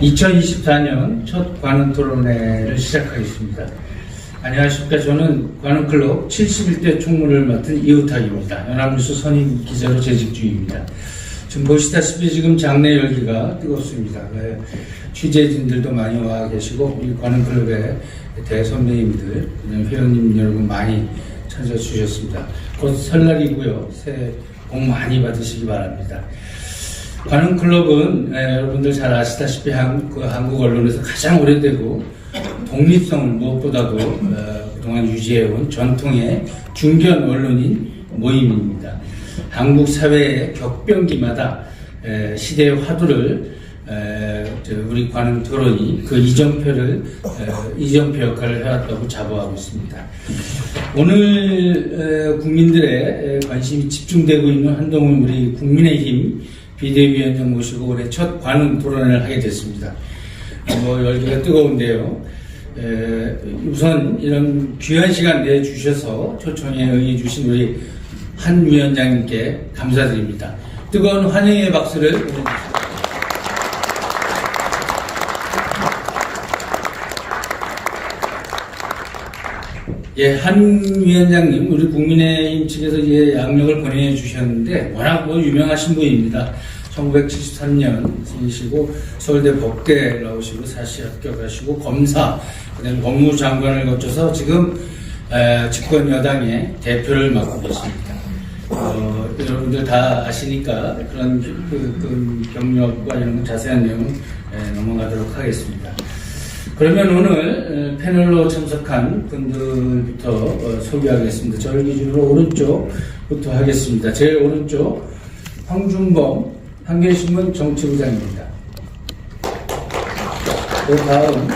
2024년 첫 관훈 토론회를 시작하겠습니다. 안녕하십니까. 저는 관훈클럽 71대 총무를 맡은 이우탁입니다. 연합뉴스 선임 기자로 재직 중입니다. 지금 보시다시피 지금 장내 열기가 뜨겁습니다. 취재진들도 많이 와 계시고 우리 관훈클럽의 대선배님들, 회원님 여러분 많이 찾아주셨습니다. 곧 설날이고요. 새해 복 많이 받으시기 바랍니다. 관훈클럽은 여러분들 잘 아시다시피 한국 언론에서 가장 오래되고 독립성을 무엇보다도 그동안 유지해온 전통의 중견 언론인 모임입니다. 한국 사회의 격변기마다 시대의 화두를 우리 관훈 토론이 그 이정표 역할을 해왔다고 자부하고 있습니다. 오늘 국민들의 관심이 집중되고 있는 한동훈 우리 국민의힘 비대위원장 모시고 올해 첫 관훈 토론을 하게 됐습니다. 열기가 뜨거운데요. 우선 이런 귀한 시간 내주셔서 초청에 응해주신 우리 한 위원장님께 감사드립니다. 뜨거운 환영의 박수를 보내주십시오. 예, 한 위원장님, 우리 국민의힘 측에서 양력을 보내주셨는데, 워낙 유명하신 분입니다. 1973년이시고, 서울대 법대 나오시고, 사시 합격하시고, 검사, 그 다음에 법무장관을 거쳐서 지금, 집권 여당의 대표를 맡고 계십니다. 여러분들 다 아시니까 그런 경력과 이런 자세한 내용 넘어가도록 하겠습니다. 그러면 오늘 패널로 참석한 분들부터 소개하겠습니다. 저를 기준으로 오른쪽부터 하겠습니다. 제일 오른쪽 황준범 한겨레신문 정치부장입니다. 그 다음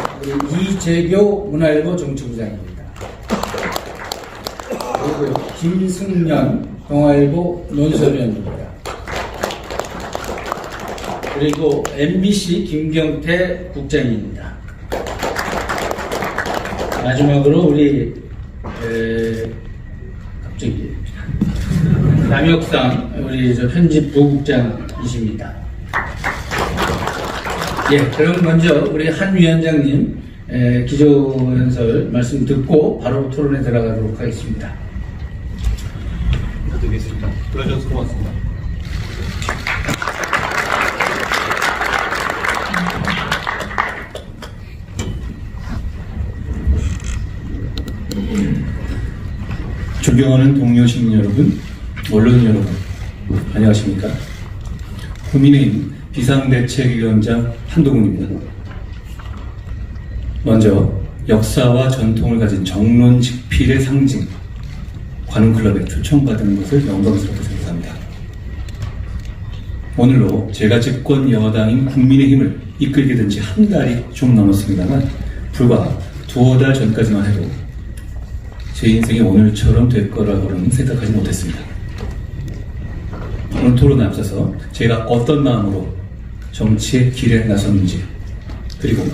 이재교 문화일보 정치부장입니다. 그리고 김승년 동아일보 논설위원입니다. 그리고 MBC 김경태 국장입니다. 마지막으로 우리 갑자기 남혁상 우리 편집 부국장이십니다. 예, 그럼 먼저 우리 한 위원장님 기조연설 말씀 듣고 바로 토론에 들어가도록 하겠습니다. 인사드리겠습니다. 불러주셔서 고맙습니다. 존경하는 동료 시민 여러분, 언론 여러분, 안녕하십니까? 국민의힘 비상대책위원장 한동훈입니다. 먼저 역사와 전통을 가진 정론직필의 상징 관훈클럽에 초청받은 것을 영광스럽게 생각합니다. 오늘로 제가 집권 여당인 국민의힘을 이끌게 된 지 한 달이 좀 넘었습니다만 불과 두어 달 전까지만 해도 제 인생이 오늘처럼 될 거라고는 생각하지 못했습니다. 오늘 토론에 앞서서 제가 어떤 마음으로 정치의 길에 나섰는지, 그리고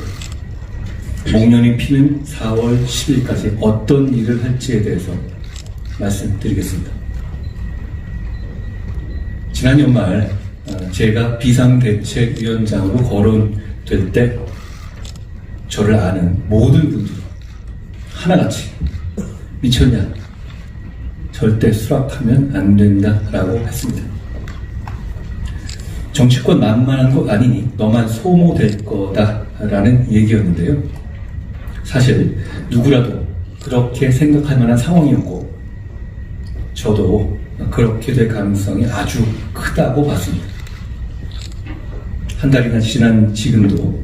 목련이 피는 4월 10일까지 어떤 일을 할지에 대해서 말씀드리겠습니다. 지난 연말 제가 비상대책위원장으로 거론될 때 저를 아는 모든 분들이 하나같이 미쳤냐? 절대 수락하면 안 된다라고 했습니다. 정치권 만만한 것 아니니 너만 소모될 거다라는 얘기였는데요. 사실 누구라도 그렇게 생각할 만한 상황이었고 저도 그렇게 될 가능성이 아주 크다고 봤습니다. 한 달이나 지난 지금도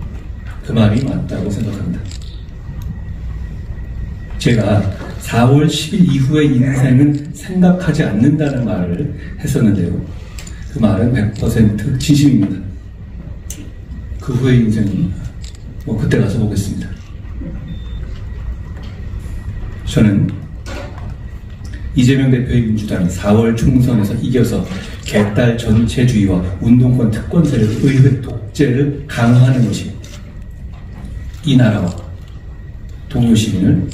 그 말이 맞다고 생각합니다. 제가 4월 10일 이후의 인생은 생각하지 않는다는 말을 했었는데요. 그 말은 100% 진심입니다. 그 후의 인생은 그때 가서 보겠습니다. 저는 이재명 대표의 민주당이 4월 총선에서 이겨서 개딸 전체주의와 운동권 특권 세력 의회 독재를 강화하는 것이 이 나라와 동료 시민을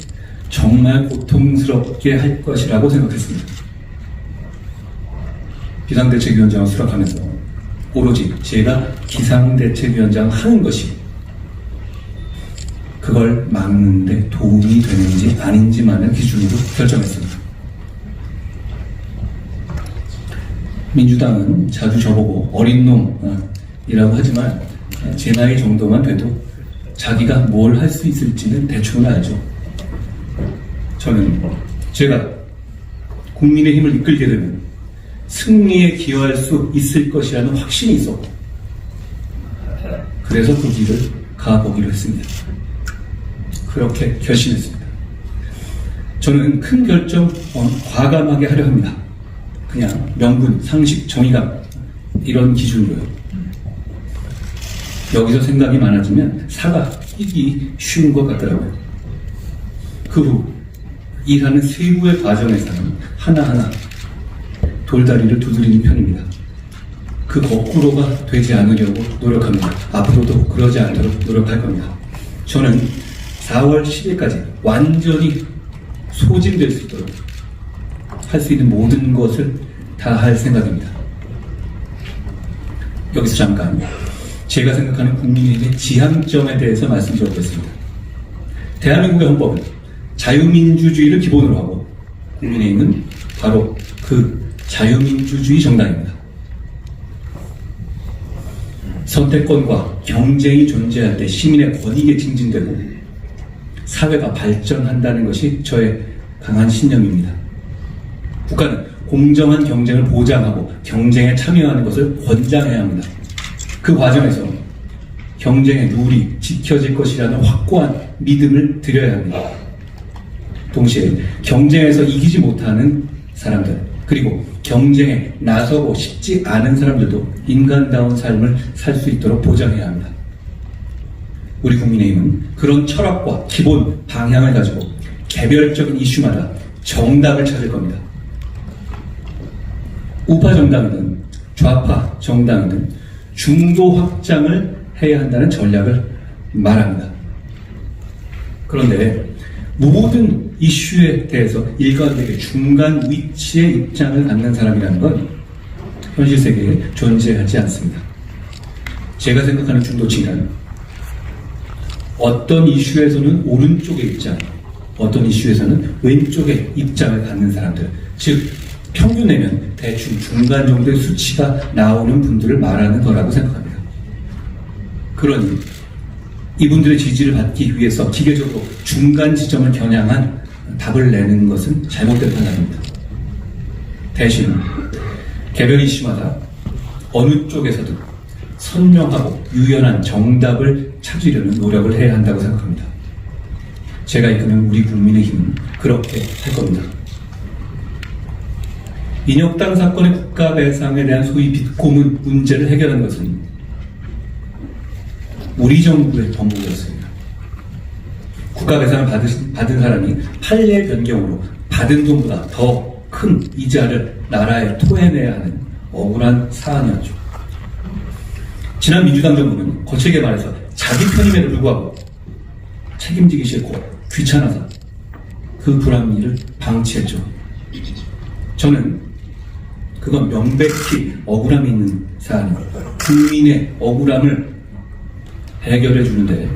정말 고통스럽게 할 것이라고 생각했습니다. 비상대책위원장을 수락하면서 오로지 제가 기상대책위원장 하는 것이 그걸 막는데 도움이 되는지 아닌지만을 기준으로 결정했습니다. 민주당은 자주 저보고 어린 놈이라고 하지만 제 나이 정도만 돼도 자기가 뭘 할 수 있을지는 대충은 알죠. 저는 제가 국민의힘을 이끌게 되면 승리에 기여할 수 있을 것이라는 확신이 있었고, 그래서 그 길을 가보기로 했습니다. 그렇게 결심했습니다. 저는 큰 결정 과감하게 하려 합니다. 그냥 명분, 상식, 정의감 이런 기준으로요. 여기서 생각이 많아지면 사가 끼기 쉬운 것 같더라고요. 그 후 일하는 세부의 과정에서는 하나하나 돌다리를 두드리는 편입니다. 그 거꾸로가 되지 않으려고 노력합니다. 앞으로도 그러지 않도록 노력할 겁니다. 저는 4월 10일까지 완전히 소진될 수 있도록 할 수 있는 모든 것을 다 할 생각입니다. 여기서 잠깐 제가 생각하는 국민의힘의 지향점에 대해서 말씀드리겠습니다. 대한민국의 헌법은 자유민주주의를 기본으로 하고 국민의힘은 바로 그 자유민주주의 정당입니다. 선택권과 경쟁이 존재할 때 시민의 권익이 증진되고 사회가 발전한다는 것이 저의 강한 신념입니다. 국가는 공정한 경쟁을 보장하고 경쟁에 참여하는 것을 권장해야 합니다. 그 과정에서 경쟁의 룰이 지켜질 것이라는 확고한 믿음을 드려야 합니다. 동시에 경쟁에서 이기지 못하는 사람들, 그리고 경쟁에 나서고 싶지 않은 사람들도 인간다운 삶을 살 수 있도록 보장해야 합니다. 우리 국민의힘은 그런 철학과 기본 방향을 가지고 개별적인 이슈마다 정답을 찾을 겁니다. 우파 정당이든 좌파 정당이든 중도 확장을 해야 한다는 전략을 말합니다. 그런데 모든 이슈에 대해서 일관되게 중간 위치의 입장을 갖는 사람이라는 건 현실 세계에 존재하지 않습니다. 제가 생각하는 중도층이란 어떤 이슈에서는 오른쪽의 입장, 어떤 이슈에서는 왼쪽의 입장을 갖는 사람들, 즉 평균 내면 대충 중간 정도의 수치가 나오는 분들을 말하는 거라고 생각합니다. 그러니 이분들의 지지를 받기 위해서 기계적으로 중간 지점을 겨냥한 답을 내는 것은 잘못된 판단입니다. 대신 개별 이슈마다 어느 쪽에서든 선명하고 유연한 정답을 찾으려는 노력을 해야 한다고 생각합니다. 제가 이끄는 우리 국민의힘은 그렇게 할 겁니다. 인혁당 사건의 국가배상에 대한 소위 빚고문 문제를 해결한 것은 우리 정부의 업무였습니다. 국가배상을 받은 사람이 판례 변경으로 받은 돈보다 더 큰 이자를 나라에 토해내야 하는 억울한 사안이었죠. 지난 민주당 정부는 거칠게 말해서 자기 편임에도 불구하고 책임지기 싫고 귀찮아서 그 불합리를 방치했죠. 저는 그건 명백히 억울함이 있는 사안이고 국민의 억울함을 해결해 주는데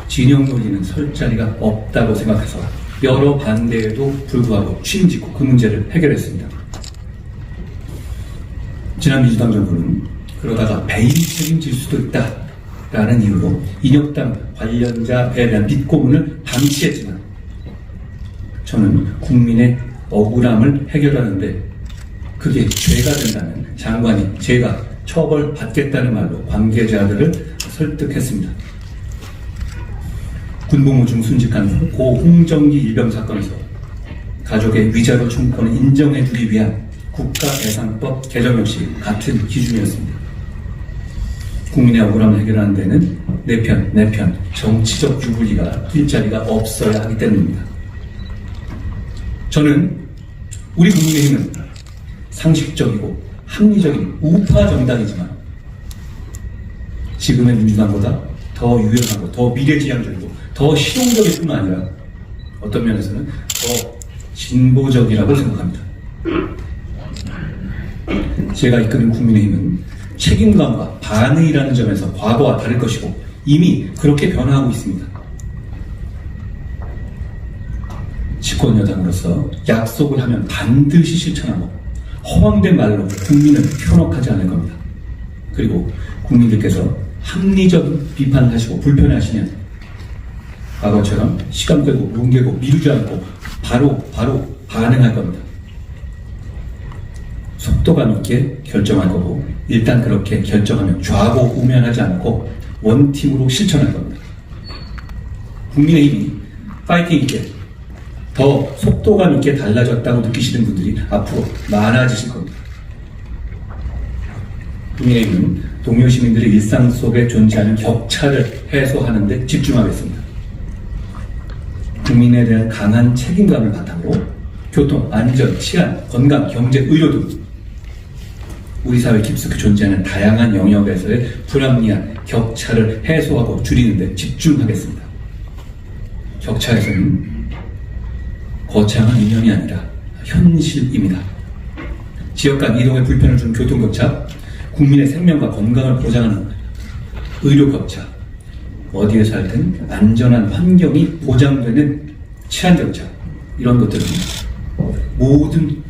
진영 논리는 설 자리가 없다고 생각해서 여러 반대에도 불구하고 취임짓고 그 문제를 해결했습니다. 지난 민주당 정부는 그러다가 배임 책임질 수도 있다라는 이유로 인혁당 관련자에 대한 빚고문을 방치했지만 저는 국민의 억울함을 해결하는데 그게 죄가 된다면 장관이 제가 처벌받겠다는 말로 관계자들을 설득했습니다. 군복무 중 순직한 고 홍정기 일병 사건에서 가족의 위자료 청구권을 인정해주기 위한 국가배상법 개정 역시 같은 기준이었습니다. 국민의 억울함을 해결하는 데는 내 편 정치적 유불리가 낄 자리가 없어야 하기 때문입니다. 저는 우리 국민의힘은 상식적이고 합리적인 우파 정당이지만 지금의 민주당보다 더 유연하고 더 미래지향적이고 더 실용적일 뿐만 아니라 어떤 면에서는 더 진보적이라고 생각합니다. 제가 이끄는 국민의힘은 책임감과 반의라는 점에서 과거와 다를 것이고 이미 그렇게 변화하고 있습니다. 집권 여당으로서 약속을 하면 반드시 실천하고 허황된 말로 국민을 현혹하지 않을 겁니다. 그리고 국민들께서 합리적인 비판을 하시고 불편해하시면 과거처럼 시간 끌고 문 개고 미루지 않고 바로 반응할 겁니다. 속도감 있게 결정할 거고 일단 그렇게 결정하면 좌고우면하지 않고 원팀으로 실천할 겁니다. 국민의힘이 파이팅 있게 더 속도감 있게 달라졌다고 느끼시는 분들이 앞으로 많아지실 겁니다. 국민의힘은 동료 시민들의 일상 속에 존재하는 격차를 해소하는 데 집중하겠습니다. 국민에 대한 강한 책임감을 바탕으로 교통, 안전, 치안, 건강, 경제, 의료 등 우리 사회에 깊숙이 존재하는 다양한 영역에서의 불합리한 격차를 해소하고 줄이는 데 집중하겠습니다. 격차에서는 거창한 인연이 아니라 현실입니다. 지역 간 이동에 불편을 준 교통격차, 국민의 생명과 건강을 보장하는 의료격차, 어디에 살든 안전한 환경이 보장되는 치안격차, 이런 것들은 모든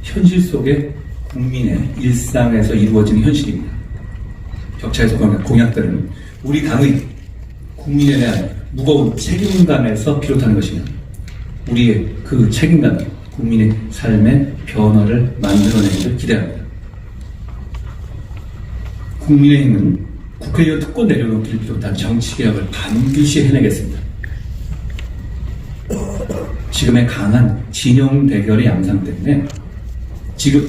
현실 속에 국민의 일상에서 이루어지는 현실입니다. 격차에서 공약들은 우리 당의 국민에 대한 무거운 책임감에서 비롯하는 것이며 우리의 그 책임감이 국민의 삶의 변화를 만들어내기를 기대합니다. 국민의힘은 국회의원 특권 내려놓기를 비롯한 정치개혁을 반드시 해내겠습니다. 지금의 강한 진영 대결의 양상 때문에 지금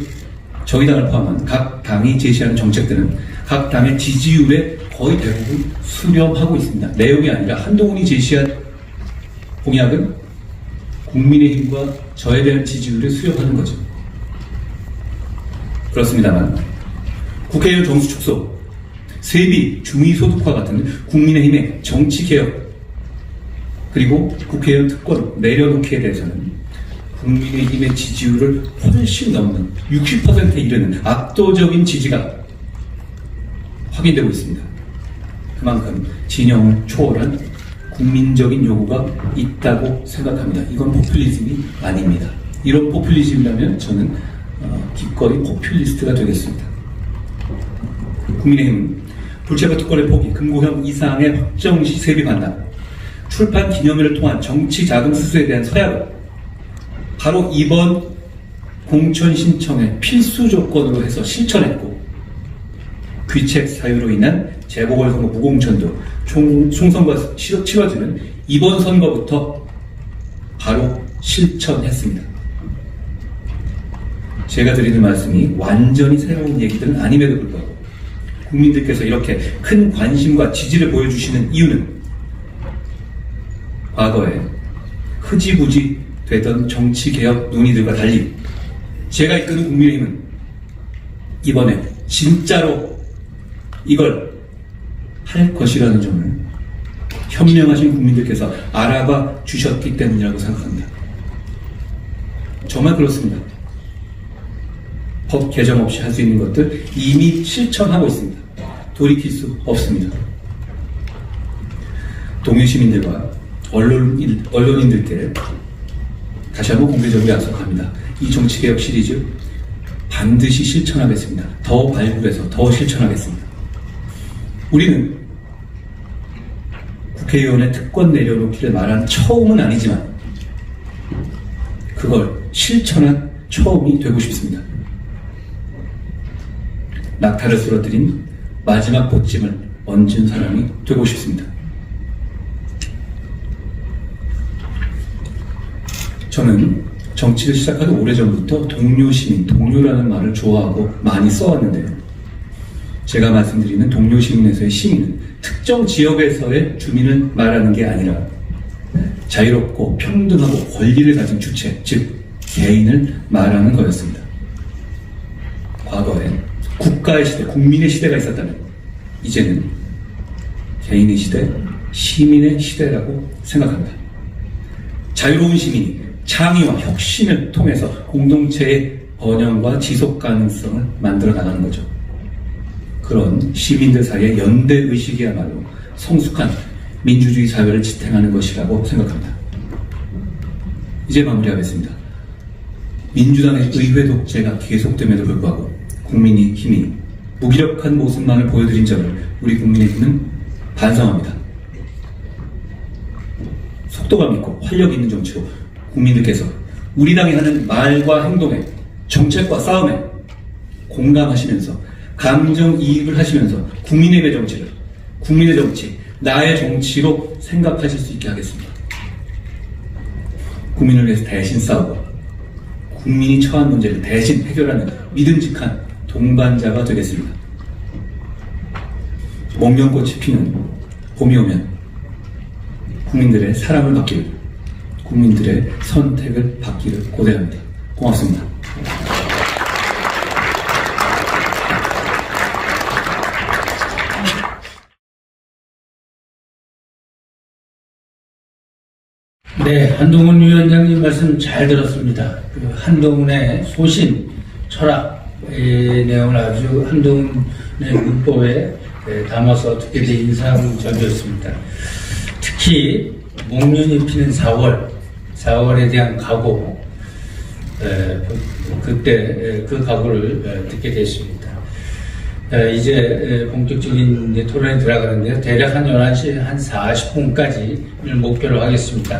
저희 당을 포함한 각 당이 제시하는 정책들은 각 당의 지지율에 거의 대부분 수렴하고 있습니다. 내용이 아니라 한동훈이 제시한 공약은 국민의힘과 저에 대한 지지율에 수렴하는 거죠. 그렇습니다만 국회의원 정수 축소, 세비, 중위소득화 같은 국민의힘의 정치개혁 그리고 국회의원 특권 내려놓기에 대해서는 국민의힘의 지지율을 훨씬 넘는 60%에 이르는 압도적인 지지가 확인되고 있습니다. 그만큼 진영을 초월한 국민적인 요구가 있다고 생각합니다. 이건 포퓰리즘이 아닙니다. 이런 포퓰리즘이라면 저는 기꺼이 포퓰리스트가 되겠습니다. 국민의힘은 불체포 특권의 포기, 금고형 이상의 확정 시 세비 반납, 출판 기념회를 통한 정치 자금 수수에 대한 서약을 바로 이번 공천 신청의 필수 조건으로 해서 실천했고 귀책 사유로 인한 재보궐선거 무공천도 총선과 치러지는 이번 선거부터 바로 실천했습니다. 제가 드리는 말씀이 완전히 새로운 얘기들은 아님에도 불구하고 국민들께서 이렇게 큰 관심과 지지를 보여주시는 이유는 과거에 흐지부지 되던 정치개혁 논의들과 달리 제가 이끄는 국민의힘은 이번에 진짜로 이걸 할 것이라는 점을 현명하신 국민들께서 알아봐 주셨기 때문이라고 생각합니다. 정말 그렇습니다. 법 개정 없이 할 수 있는 것들 이미 실천하고 있습니다. 돌이킬 수 없습니다. 동료 시민들과 언론인들께 다시 한번 공개적으로 약속합니다. 이 정치개혁 시리즈 반드시 실천하겠습니다. 더 발굴해서 더 실천하겠습니다. 우리는 국회의원의 특권 내려놓기를 말한 처음은 아니지만 그걸 실천한 처음이 되고 싶습니다. 낙타를 쓰러뜨린 마지막 보찜을 얹은 사람이 되고 싶습니다. 저는 정치를 시작하기 오래전부터 동료 시민, 동료라는 말을 좋아하고 많이 써왔는데요. 제가 말씀드리는 동료 시민에서의 시민은 특정 지역에서의 주민을 말하는 게 아니라 자유롭고 평등하고 권리를 가진 주체, 즉 개인을 말하는 거였습니다. 과거에 국가의 시대, 국민의 시대가 있었다면 이제는 개인의 시대, 시민의 시대라고 생각합니다. 자유로운 시민이 창의와 혁신을 통해서 공동체의 번영과 지속 가능성을 만들어 나가는 거죠. 그런 시민들 사이의 연대의식이야말로 성숙한 민주주의 사회를 지탱하는 것이라고 생각합니다. 이제 마무리하겠습니다. 민주당의 의회 독재가 계속됨에도 불구하고 국민의 힘이 무기력한 모습만을 보여드린 점을 우리 국민의힘은 반성합니다. 속도감 있고 활력 있는 정치로 국민들께서 우리 당이 하는 말과 행동에, 정책과 싸움에 공감하시면서 감정이입을 하시면서 국민의 정치를, 국민의 정치, 나의 정치로 생각하실 수 있게 하겠습니다. 국민을 위해서 대신 싸우고 국민이 처한 문제를 대신 해결하는 믿음직한 동반자가 되겠습니다. 목련꽃이 피는 봄이 오면 국민들의 사랑을 받기를, 국민들의 선택을 받기를 고대합니다. 고맙습니다. 네, 한동훈 위원장님 말씀 잘 들었습니다. 그 한동훈의 소신, 철학의 내용을 아주 한동훈의 문법에 담아서 듣게 돼 인상적이었습니다. 특히 목련이 피는 4월에 대한 각오, 그때 그 각오를 듣게 됐습니다. 이제 본격적인 토론에 들어가는데요. 대략 한 11시 한 40분까지를 목표로 하겠습니다.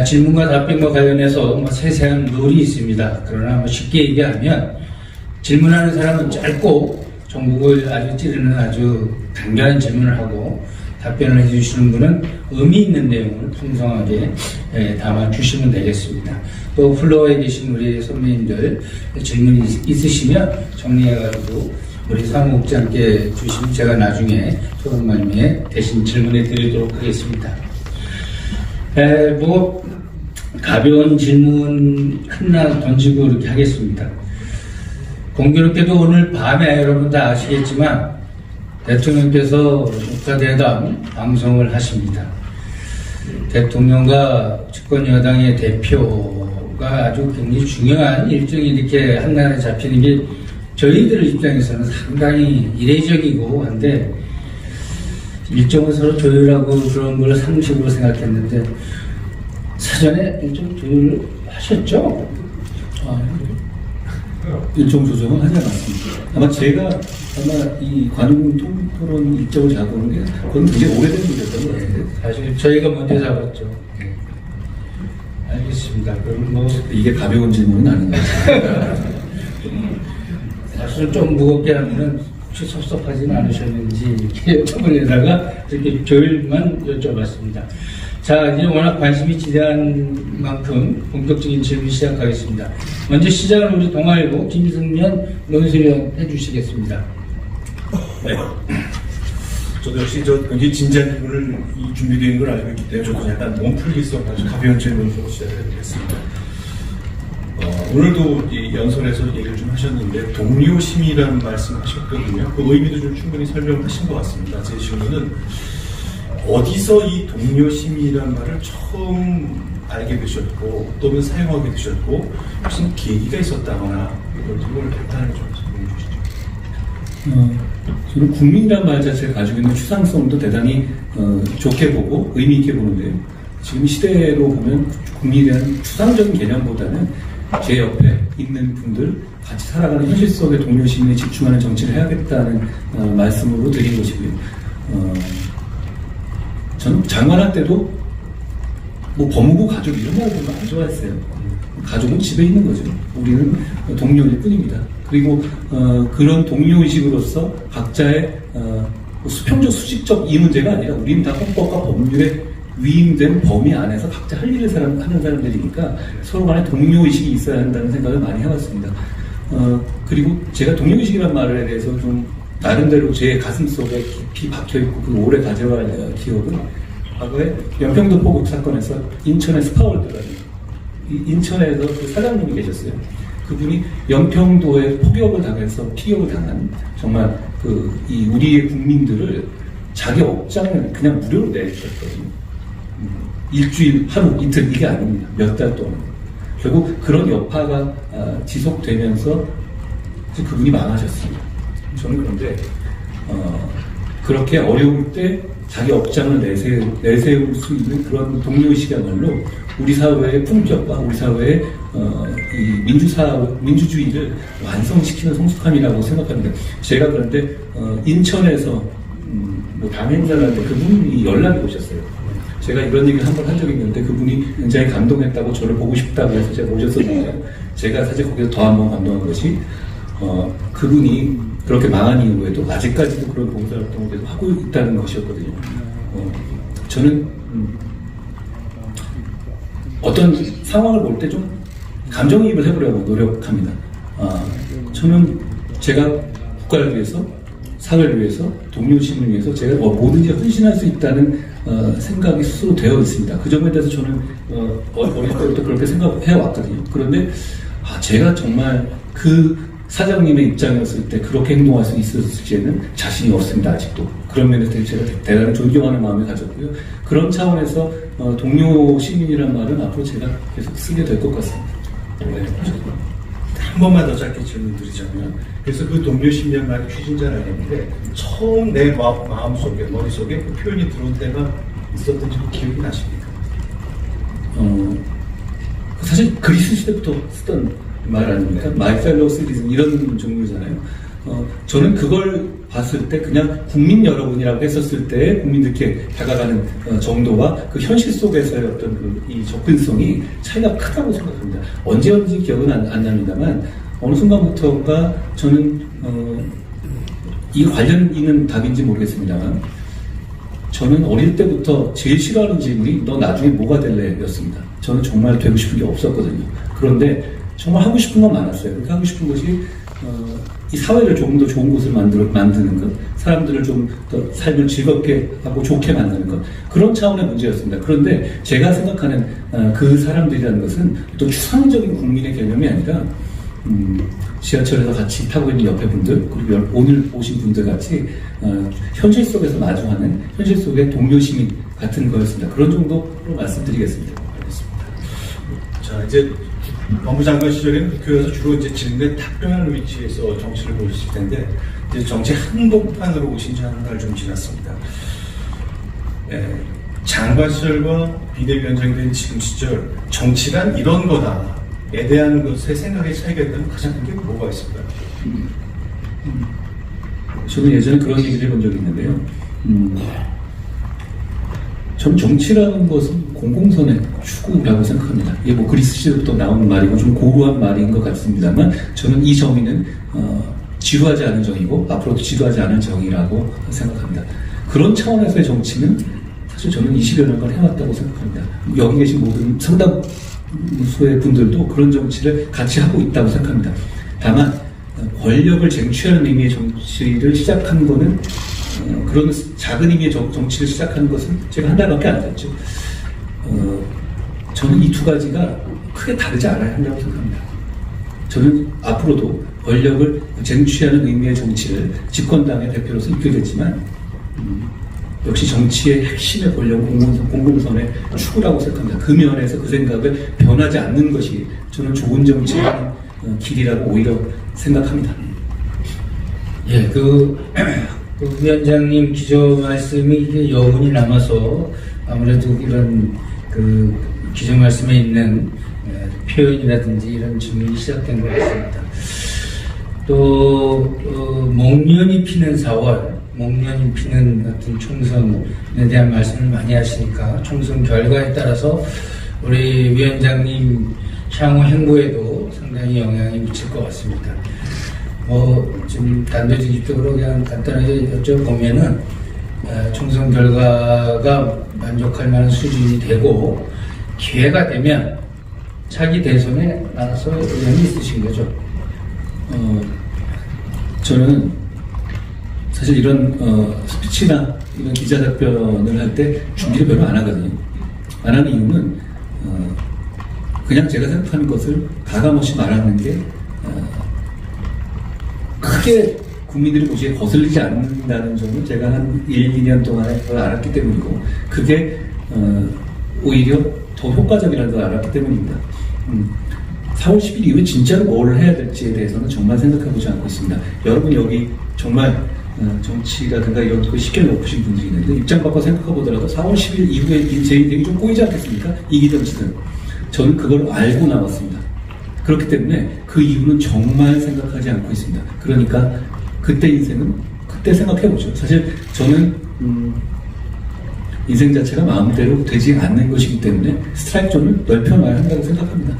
질문과 답변과 관련해서 세세한 룰이 있습니다. 그러나 쉽게 얘기하면 질문하는 사람은 짧고 전국을 아주 찌르는 아주 간결한 질문을 하고 답변을 해주시는 분은 의미 있는 내용을 풍성하게 담아 주시면 되겠습니다. 또 플로어에 계신 우리 선배님들 질문이 있으시면 정리해가지고 우리 사무국장께 주시면 제가 나중에 토론만에 대신 질문해 드리도록 하겠습니다. 가벼운 질문 하나 던지고 이렇게 하겠습니다. 공교롭게도 오늘 밤에 여러분 다 아시겠지만 대통령께서 국가대담 방송을 하십니다. 대통령과 집권여당의 대표가 아주 굉장히 중요한 일정이 이렇게 한날에 잡히는 게 저희들 입장에서는 상당히 이례적이고 한데 일정을 서로 조율하고 그런 걸 상식으로 생각했는데 사전에 일정 조율을 하셨죠? 일정 조정은 하지 않았습니다. 아마 제가 이 관용 토론 일정을 잡은 게 그건 굉장히 오래된 일이었던 것 같아요. 사실 저희가 먼저 잡았죠. 알겠습니다. 그럼 이게 가벼운 질문은 아닌 것 같아요. 사실 좀 무겁게 하면은 혹시 섭섭하지는 않으셨는지 이렇게 여쭤보려다가 이렇게 조율만 여쭤봤습니다. 자, 이제 워낙 관심이 지대한 만큼 본격적인 질문 시작하겠습니다. 먼저 시작은 우리 동아일보 김승면 논설위원 해주시겠습니다. 네. 저도 역시 굉장히 진지한 질문을 준비되어 있는 걸 알고 있기 때문에 저도 약간 몸풀기성 아주 가벼운 질문으로 시작을 해보겠습니다. 오늘도 연설에서 얘기를 좀 하셨는데 동료심이라는 말씀 하셨거든요. 그 의미도 좀 충분히 설명하신 것 같습니다. 제 질문은 어디서 이 동료심이라는 말을 처음 알게 되셨고 또는 사용하게 되셨고 무슨 계기가 있었다거나 이걸 간단하게 좀 설명해 주시죠. 저는 국민이란 말 자체가 가지고 있는 추상성도 대단히 좋게 보고 의미 있게 보는데요. 지금 시대로 보면 국민에 대한 추상적인 개념보다는 제 옆에 있는 분들 같이 살아가는 현실 속의 동료심에 집중하는 정치를 해야겠다는 말씀으로 드린 것이고요. 저는 장관할 때도 법무부 가족 이런 말을 별로 안 좋아했어요. 가족은 집에 있는 거죠. 우리는 동료일 뿐입니다. 그리고 그런 동료의식으로서 각자의 수평적 수직적 이 문제가 아니라 우리는 다 헌법과 법률에 위임된 범위 안에서 각자 할 일을 하는 사람들이니까 서로 간에 동료의식이 있어야 한다는 생각을 많이 해왔습니다. 그리고 제가 동료의식이라는 말에 대해서 좀 나름대로 제 가슴속에 깊이 박혀있고 그 오래 가져갈 기억은 과거에 연평도 포격 사건에서 인천의 스파월드라는 인천에서 그 사장님이 계셨어요. 그분이 연평도에 폭격을 당해서 피격을 당한 정말 우리의 국민들을 자기 업장을 그냥 무료로 내주셨거든요. 일주일, 하루, 이틀 이게 아닙니다. 몇 달 동안. 결국 그런 여파가 지속되면서 그분이 망하셨습니다. 저는 그런데 그렇게 어려울 때 자기 업장을 내세울 수 있는 그런 동료의식이야말로 우리 사회의 품격과 우리 사회의 이 민주주의를 완성시키는 성숙함이라고 생각합니다. 제가 그런데 인천에서 뭐 당행사를 할 때 그분이 연락이 오셨어요. 제가 이런 얘기를 한 번 한 적이 있는데 그분이 굉장히 감동했다고 저를 보고 싶다고 해서 제가 모셨었는데 제가 사실 거기서 더 한 번 감동한 것이 그분이 그렇게 망한 이후에도 아직까지도 그런 봉사활동을 계속 하고 있다는 것이었거든요. 저는 어떤 상황을 볼 때 좀 감정이입을 해보려고 노력합니다. 저는 제가 국가를 위해서, 사회를 위해서, 동료 시민을 위해서 제가 뭐든지 헌신할 수 있다는 생각이 스스로 되어 있습니다. 그 점에 대해서 저는 어릴 때부터 그렇게 생각해 왔거든요. 그런데 제가 정말 그 사장님의 입장이었을 때 그렇게 행동할 수 있었을지에는 자신이 없습니다. 아직도. 그런 면에서 제가 대단히 존경하는 마음을 가졌고요. 그런 차원에서 동료 시민이란 말은 앞으로 제가 계속 쓰게 될 것 같습니다. 네. 한 번만 더 짧게 질문 드리자면, 그래서 그 동료 시민이란 말이 추진자는 아닌데 처음 내 마음속에, 머릿속에 그 표현이 들어올 때가 있었던지 그 기억이 나십니까? 사실 그리스 시대부터 쓰던 말 아닙니까? My fellow citizen 이런 종류잖아요. 저는 그걸 봤을 때 그냥 국민 여러분이라고 했었을 때 국민들께 다가가는 정도와 그 현실 속에서의 어떤 이 접근성이 차이가 크다고 생각합니다. 언제였는지 기억은 안 납니다만 어느 순간부터가 저는 이 관련 있는 답인지 모르겠습니다만 저는 어릴 때부터 제일 싫어하는 질문이 너 나중에 뭐가 될래? 였습니다. 저는 정말 되고 싶은 게 없었거든요. 그런데 정말 하고 싶은 건 많았어요. 그렇게 하고 싶은 것이 이 사회를 조금 더 좋은 곳으로 만드는 것, 사람들을 좀 더 삶을 즐겁게 하고 좋게 만드는 것, 그런 차원의 문제였습니다. 그런데 제가 생각하는 그 사람들이라는 것은 또 추상적인 국민의 개념이 아니라 지하철에서 같이 타고 있는 옆에 분들, 그리고 오늘 오신 분들 같이 현실 속에서 마주하는 현실 속의 동료 시민 같은 거였습니다. 그런 정도로 말씀드리겠습니다. 알겠습니다. 자, 이제 법무장관 시절에는 국회에서 주로 이제 질문에 답변하는 위치에서 정치를 보셨을 텐데, 이제 정치 한복판으로 오신 지 한 달 좀 지났습니다. 장관 시절과 비대위원장이 된 지금 시절, 정치란 이런 거다에 대한 것의 생각의 차이가 있다면 가장 큰 게 뭐가 있을까요? 저는 예전에 그런 얘기를 해본 적이 있는데요. 저는 정치라는 것은 공공선의 추구라고 생각합니다. 이게 뭐 그리스 시대부터 나오는 말이고 좀 고루한 말인 것 같습니다만 저는 이 정의는 지루하지 않은 정의고 앞으로도 지루하지 않을 정의라고 생각합니다. 그런 차원에서의 정치는 사실 저는 20여 년간 해왔다고 생각합니다. 여기 계신 모든 상당수의 분들도 그런 정치를 같이 하고 있다고 생각합니다. 다만 권력을 쟁취하는 의미의 정치를 시작한 거는 그런 작은 의미의 정치를 시작하는 것은 제가 한 달밖에 안 됐죠. 저는 이 두 가지가 크게 다르지 않아야 한다고 생각합니다. 저는 앞으로도 권력을 쟁취하는 의미의 정치를 집권당의 대표로서 이끌겠지만 역시 정치의 핵심의 권력은 공공선의 추구라고 생각합니다. 그 면에서 그 생각을 변하지 않는 것이 저는 좋은 정치의 길이라고 오히려 생각합니다. 예, 그 위원장님 기조 말씀이 이게 여운이 남아서 아무래도 이런 그 기조 말씀에 있는 표현이라든지 이런 질문이 시작된 것 같습니다. 또 목련이 피는 4월, 목련이 피는 어떤 총선에 대한 말씀을 많이 하시니까 총선 결과에 따라서 우리 위원장님 향후 행보에도 상당히 영향이 미칠 것 같습니다. 지금 단도직입적으로 그냥 간단하게 여쭤보면은 총선 결과가 만족할 만한 수준이 되고 기회가 되면 차기 대선에 나가서 의향이 있으신 거죠? 저는 사실 이런 스피치나 이런 기자답변을 할 때 준비를 별로 안 하거든요. 안 하는 이유는 그냥 제가 생각하는 것을 가감없이 말하는 게 크게 국민들이 보시기에 거슬리지 않는다는 점을 제가 한 1, 2년 동안에 그걸 알았기 때문이고 그게 오히려 더 효과적이라는 걸 알았기 때문입니다. 4월 10일 이후에 진짜로 뭘 해야 될지에 대해서는 정말 생각해보지 않고 있습니다. 여러분 여기 정말 정치라든가 이런 거 쉽게 놓으신 분들이 있는데 입장 바꿔 생각해 보더라도 4월 10일 이후에 제 인생이 좀 꼬이지 않겠습니까? 이기정치든. 저는 그걸 알고 나왔습니다. 그렇기 때문에 그 이유는 정말 생각하지 않고 있습니다. 그러니까 그때 인생은 그때 생각해보죠. 사실 저는 인생 자체가 마음대로 되지 않는 것이기 때문에 스트라이크 존을 넓혀놔야 한다고 생각합니다.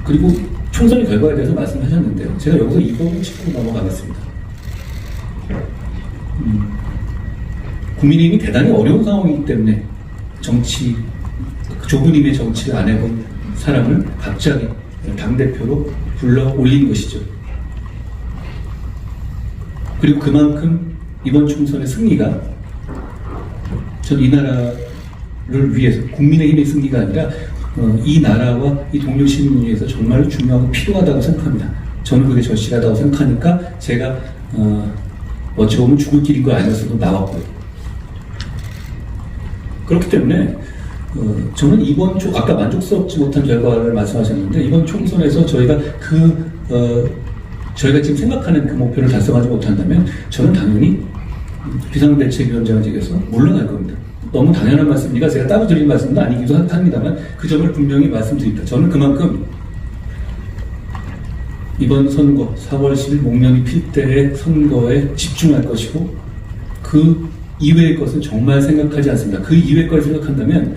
그리고 총선 결과에 대해서 말씀하셨는데요. 제가 여기서 이 부분을 짚고 넘어가겠습니다. 국민의힘이 대단히 어려운 상황이기 때문에 좁은 힘의 정치를 안 해본 사람을 갑자기 당대표로 불러 올린 것이죠. 그리고 그만큼 이번 총선의 승리가 전 이 나라를 위해서 국민의힘의 승리가 아니라 이 나라와 이 동료 시민을 위해서 정말로 중요하고 필요하다고 생각합니다. 저는 그게 절실하다고 생각하니까 제가 어찌 보면 죽을 길인 거 아니었어도 나왔고요. 그렇기 때문에 저는 아까 만족스럽지 못한 결과를 말씀하셨는데 이번 총선에서 저희가 저희가 지금 생각하는 그 목표를 달성하지 못한다면 저는 당연히 비상대책위원장직에서 물러날 겁니다. 너무 당연한 말씀이니까 제가 따로 드린 말씀도 아니기도 합니다만 그 점을 분명히 말씀드립니다. 저는 그만큼 이번 선거 4월 10일 목련이 필 때의 선거에 집중할 것이고 그 이외의 것은 정말 생각하지 않습니다. 그 이외의 걸 생각한다면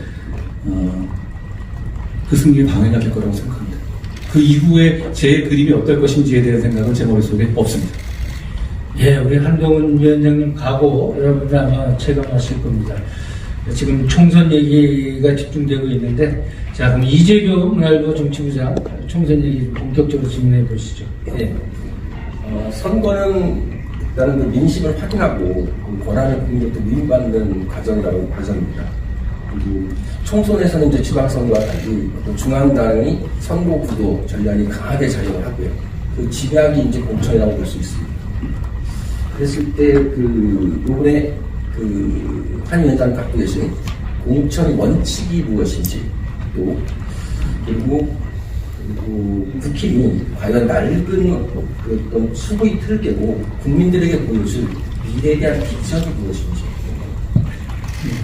그 승리에 방해가 될 거라고 생각합니다. 그 이후에 제 그림이 어떨 것인지에 대한 생각은 제 머릿속에 없습니다. 예, 우리 한동훈 위원장님 가고 여러분들 아마 체감하실 겁니다. 지금 총선 얘기가 집중되고 있는데, 자, 그럼 이재교 문화일보 정치부장 총선 얘기 본격적으로 질문해 보시죠. 네. 선거는 일단은 그 민심을 확인하고 그 권한을 국민으로부터 위임받는 과정이라고 봐집니다. 그리고 총선에서는 이제 지방선거와 달리 어떤 중앙당이 선거 구도 전략이 강하게 작용을 하고요. 그 집약이 이제 공천이라고 볼 수 있습니다. 그랬을 때 요번에 한 위원장 갖고 계신 공천의 원칙이 무엇인지 또 그리고 국힘이 과연 낡은 어떤 수구의 틀을 깨고 국민들에게 보여줄 미래에 대한 비전이 무엇인지.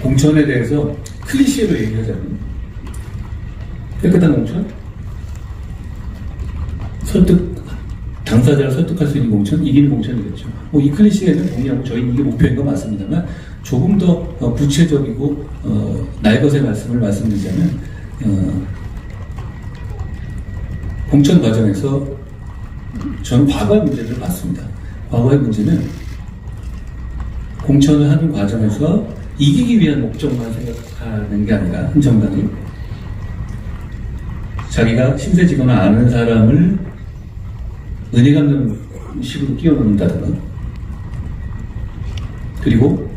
공천에 대해서 클리셰로 얘기하자면 깨끗한 공천, 당사자를 설득할 수 있는 공천, 이기는 공천이겠죠. 이 클리셰에는 동의하고 저희 이게 목표인 건 맞습니다만 조금 더 구체적이고 날것의 말씀을 말씀드리자면 공천 과정에서 저는 과거의 문제를 봤습니다. 과거의 문제는 공천을 하는 과정에서 이기기 위한 목적만 생각하는 게 아니라 한 정당이 자기가 신세지거나 아는 사람을 은혜 갚는 식으로 끼워 넣는다든가 그리고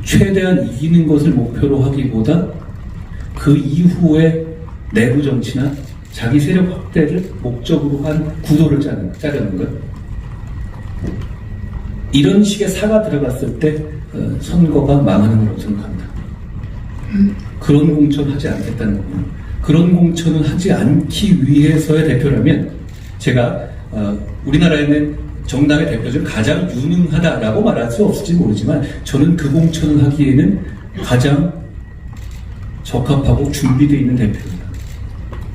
최대한 이기는 것을 목표로 하기보다 그 이후에 내부 정치나 자기 세력 확대를 목적으로 한 구도를 짜려는 거예요. 이런 식의 사가 들어갔을 때 선거가 망하는 거라고 생각합니다. 그런 공천 하지 않겠다는 거고요. 그런 공천을 하지 않기 위해서의 대표라면 제가 우리나라에 있는 정당의 대표 중 가장 유능하다라고 말할 수 없을지 모르지만 저는 그 공천을 하기에는 가장 적합하고 준비되어 있는 대표입니다.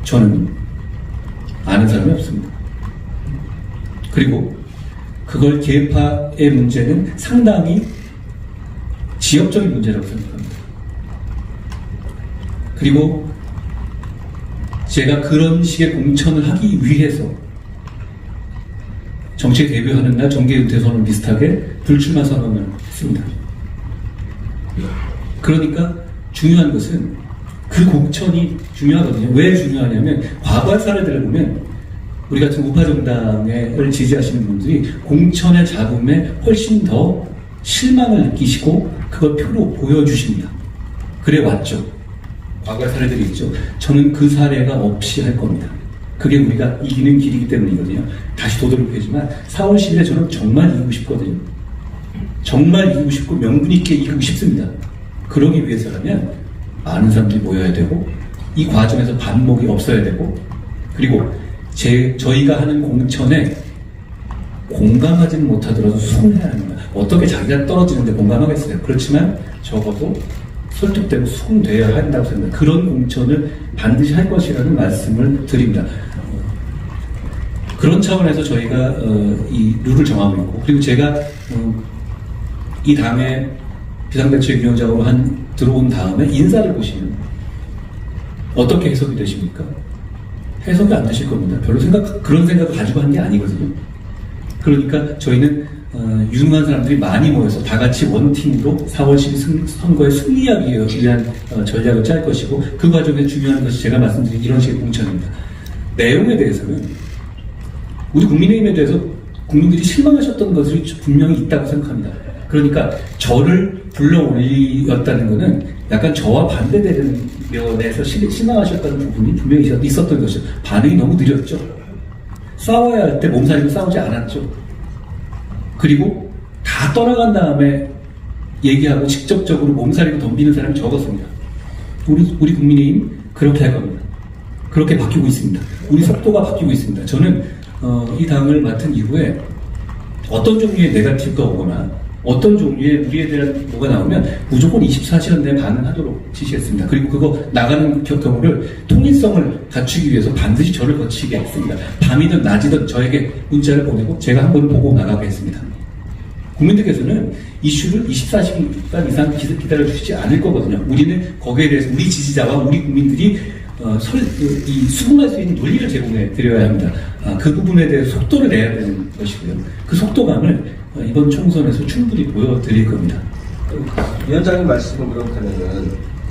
저는 아는 사람이 없습니다. 그리고 그걸 계파의 문제는 상당히 지역적인 문제라고 생각합니다. 그리고 제가 그런 식의 공천을 하기 위해서 정치에 데뷔하는 날 정계은퇴 선언 비슷하게 불출마 선언을 했습니다. 그러니까 중요한 것은 그 공천이 중요하거든요. 왜 중요하냐면 과거의 사례들을 보면 우리 같은 우파 정당을 지지하시는 분들이 공천의 잡음에 훨씬 더 실망을 느끼시고 그걸 표로 보여주십니다. 그래 왔죠. 과거의 사례들이 있죠. 저는 그 사례가 없이 할 겁니다. 그게 우리가 이기는 길이기 때문이거든요. 다시 도드롭히지만 4월 10일에 저는 정말 이기고 싶거든요. 정말 이기고 싶고 명분 있게 이기고 싶습니다. 그러기 위해서라면 많은 사람들이 모여야 되고 이 과정에서 반목이 없어야 되고 그리고 저희가 하는 공천에 공감하지는 못하더라도 수긍해야 합니다. 어떻게 자기가 떨어지는데 공감하겠어요? 그렇지만 적어도 설득되고 수긍돼야 한다고 생각합니다. 그런 공천을 반드시 할 것이라는 말씀을 드립니다. 그런 차원에서 저희가 이 룰을 정하고 있고, 그리고 제가 이 당의 비상대책위원장으로 들어온 다음에 인사를 보시면 어떻게 해석이 되십니까? 해석이 안 되실 겁니다. 별로 그런 생각을 가지고 한 게 아니거든요. 그러니까 저희는 유능한 사람들이 많이 모여서 다 같이 원팀으로 4월 12일 선거에 승리하기 위한 전략을 짤 것이고, 그 과정에 중요한 것이 제가 말씀드린 이런 식의 공천입니다. 내용에 대해서는 우리 국민의힘에 대해서 국민들이 실망하셨던 것이 분명히 있다고 생각합니다. 그러니까 저를 불러올렸다는 것은 약간 저와 반대되는 면에서 실망하셨다는 부분이 분명히 있었던 것이죠. 반응이 너무 느렸죠. 싸워야 할 때 몸살리고 싸우지 않았죠. 그리고 다 떠나간 다음에 얘기하고 직접적으로 몸살리고 덤비는 사람이 적었습니다. 우리 국민의힘 그렇게 할 겁니다. 그렇게 바뀌고 있습니다. 우리 속도가 바뀌고 있습니다. 저는 이 당을 맡은 이후에 어떤 종류의 네거티브가 오거나 어떤 종류의 우리에 대한 뭐가 나오면 무조건 24시간 내에 반응하도록 지시했습니다. 그리고 그거 나가는 경우를 통일성을 갖추기 위해서 반드시 저를 거치게 했습니다. 밤이든 낮이든 저에게 문자를 보내고 제가 한번 보고 나가게 했습니다. 국민들께서는 이슈를 24시간 이상 기다려주시지 않을 거거든요. 우리는 거기에 대해서 우리 지지자와 우리 국민들이 수긍할 수 있는 논리를 제공해 드려야 합니다. 그 부분에 대해 속도를 내야 되는 것이고요. 그 속도감을 이번 총선에서 충분히 보여드릴 겁니다. 위원장님 말씀은 그렇다면은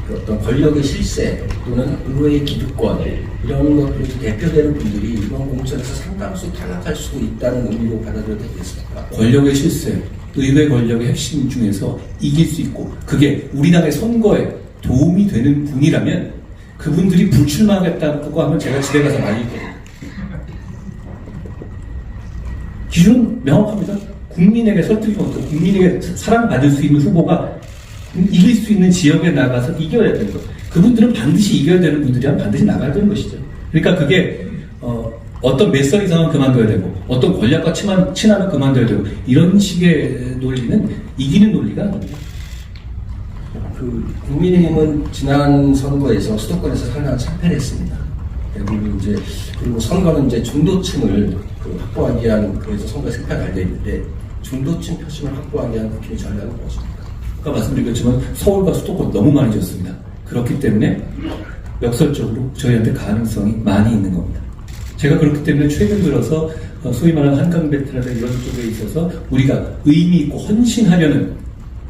어떤 권력의 실세 또는 의회의 기득권 이런 것들이 대표되는 분들이 이번 공천에서 상당수 탈락할 수 있다는 의미로 받아들여도 되겠습니까? 권력의 실세, 의회 권력의 핵심 중에서 이길 수 있고 그게 우리 당의 선거에 도움이 되는 분이라면 그분들이 불출마하겠다고 하면 제가 집에 가서 말릴 거예요. 기준은 명확합니다. 국민에게 설득이 없고 국민에게 사랑받을 수 있는 후보가 이길 수 있는 지역에 나가서 이겨야 되는 거예요. 그분들은 반드시 이겨야 되는 분들이라면 반드시 나가야 되는 것이죠. 그러니까 그게 어떤 몇 석 이상은 그만둬야 되고 어떤 권력과 친하면 그만둬야 되고 이런 식의 논리는 이기는 논리가 아닙니다. 국민의힘은 지난 선거에서 수도권에서 상당한 참패를 했습니다. 그리고 선거는 이제 중도층을 확보하기 위한 그래서 선거 승패가 달려 있는데 중도층 표심을 확보하기 위한 국힘의 전략은 무엇입니까? 아까 말씀드렸지만 서울과 수도권 너무 많이 졌습니다. 그렇기 때문에 역설적으로 저희한테 가능성이 많이 있는 겁니다. 제가 그렇기 때문에 최근 들어서 소위 말하는 한강벨트라든가 이런 쪽에 있어서 우리가 의미 있고 헌신하려는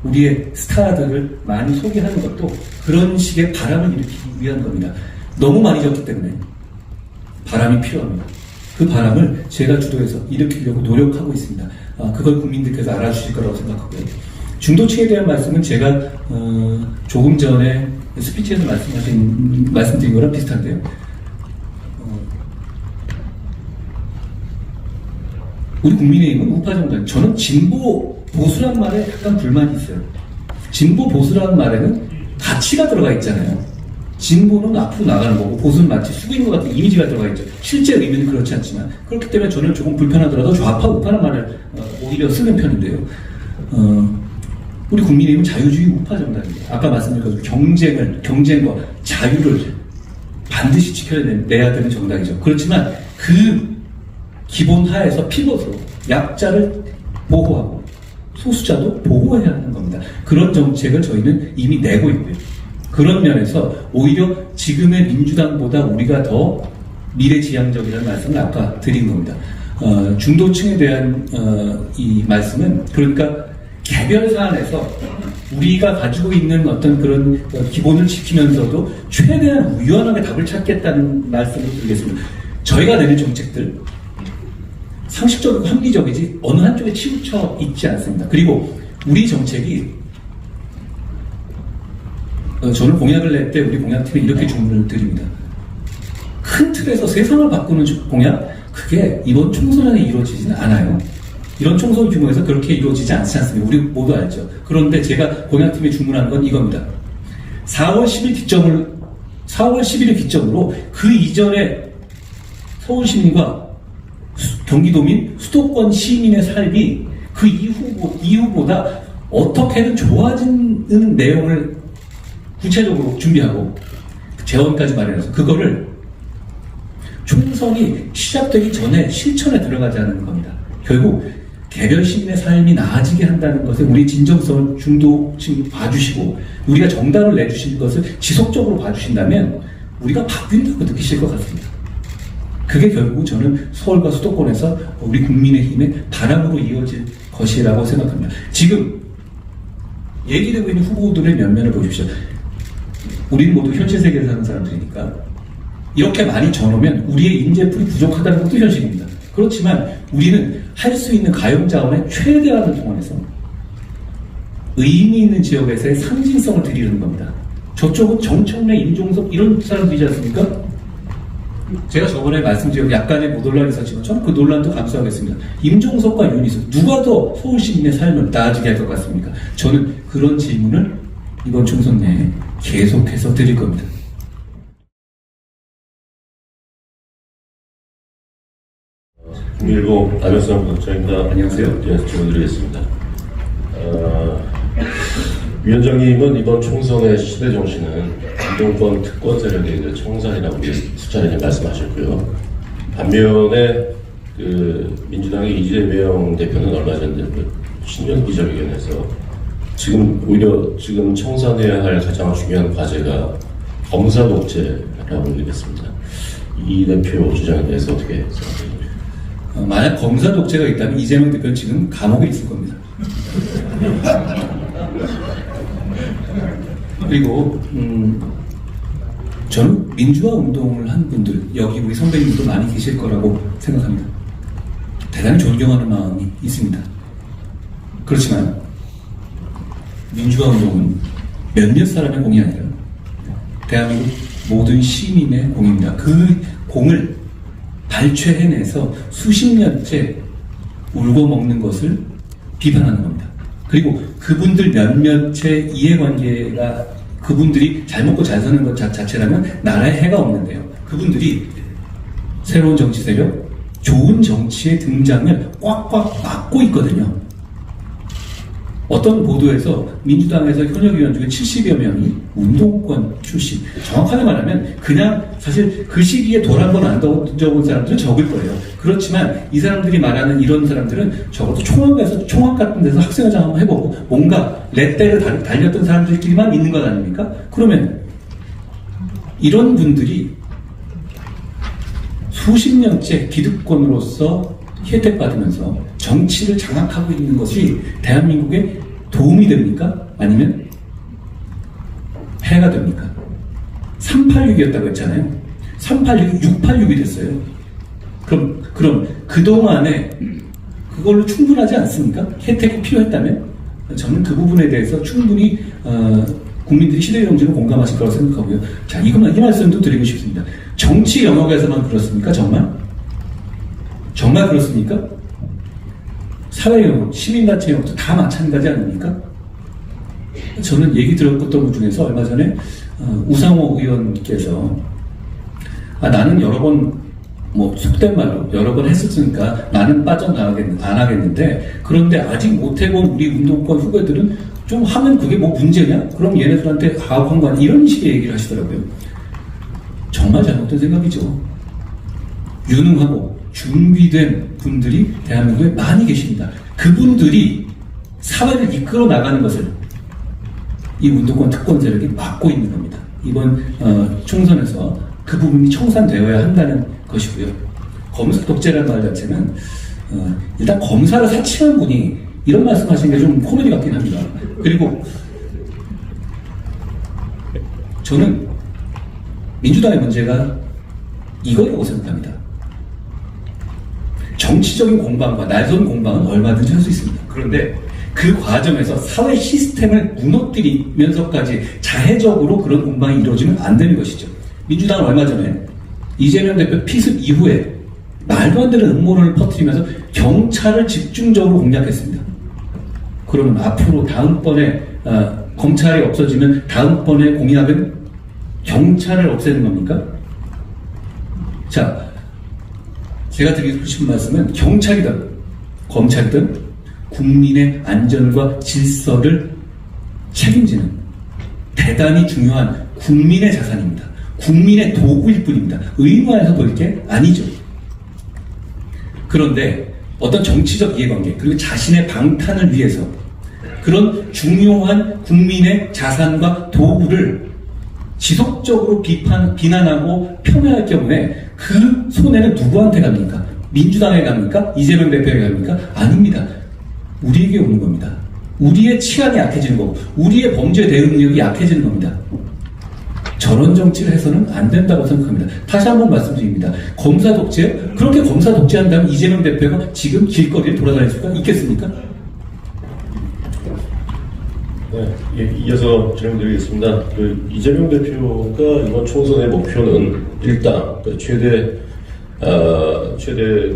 우리의 스타들을 많이 소개하는 것도 그런 식의 바람을 일으키기 위한 겁니다. 너무 많이 졌기 때문에 바람이 필요합니다. 그 바람을 제가 주도해서 일으키려고 노력하고 있습니다. 그걸 국민들께서 알아주실 거라고 생각하고요. 중도층에 대한 말씀은 제가 조금 전에 스피치에서 말씀드린 거랑 비슷한데요. 우리 국민의힘은 우파 정당, 저는 진보 보수란 말에 약간 불만이 있어요. 진보 보수라는 말에는 가치가 들어가 있잖아요. 진보는 앞으로 나가는 거고 보수는 마치 숙인 것 같은 이미지가 들어가 있죠. 실제 의미는 그렇지 않지만 그렇기 때문에 저는 조금 불편하더라도 좌파 우파란 말을 오히려 쓰는 편인데요. 우리 국민의힘은 자유주의 우파 정당입니다. 아까 말씀드린 것처럼 경쟁과 자유를 반드시 지켜내야 되는 정당이죠. 그렇지만 그 기본 하에서 피벗으로 약자를 보호하고 소수자도 보호해야 하는 겁니다. 그런 정책을 저희는 이미 내고 있고요. 그런 면에서 오히려 지금의 민주당보다 우리가 더 미래지향적이라는 말씀을 아까 드린 겁니다. 중도층에 대한 이 말씀은 그러니까 개별 사안에서 우리가 가지고 있는 어떤 그런 기본을 지키면서도 최대한 유연하게 답을 찾겠다는 말씀을 드리겠습니다. 저희가 내는 정책들 상식적이고 합리적이지 어느 한쪽에 치우쳐 있지 않습니다. 그리고 우리 정책이 저는 공약을 낼 때 우리 공약팀에 이렇게 주문을 드립니다. 큰 틀에서 세상을 바꾸는 공약 그게 이번 총선에 이루어지지는 않아요. 이런 총선 규모에서 그렇게 이루어지지 않지 않습니다. 우리 모두 알죠. 그런데 제가 공약팀에 주문한 건 이겁니다. 4월 10일 기점으로 그 이전에 서울시민과 경기도민, 수도권 시민의 삶이 그 이후보다 어떻게든 좋아지는 내용을 구체적으로 준비하고 재원까지 마련해서 그거를 총선이 시작되기 전에 실천에 들어가자는 겁니다. 결국 개별 시민의 삶이 나아지게 한다는 것을 우리 진정성을 중도층이 봐주시고 우리가 정답을 내주신 것을 지속적으로 봐주신다면 우리가 바뀐다고 느끼실 것 같습니다. 그게 결국 저는 서울과 수도권에서 우리 국민의힘의 바람으로 이어질 것이라고 생각합니다. 지금 얘기되고 있는 후보들의 면면을 보십시오. 우리는 모두 현실 세계에 사는 사람들이니까 이렇게 많이 전오면 우리의 인재풀이 부족하다는 것도 현실입니다. 그렇지만 우리는 할 수 있는 가용 자원의 최대한을 동원해서 의미 있는 지역에서의 상징성을 드리는 겁니다. 저쪽은 정청래, 임종석 이런 사람들이지 않습니까? 제가 저번에 말씀드린 약간의 논란이 있었지만 저는 그 논란도 감수하겠습니다. 임종석과 윤희숙 누가 더 서울 시민의 삶을 나아지게 할 것 같습니까? 저는 그런 질문을 이번 총선 내에 계속해서 드릴 겁니다. 국민일보 안현상 부국장입니다. 안녕하세요. 예, 질문드리겠습니다. 위원장님은 이번 총선의 시대 정신은 이동권 특권 세력의 그 청산이라고 수차례 말씀하셨고요. 반면에 그 민주당의 이재명 대표는 얼마 전에 신년 기자회견에서 오히려 지금 청산해야 할 가장 중요한 과제가 검사 독재라고 얘기했습니다. 이 대표 주장에 대해서 어떻게 생각하십니까? 만약 검사 독재가 있다면 이재명 대표는 지금 감옥에 있을 겁니다. 그리고 저는 민주화 운동을 한 분들, 여기 우리 선배님들도 많이 계실 거라고 생각합니다. 대단히 존경하는 마음이 있습니다. 그렇지만 민주화 운동은 몇몇 사람의 공이 아니라 대한민국 모든 시민의 공입니다. 그 공을 발췌해내서 수십 년째 울고 먹는 것을 비판하는 겁니다. 그리고 그분들 몇몇의 이해관계가 그분들이 잘 먹고 잘 사는 것 자체라면 나라에 해가 없는데요. 그분들이 새로운 정치 세력, 좋은 정치의 등장을 꽉꽉 막고 있거든요. 어떤 보도에서 민주당에서 현역 의원 중에 70여 명이 운동권 출신. 정확하게 말하면 그냥 사실 그 시기에 돌 한 번 안 던져본 사람들은 적을 거예요. 그렇지만 이 사람들이 말하는 이런 사람들은 적어도 총학 같은 데서 학생회장 한번 해보고 뭔가 렛대를 달렸던 사람들끼리만 있는 것 아닙니까? 그러면 이런 분들이 수십 년째 기득권으로서 혜택받으면서 정치를 장악하고 있는 것이 대한민국에 도움이 됩니까? 아니면 해가 됩니까? 386이었다고 했잖아요. 386이 686이 됐어요. 그럼 그동안에 그걸로 충분하지 않습니까? 혜택이 필요했다면? 저는 그 부분에 대해서 충분히 국민들이 시대의 정신을 공감하실 거라고 생각하고요. 자, 이 말씀도 드리고 싶습니다. 정치 영역에서만 그렇습니까? 정말 그렇습니까? 사회 영역, 시민단체 영역도 다 마찬가지 아닙니까? 저는 얘기 들었던 것 중에서 얼마 전에 우상호 의원께서 나는 여러 번 속된 말로 여러 번 했었으니까 나는 안 하겠는데 그런데 아직 못 해본 우리 운동권 후배들은 좀 하면 그게 문제냐? 그럼 얘네들한테 가혹한 거 아니야? 이런 식의 얘기를 하시더라고요. 정말 잘못된 생각이죠. 유능하고 준비된 분들이 대한민국에 많이 계십니다. 그분들이 사회를 이끌어 나가는 것을 이 운동권 특권 세력이 막고 있는 겁니다. 이번 총선에서 그 부분이 청산되어야 한다는 것이고요. 검사 독재라는 말 자체는 일단 검사를 사칭한 분이 이런 말씀하시는 게 좀 코미디 같긴 합니다. 그리고 저는 민주당의 문제가 이거라고 생각합니다. 정치적인 공방과 날선 공방은 얼마든지 할 수 있습니다. 그런데 그 과정에서 사회 시스템을 무너뜨리면서까지 자해적으로 그런 공방이 이루어지면 안 되는 것이죠. 민주당은 얼마 전에 이재명 대표 피습 이후에 말도 안 되는 음모론을 퍼뜨리면서 경찰을 집중적으로 공략했습니다. 그러면 앞으로 다음번에 검찰이 없어지면 다음번에 공약은 경찰을 없애는 겁니까? 자, 제가 드리고 싶은 말씀은 경찰이든 검찰이든 국민의 안전과 질서를 책임지는 대단히 중요한 국민의 자산입니다. 국민의 도구일 뿐입니다. 의무화해서 볼 게 아니죠. 그런데 어떤 정치적 이해관계 그리고 자신의 방탄을 위해서 그런 중요한 국민의 자산과 도구를 지속적으로 비난하고 폄훼할 경우에 그 손해는 누구한테 갑니까? 민주당에 갑니까? 이재명 대표에게 갑니까? 아닙니다. 우리에게 오는 겁니다. 우리의 치안이 약해지는 거고 우리의 범죄 대응 능력이 약해지는 겁니다. 저런 정치를 해서는 안 된다고 생각합니다. 다시 한번 말씀드립니다. 검사 독재? 그렇게 검사 독재한다면 이재명 대표가 지금 길거리에 돌아다닐 수가 있겠습니까? 네, 이어서 질문드리겠습니다. 이재명 대표가 이번 총선의 목표는 일당 최대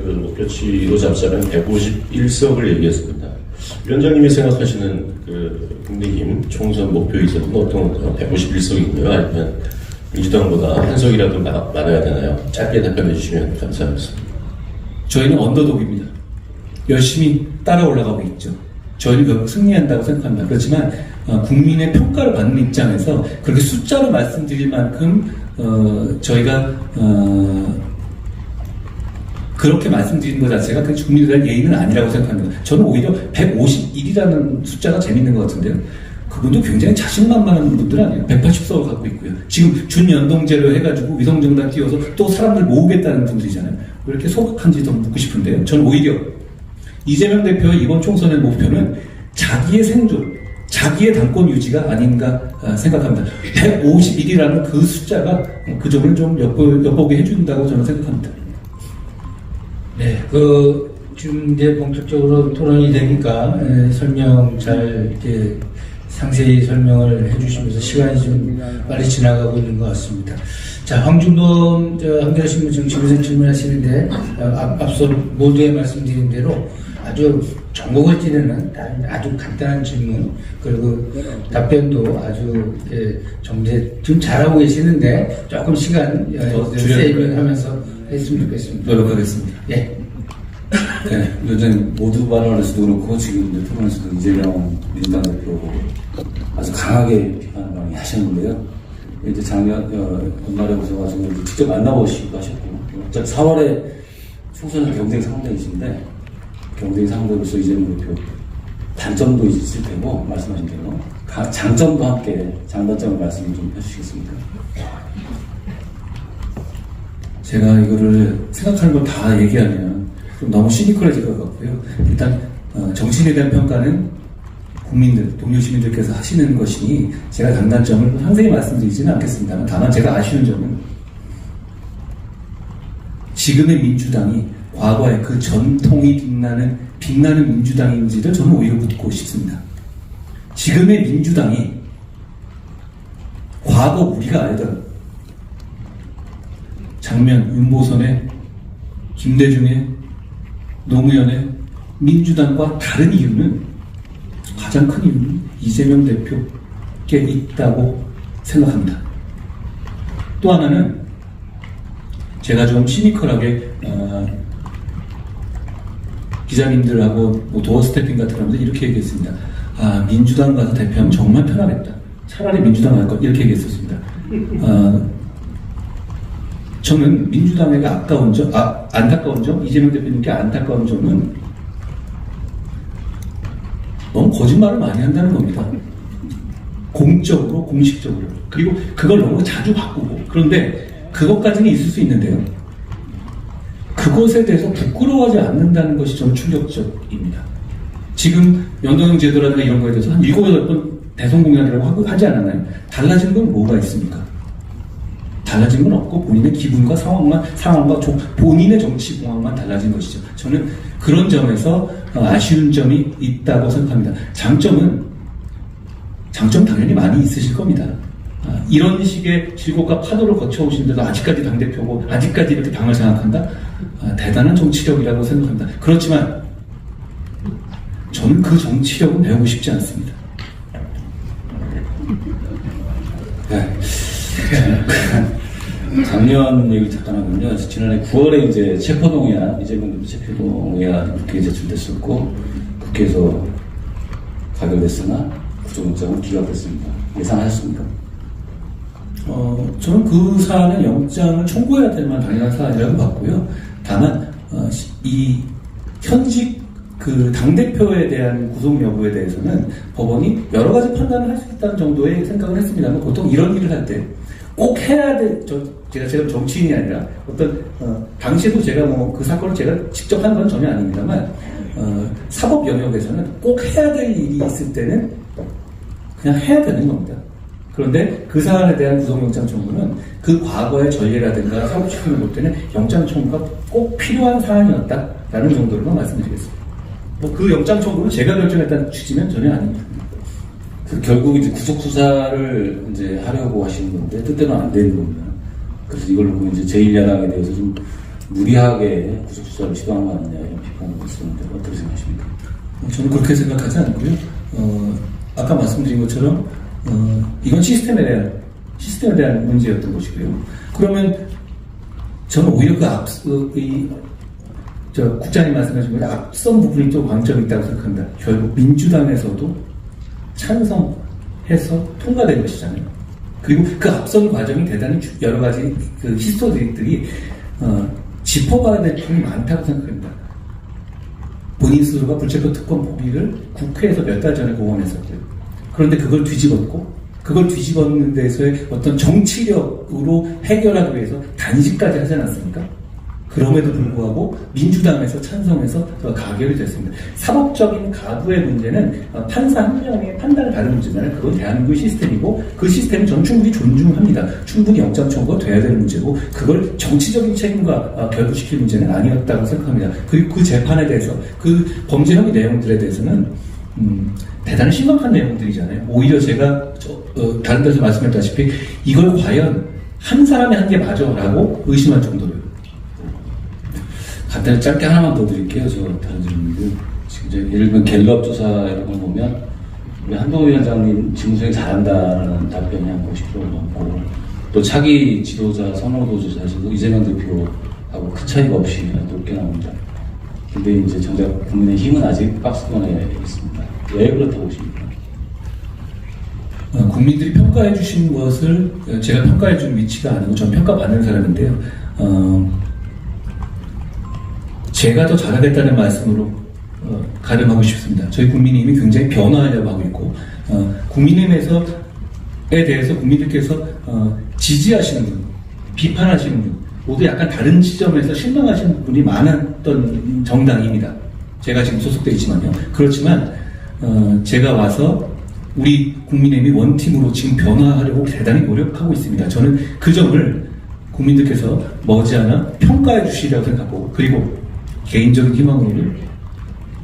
목표치로 잡자면 151석을 얘기했습니다. 위원장님이 생각하시는 국민의힘 총선 목표에 있어서는 어떤 151석이고요. 아니면 민주당보다 한 석이라도 많아야 되나요? 짧게 답변해 주시면 감사하겠습니다. 저희는 언더독입니다. 열심히 따라 올라가고 있죠. 저희는 결국 승리한다고 생각합니다. 그렇지만 국민의 평가를 받는 입장에서 그렇게 숫자로 말씀드릴 만큼 저희가 그렇게 말씀드리는 것 자체가 그 국민에 대한 예의는 아니라고 생각합니다. 저는 오히려 151이라는 숫자가 재밌는 것 같은데요. 그분도 굉장히 자신만만한 분들 아니에요. 180석을 갖고 있고요. 지금 준연동제로 해가지고 위성정당 띄워서 또 사람들 모으겠다는 분들이잖아요. 왜 이렇게 소박한지 더 묻고 싶은데요. 저는 오히려 이재명 대표의 이번 총선의 목표는 자기의 생존, 자기의 당권 유지가 아닌가 생각합니다. 151이라는 그 숫자가 그 점을 좀 엿보게 해준다고 저는 생각합니다. 네, 지금 이제 본격적으로 토론이 되니까 설명 잘 이렇게 상세히 설명을 해주시면서 시간이 좀 빨리 지나가고 있는 것 같습니다. 자, 황준범 한겨레신문 정치부에서 질문하시는데 앞서 모두에 말씀드린 대로 아주 전곡을 찌르는 아주 간단한 질문 그리고 답변도 아주 좀 잘하고 계시는데 조금 시간 세이빙하면서 했으면 좋겠습니다. 노력하겠습니다. 예. 네, 요즘 모두 발언에서도 그렇고 지금 이제 토론에서도 이재명 민주당 대표 아주 강하게 비판을 많이 하셨는데요. 이제 작년 연말에 오셔가지고 이제 직접 만나보시기도 하셨고, 4월에 총선은 경쟁 상대이신데 경쟁 상대로서 이재명 대표 단점도 있을 테고 말씀하신 대로 장점도 함께 장단점을 말씀 좀 해주시겠습니까? 제가 이거를 생각하는 걸 다 얘기하면 좀 너무 시니컬해질 것 같고요. 일단 정치인에 대한 평가는 국민들, 동료 시민들께서 하시는 것이니 제가 장단점을 상세히 말씀드리지는 않겠습니다만 다만 제가 아쉬운 점은 지금의 민주당이 과거의 그 전통이 빛나는 민주당인지를 저는 오히려 묻고 싶습니다. 지금의 민주당이 과거 우리가 알던 장면, 윤보선의, 김대중의, 노무현의 민주당과 다른 이유는 가장 큰 이유는 이재명 대표께 있다고 생각합니다. 또 하나는 제가 좀 시니컬하게 기자님들하고 도어 스태핑 같은 거 하면서 이렇게 얘기했습니다. 민주당 가서 대표하면 정말 편하겠다. 차라리 민주당 할 것 이렇게 얘기했었습니다. 저는 민주당에게 안타까운 점, 이재명 대표님께 안타까운 점은 너무 거짓말을 많이 한다는 겁니다. 공적으로, 공식적으로. 그리고 그걸 너무 자주 바꾸고. 그런데 그것까지는 있을 수 있는데요. 그것에 대해서 부끄러워하지 않는다는 것이 저는 충격적입니다. 지금 연동형 제도라든가 이런 거에 대해서 한 7, 8번 대선 공약이라고 하지 않았나요? 달라진 건 뭐가 있습니까? 달라진 건 없고 본인의 기분과 상황과 본인의 정치 공학만 달라진 것이죠. 저는 그런 점에서 아쉬운 점이 있다고 생각합니다. 장점 당연히 많이 있으실 겁니다. 이런 식의 질곡과 파도를 거쳐오시는데도 아직까지 당대표고 아직까지 이렇게 당을 장악한다? 대단한 정치력이라고 생각합니다. 그렇지만 저는 그 정치력은 배우고 싶지 않습니다. 작년 얘기 잠깐 하면요. 지난해 9월에 이제 체포동의안, 이재명 체포동의안 국회에 제출됐었고, 국회에서 가결됐으나 구속영장은 기각됐습니다. 예상하셨습니까? 저는 그 사안은 영장을 청구해야 될 만한 당연한 사안이라고 봤고요. 다만, 이 현직 그 당대표에 대한 구속 여부에 대해서는 법원이 여러 가지 판단을 할 수 있다는 정도의 생각을 했습니다만, 보통 이런 일을 할 때 꼭 해야 돼. 제가 정치인이 아니라 어떤 당시에도 제가 뭐 그 사건을 제가 직접 한 건 전혀 아닙니다만 사법 영역에서는 꼭 해야 될 일이 있을 때는 그냥 해야 되는 겁니다. 그런데 그 사안에 대한 구속영장 청구는 그 과거의 전례라든가 사고 추진을 볼 때는 영장 청구가 꼭 필요한 사안이었다라는 정도로만 말씀드리겠습니다. 뭐 그 영장 청구는 제가 결정했다는 취지는 전혀 아닙니다. 결국 이제 구속 수사를 이제 하려고 하시는 건데 뜻대로는 안 되는 겁니다. 그래서 이걸 보면 이제 제1야당에 대해서 좀 무리하게 구속 수사를 시도한 거 아니냐 이런 비판을 했었는데 어떻게 생각하십니까? 저는 그렇게 생각하지 않고요. 아까 말씀드린 것처럼 이건 시스템에 대한 문제였던 것이고요. 그러면 저는 오히려 국장님 말씀하신 것처럼 앞선 부분이 좀 강점이 있다고 생각합니다. 결국 민주당에서도 찬성해서 통과된 것이잖아요. 그리고 그 앞선 과정이 대단히 여러 가지 그 히스토리들이 짚어봐야 될 부분이 많다고 생각합니다. 본인 스스로가 불체포 특권 포기를 국회에서 몇 달 전에 공언했었고요. 그런데 그걸 뒤집었고, 그걸 뒤집었는 데서의 어떤 정치력으로 해결하기 위해서 단식까지 하지 않았습니까? 그럼에도 불구하고 민주당에서 찬성해서 가결이 됐습니다. 사법적인 가부의 문제는 판사 한 명의 판단을 다른 문제잖아요. 그건 대한민국 시스템이고 그 시스템은 전 충분히 존중합니다. 충분히 영장 청구가 돼야 되는 문제고 그걸 정치적인 책임과 결부시킬 문제는 아니었다고 생각합니다. 그리고 그 재판에 대해서 그 범죄 혐의 내용들에 대해서는 대단히 심각한 내용들이잖아요. 오히려 제가 다른 데서 말씀했다시피 이걸 과연 한 사람이 한 게 맞아라고 의심할 정도로요. 간단히 짧게 하나만 더 드릴게요. 저 다른 질문들. 지금 이제 예를 들면 갤럽 조사 이런 걸 보면 우리 한동훈 위원장님 직무수행 잘한다는 답변이 한 50% 넘고 또 차기 지도자 선호도 조사에서도 이재명 대표하고 큰 차이가 없이 높게 나옵니다. 근데 이제 정작 국민의힘은 아직 박스권에 있습니다. 왜 그렇다고 보십니까? 국민들이 평가해 주신 것을 제가 평가해 준 위치가 아니고 전 평가받는 사람인데요. 제가 더 잘하겠다는 말씀으로 가름하고 싶습니다. 저희 국민의힘이 굉장히 변화하려고 하고 있고 국민의힘에 대해서 국민들께서 지지하시는 분, 비판하시는 분 모두 약간 다른 지점에서 실망하시는 분이 많았던 정당입니다. 제가 지금 소속돼 있지만요. 그렇지만 제가 와서 우리 국민의힘이 원팀으로 지금 변화하려고 대단히 노력하고 있습니다. 저는 그 점을 국민들께서 머지않아 평가해 주시리라고 생각하고 그리고 개인적인 희망으로는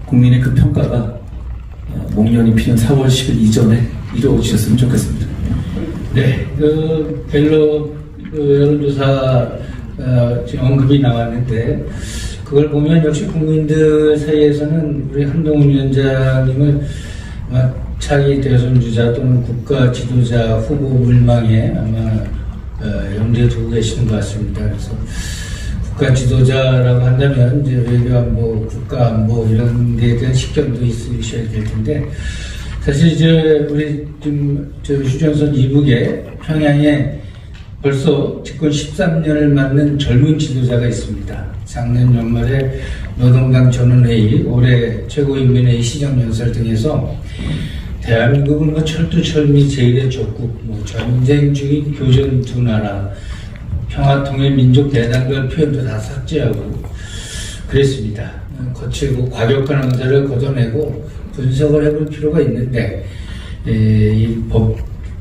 국민의 그 평가가 목련이 피는 4월 10일 이전에 이루어지셨으면 좋겠습니다. 네, 갤럽 여론조사 지금 언급이 나왔는데 그걸 보면 역시 국민들 사이에서는 우리 한동훈 위원장님을 차기 대선 주자 또는 국가 지도자 후보 물망에 아마 염두에 두고 계시는 것 같습니다. 그래서 국가 지도자라고 한다면 이제 외교안보, 국가안보 이런 데에 대한 식견도 있으셔야 될 텐데 사실 이제 우리 지금 저 휴전선 이북에 평양에 벌써 집권 13년을 맞는 젊은 지도자가 있습니다. 작년 연말에 노동당 전원회의, 올해 최고인민회의 시정연설 등에서 대한민국은 뭐 철두철미 제1의 적국, 뭐 전쟁 중인 교전 두 나라, 평화통일 민족 대단별 표현도 다 삭제하고 그랬습니다. 거칠고 과격한 언사를 걷어내고 분석을 해볼 필요가 있는데 이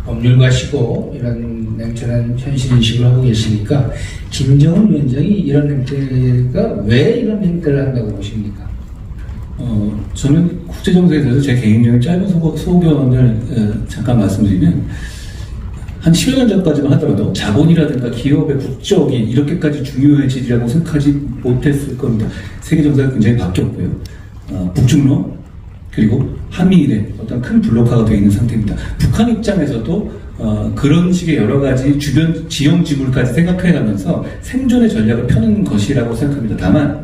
법률가시고 이런 냉철한 현실인식을 하고 계시니까 김정은 위원장이 이런 행태가 왜 이런 행태를 한다고 보십니까? 저는 국제정세에 대해서 제 개인적인 짧은 소견을 잠깐 말씀드리면 한 10여 년 전까지만 하더라도 자본이라든가 기업의 국적이 이렇게까지 중요해지리라고 생각하지 못했을 겁니다. 세계 정세가 굉장히 바뀌었고요. 북중러, 그리고 한미일의 어떤 큰 블록화가 되어 있는 상태입니다. 북한 입장에서도 그런 식의 여러 가지 주변 지형 지물까지 생각해가면서 생존의 전략을 펴는 것이라고 생각합니다. 다만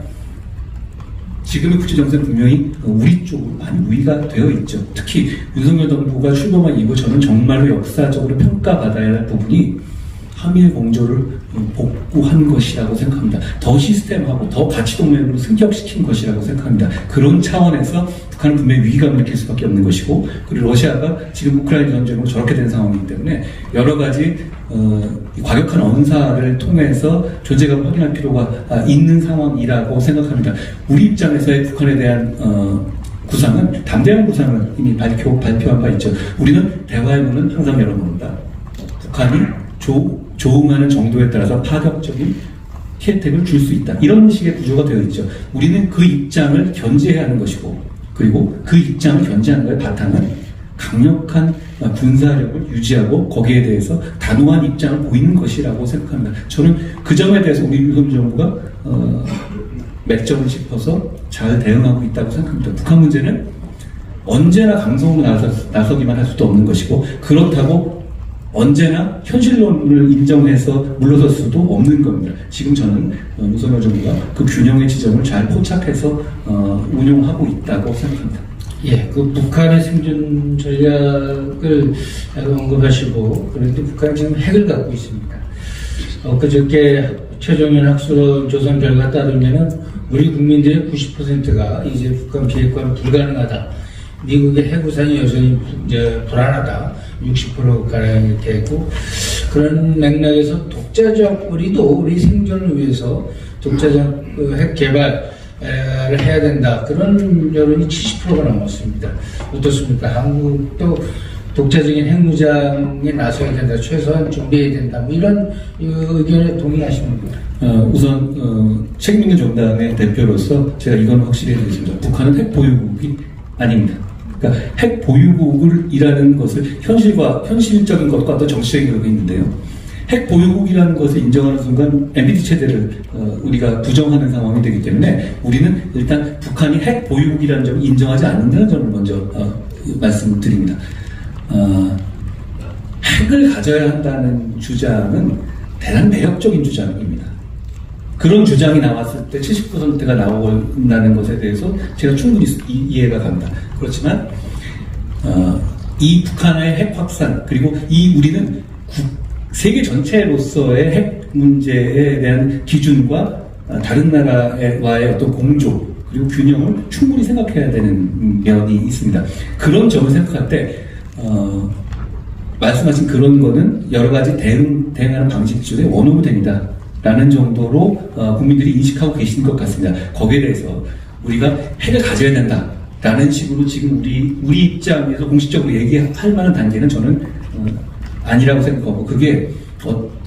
지금의 국제 정세는 분명히 우리 쪽으로 많이 우위가 되어 있죠. 특히 윤석열 정부가 출범한 이후 저는 정말로 역사적으로 평가받아야 할 부분이 한미일 공조를 복구한 것이라고 생각합니다. 더 시스템하고 더 가치동맹으로 승격시킨 것이라고 생각합니다. 그런 차원에서 북한은 분명히 위기감을 느낄 수밖에 없는 것이고, 그리고 러시아가 지금 우크라이나 전쟁으로 저렇게 된 상황이기 때문에 여러 가지 과격한 언사를 통해서 존재감을 확인할 필요가 있는 상황이라고 생각합니다. 우리 입장에서의 북한에 대한 구상은 담대한 구상을 이미 발표한 바 있죠. 우리는 대화의 문은 항상 열어놓는다. 북한이 조응하는 정도에 따라서 파격적인 혜택을 줄 수 있다. 이런 식의 구조가 되어 있죠. 우리는 그 입장을 견제해야 하는 것이고, 그리고 그 입장을 견제하는 것의 바탕은 강력한 군사력을 유지하고 거기에 대해서 단호한 입장을 보이는 것이라고 생각합니다. 저는 그 점에 대해서 우리 윤석열 정부가 맥점을 짚어서 잘 대응하고 있다고 생각합니다. 북한 문제는 언제나 강성으로 나서기만 할 수도 없는 것이고, 그렇다고 언제나 현실론을 인정해서 물러설 수도 없는 겁니다. 지금 저는 윤석열 정부가 그 균형의 지점을 잘 포착해서 운용하고 있다고 생각합니다. 예, 그 북한의 생존 전략을 언급하시고, 그런데 북한은 지금 핵을 갖고 있습니다. 그저께 최종현 학술원 조사 결과 따르면은 우리 국민들의 90%가 이제 북한 비핵화는 불가능하다. 미국의 핵우산이 여전히 이제 불안하다. 60%가량 이렇게 했고, 그런 맥락에서 독자적 우리도 우리 생존을 위해서 독자적 핵 개발을 해야 된다. 그런 여론이 70%가 넘었습니다. 어떻습니까? 한국도 독자적인 핵무장에 나서야 된다. 최소한 준비해야 된다. 뭐 이런 의견에 동의하십니까? 우선 책임있는 정당의 대표로서 제가 이건 확실히 해드리겠습니다. 북한은 핵 보유국이 아닙니다. 그러니까 핵 보유국이라는 것을 현실적인 것과 또 정치적인 것이 있는데요. 핵 보유국이라는 것을 인정하는 순간 MBT 체제를 우리가 부정하는 상황이 되기 때문에 우리는 일단 북한이 핵 보유국이라는 점을 인정하지 않는다는 점을 먼저 말씀드립니다. 핵을 가져야 한다는 주장은 대단히 매력적인 주장입니다. 그런 주장이 나왔을 때 70%가 나온다는 것에 대해서 제가 충분히 이해가 갑니다. 그렇지만 이 북한의 핵 확산, 그리고 우리는 세계 전체로서의 핵 문제에 대한 기준과 다른 나라와의 어떤 공조 그리고 균형을 충분히 생각해야 되는 면이 있습니다. 그런 점을 생각할 때 말씀하신 그런 거는 여러 가지 대응하는 방식 중에 원 오브 댐이다 라는 정도로 국민들이 인식하고 계신 것 같습니다. 거기에 대해서 우리가 핵을 가져야 된다 라는 식으로 지금 우리 입장에서 공식적으로 얘기할 만한 단계는 저는 아니라고 생각하고, 그게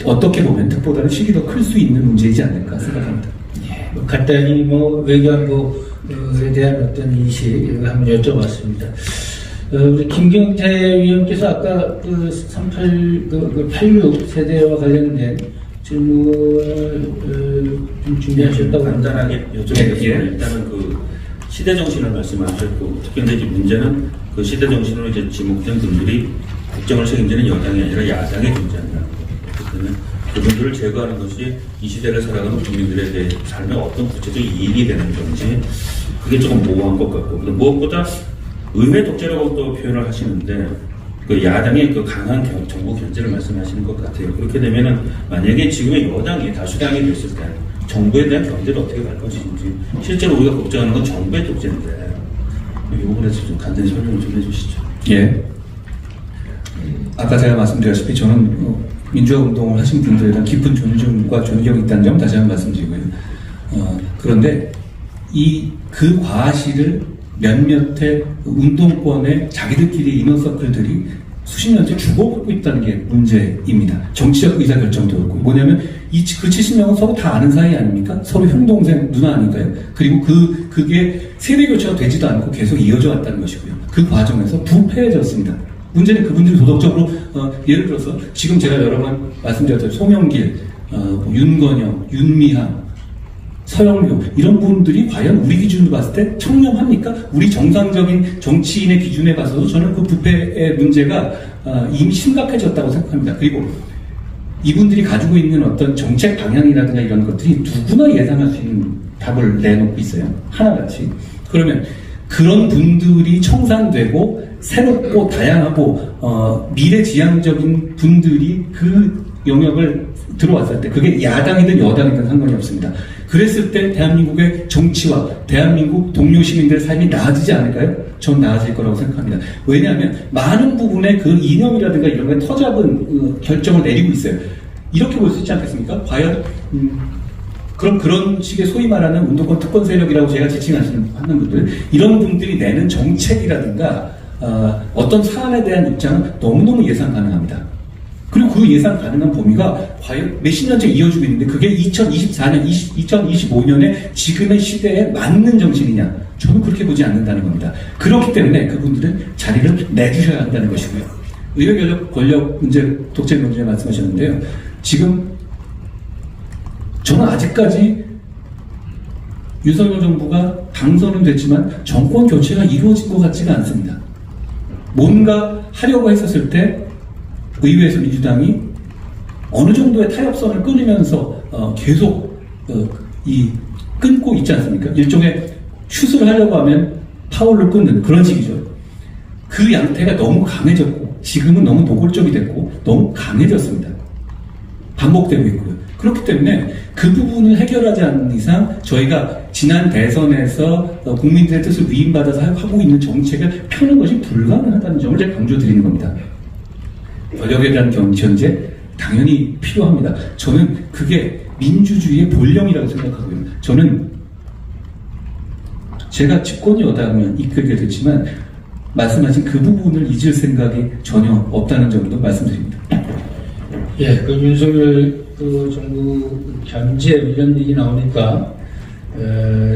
어떻게 보면 특보다는 실이 더 클 수 있는 문제이지 않을까 생각합니다. 예, 간단히 외교안보에 대한 어떤 인식을 한번 여쭤봤습니다. 우리 김경태 위원께서 아까 86 세대와 관련된 질문을 좀 준비하셨다고 간단하게 여쭤보겠습니다. 일단은 그 시대 정신을 말씀하셨고, 특히 이제 문제는 그 시대 정신으로 이제 지목된 분들이 국정을 책임지는 여당이 아니라 야당의 존재한다는 거죠. 그러면 그분들을 제거하는 것이 이 시대를 살아가는 국민들에 대해 삶에 어떤 구체적 이익이 되는 건지, 그게 조금 모호한 것 같고, 무엇보다 의회 독재라고 또 표현을 하시는데, 그 야당의 그 강한 정부 견제를 말씀하시는 것 같아요. 그렇게 되면은 만약에 지금의 여당이 다수당이 됐을 때 정부에 대한 견제를 어떻게 갈 것인지, 실제로 우리가 걱정하는 건 정부의 독재인데, 이 부분에서 좀 간단히 설명을 좀 해주시죠. 예. 아까 제가 말씀드렸다시피 저는 민주화 운동을 하신 분들에 대한 깊은 존중과 존경이 있다는 점 다시 한번 말씀드리고요. 그런데 그 과실을 몇몇의 운동권의 자기들끼리 이너서클들이 수십 년째 주고받고 있다는 게 문제입니다. 정치적 의사결정도 그렇고, 뭐냐면 그 70명은 서로 다 아는 사이 아닙니까? 서로 형동생 누나 아닌가요? 그리고 그게 세대 교체가 되지도 않고 계속 이어져 왔다는 것이고요. 그 과정에서 부패해졌습니다. 문제는 그분들이 도덕적으로 예를 들어서 지금 제가 여러 번 말씀드렸던 송영길, 윤건영, 윤미향, 서영교 이런 분들이 과연 우리 기준으로 봤을 때 청렴합니까? 우리 정상적인 정치인의 기준에 봐서도 저는 그 부패의 문제가 이미 심각해졌다고 생각합니다. 그리고 이분들이 가지고 있는 어떤 정책 방향이라든가 이런 것들이 누구나 예상할 수 있는 답을 내놓고 있어요. 하나같이. 그러면 그런 분들이 청산되고 새롭고 다양하고 미래지향적인 분들이 그 영역을 들어왔을 때 그게 야당이든 여당이든 상관이 없습니다. 그랬을 때 대한민국의 정치와 대한민국 동료 시민들의 삶이 나아지지 않을까요? 전 나아질 거라고 생각합니다. 왜냐하면 많은 부분에 그 이념이라든가 이런 게 터잡은 결정을 내리고 있어요. 이렇게 볼 수 있지 않겠습니까? 과연 그럼 그런 식의 소위 말하는 운동권 특권 세력이라고 제가 지칭하는 분들 이런 분들이 내는 정책이라든가 어떤 사안에 대한 입장은 너무너무 예상 가능합니다. 그리고 그 예상 가능한 범위가 과연 몇십 년째 이어지고 있는데 그게 2024년, 2025년에 지금의 시대에 맞는 정신이냐? 저는 그렇게 보지 않는다는 겁니다. 그렇기 때문에 그분들은 자리를 내주셔야 한다는 것이고요. 의회 권력 문제, 독재 문제 말씀하셨는데요. 지금 저는 아직까지 윤석열 정부가 당선은 됐지만 정권 교체가 이루어진 것 같지가 않습니다. 뭔가 하려고 했었을 때 의회에서 민주당이 어느 정도의 타협선을 끊으면서 계속 끊고 있지 않습니까? 일종의 슛을 하려고 하면 파울을 끊는 그런 식이죠. 그 양태가 너무 강해졌고 지금은 너무 노골적이 됐고 너무 강해졌습니다. 반복되고 있고요. 그렇기 때문에 그 부분을 해결하지 않는 이상 저희가 지난 대선에서 국민들의 뜻을 위임받아서 하고 있는 정책을 펴는 것이 불가능하다는 점을 제가 강조드리는 겁니다. 권력에 대한 견제 당연히 필요합니다. 저는 그게 민주주의의 본령이라고 생각하고요. 저는 제가 집권 여당을 이끌게 됐지만 말씀하신 그 부분을 잊을 생각이 전혀 없다는 점도 말씀드립니다. 예, 그 윤석열 정부 견제 이런 얘기 나오니까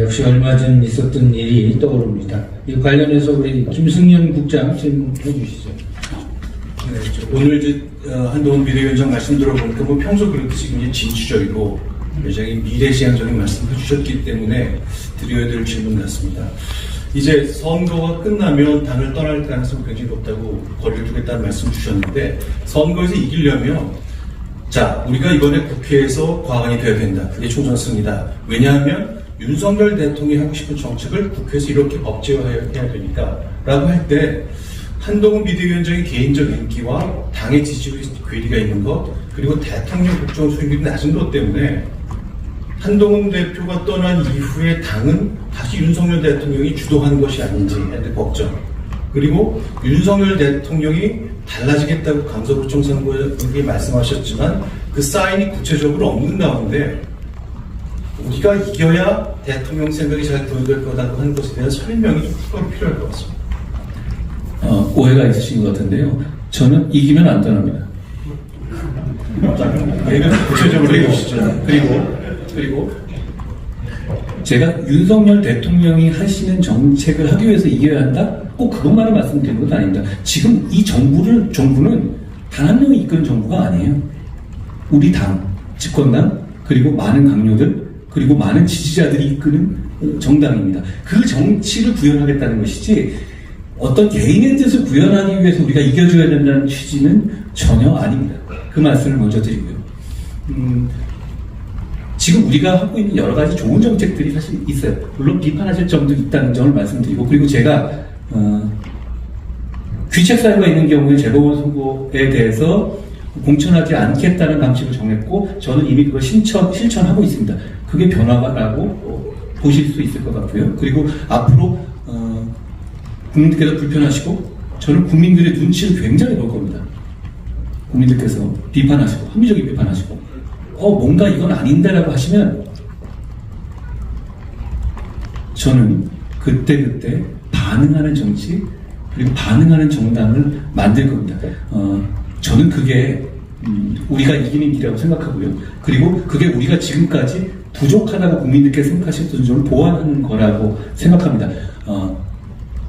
역시 얼마 전 있었던 일이 떠오릅니다. 이 관련해서 우리 김승연 국장 질문해 주시죠. 네, 오늘 한동훈 비대위원장 말씀 들어보니까 뭐 평소 그렇듯이 굉장히 진취적이고 굉장히 미래지향적인 말씀을 해주셨기 때문에 드려야 될 질문 같습니다. 이제 선거가 끝나면 당을 떠날 가능성이 굉장히 높다고 거리를 두겠다는 말씀 주셨는데 선거에서 이기려면 자 우리가 이번에 국회에서 과반이 되어야 된다. 그게 총선 승리다. 왜냐하면 윤석열 대통령이 하고 싶은 정책을 국회에서 이렇게 법제화해야 되니까 라고 할 때 한동훈 비대위원장의 개인적 인기와 당의 지지율이 괴리가 있는 것 그리고 대통령 국정 수익률이 낮은 것 때문에 한동훈 대표가 떠난 이후에 당은 다시 윤석열 대통령이 주도하는 것이 아닌지 하는 걱정 그리고 윤석열 대통령이 달라지겠다고 강서구청 선거에 말씀하셨지만 그 사인이 구체적으로 없는 가운데 우리가 이겨야 대통령 생각이 잘 보여질 거라고 하는 것에 대한 설명이 좀 추가로 필요할 것 같습니다. 오해가 있으신 것 같은데요. 저는 이기면 안 떠납니다. 구체적으로 해주시죠. 그리고 제가 윤석열 대통령이 하시는 정책을 하기 위해서 이겨야 한다? 꼭 그것만을 말씀드리는 것도 아닙니다. 지금 이 정부는 단 한 명이 이끄는 정부가 아니에요. 우리 당, 집권당, 그리고 많은 강요들, 그리고 많은 지지자들이 이끄는 정당입니다. 그 정치를 구현하겠다는 것이지 어떤 개인의 뜻을 구현하기 위해서 우리가 이겨줘야 된다는 취지는 전혀 아닙니다. 그 말씀을 먼저 드리고요. 지금 우리가 하고 있는 여러 가지 좋은 정책들이 사실 있어요. 물론 비판하실 점도 있다는 점을 말씀드리고 그리고 제가 귀책 사유가 있는 경우에 재보궐선거에 대해서 공천하지 않겠다는 방식을 정했고 저는 이미 그걸 실천하고 있습니다. 그게 변화라고 보실 수 있을 것 같고요. 그리고 앞으로 국민들께서 불편하시고 저는 국민들의 눈치를 굉장히 볼 겁니다. 국민들께서 비판하시고 합리적인 비판하시고 뭔가 이건 아닌데라고 하시면 저는 그때 반응하는 정치 그리고 반응하는 정당을 만들 겁니다. 저는 그게 우리가 이기는 길이라고 생각하고요. 그리고 그게 우리가 지금까지 부족하다고 국민들께 생각하셨던 점을 보완하는 거라고 생각합니다.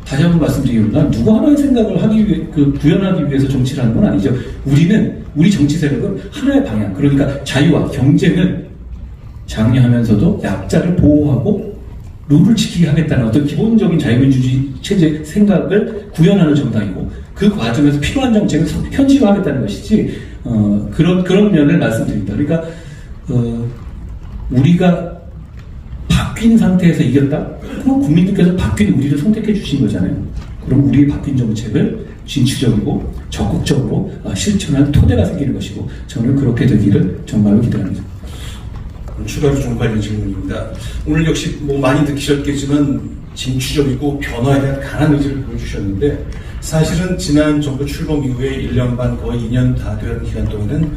다시 한번 말씀드리면 누구 하나의 생각을 하기 위해 구현하기 위해서 정치를 하는 건 아니죠. 우리 정치 세력은 하나의 방향, 그러니까 자유와 경쟁을 장려하면서도 약자를 보호하고 룰을 지키게 하겠다는 어떤 기본적인 자유민주주의 체제 생각을 구현하는 정당이고 그 과정에서 필요한 정책을 현실화하겠다는 것이지 그런 면을 말씀드립니다. 그러니까 우리가 바뀐 상태에서 이겼다? 그럼 국민들께서 바뀐 우리를 선택해 주신 거잖아요. 그럼 우리의 바뀐 정책을 진취적이고 적극적으로 실천할 토대가 생기는 것이고 저는 그렇게 되기를 정말로 기대합니다. 추가로 좀 관련 질문입니다. 오늘 역시 뭐 많이 느끼셨겠지만 진취적이고 변화에 대한 강한 의지를 보여주셨는데 사실은 지난 정부 출범 이후에 1년 반 거의 2년 다 되는 기간 동안은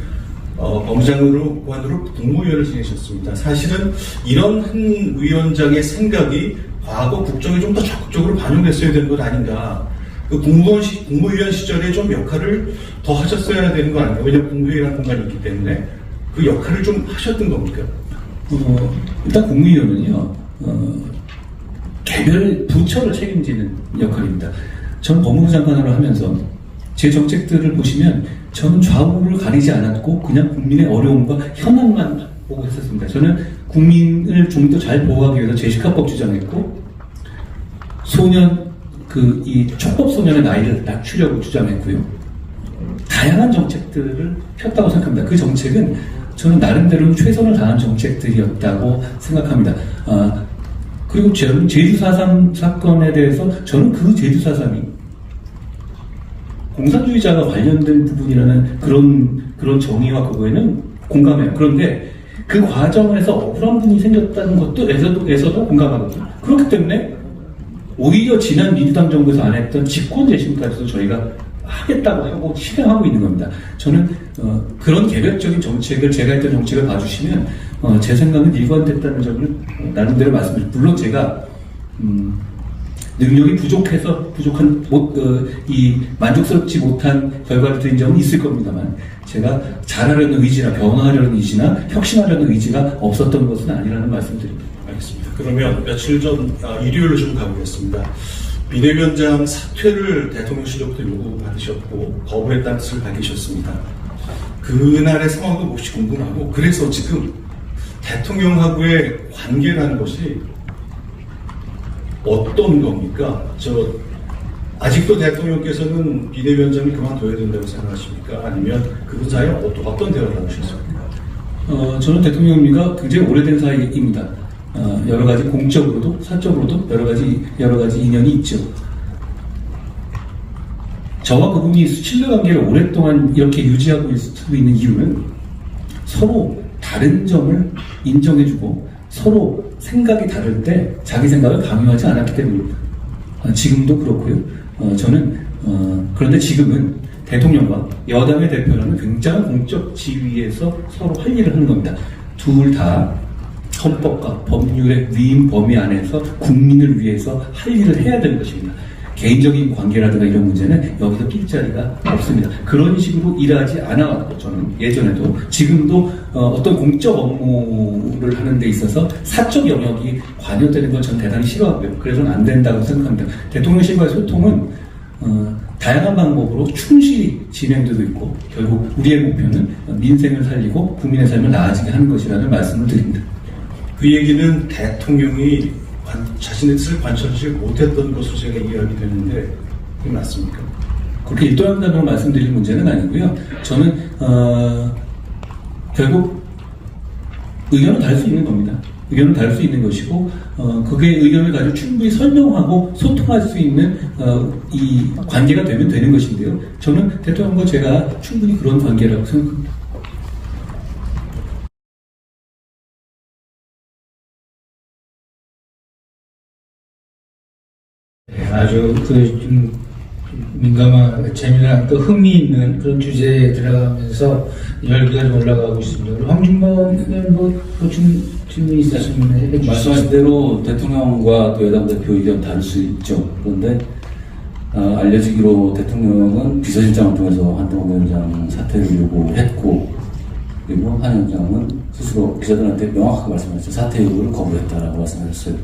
법무장으로 보안으로 국무위원을 지내셨습니다. 사실은 이런 한 위원장의 생각이 과거 국정에 좀 더 적극적으로 반영됐어야 되는 것 아닌가. 그 국무위원 시절에 좀 역할을 더 하셨어야 되는 거 아닌가. 왜냐하면 국무위원이라는 공간이 있기 때문에 그 역할을 좀 하셨던 겁니까? 일단 국무위원은요, 개별 부처를 책임지는 역할입니다. 저는 법무부 장관으로 하면서 제 정책들을 보시면 저는 좌우를 가리지 않았고 그냥 국민의 어려움과 현안만 보고 했었습니다. 저는 국민을 좀 더 잘 보호하기 위해서 제시카법 주장했고 이 촉법 소년의 나이를 낮추려고 주장했고요. 다양한 정책들을 폈다고 생각합니다. 그 정책은 저는 나름대로 최선을 다한 정책들이었다고 생각합니다. 그리고 저는 제주 4.3 사건에 대해서 저는 그 제주 4.3이 공산주의자가 관련된 부분이라는 그런 정의와 그거에는 공감해요. 그런데 그 과정에서 억울한 분이 생겼다는 것에서도 공감하거든요. 그렇기 때문에 오히려 지난 민주당 정부에서 안 했던 직권 재심까지도 저희가 하겠다고 하고 실행하고 있는 겁니다. 저는 그런 개별적인 정책을 제가 했던 정책을 봐주시면 제 생각은 일관됐다는 점을 나름대로 말씀드립니다. 물론 제가 능력이 만족스럽지 못한 결과를 드린 점은 있을 겁니다만 제가 잘하려는 의지나 변화하려는 의지나 혁신하려는 의지가 없었던 것은 아니라는 말씀드립니다. 알겠습니다. 그러면 며칠 전 일요일로 좀 가보겠습니다. 비대위원장 사퇴를 대통령실로부터 요구받으셨고 거부했다는 뜻을 밝히셨습니다. 그날의 상황도 몹시 궁금하고 그래서 지금 대통령하고의 관계라는 것이 어떤 겁니까? 아직도 대통령께서는 비대위원장이 그만둬야 된다고 생각하십니까? 아니면 그분 사이에 어떤 대화를 나누셨습니까? 저는 대통령님과 굉장히 오래된 사이입니다. 여러 가지 공적으로도 사적으로도 여러 가지 인연이 있죠. 저와 그분이 신뢰관계를 오랫동안 이렇게 유지하고 있는 이유는 서로 다른 점을 인정해주고 서로 생각이 다를 때 자기 생각을 강요하지 않았기 때문입니다. 지금도 그렇고요. 그런데 지금은 대통령과 여당의 대표라는 굉장한 공적 지위에서 서로 할 일을 하는 겁니다. 둘 다 헌법과 법률의 위임 범위 안에서 국민을 위해서 할 일을 해야 되는 것입니다. 개인적인 관계라든가 이런 문제는 여기서 낄 자리가 없습니다. 그런 식으로 일하지 않아왔고 저는 예전에도 지금도 어떤 공적 업무를 하는 데 있어서 사적 영역이 관여되는 건 저는 대단히 싫어하고요. 그래서는 안 된다고 생각합니다. 대통령실과의 소통은 다양한 방법으로 충실히 진행되고 있고 결국 우리의 목표는 민생을 살리고 국민의 삶을 나아지게 하는 것이라는 말씀을 드립니다. 그 얘기는 대통령이 자신의 뜻을 관철하지 못했던 것으로 제가 이해하게 되는데 그게 맞습니까? 그렇게 일도양단으로 말씀드릴 문제는 아니고요. 저는 결국 의견을 다를 수 있는 겁니다. 의견을 다를 수 있는 것이고 그게 의견을 가지고 충분히 설명하고 소통할 수 있는 이 관계가 되면 되는 것인데요. 저는 대통령과 제가 충분히 그런 관계라고 생각합니다. 아주 좀 민감한, 재미난 또 흥미있는 그런 주제에 들어가면서 열기가 좀 올라가고 있습니다. 우리 황준범 의원 보충 질문 있으시면 해주시죠. 말씀하신 대로 대통령과 또 여당 대표 의견 다를 수 있죠. 그런데 알려지기로 대통령은 비서실장을 통해서 한동훈 위원장 사퇴를 요구했고 그리고 한 위원장은 스스로 기자들한테 명확하게 말씀하셨죠. 사퇴 요구를 거부했다라고 말씀하셨어요.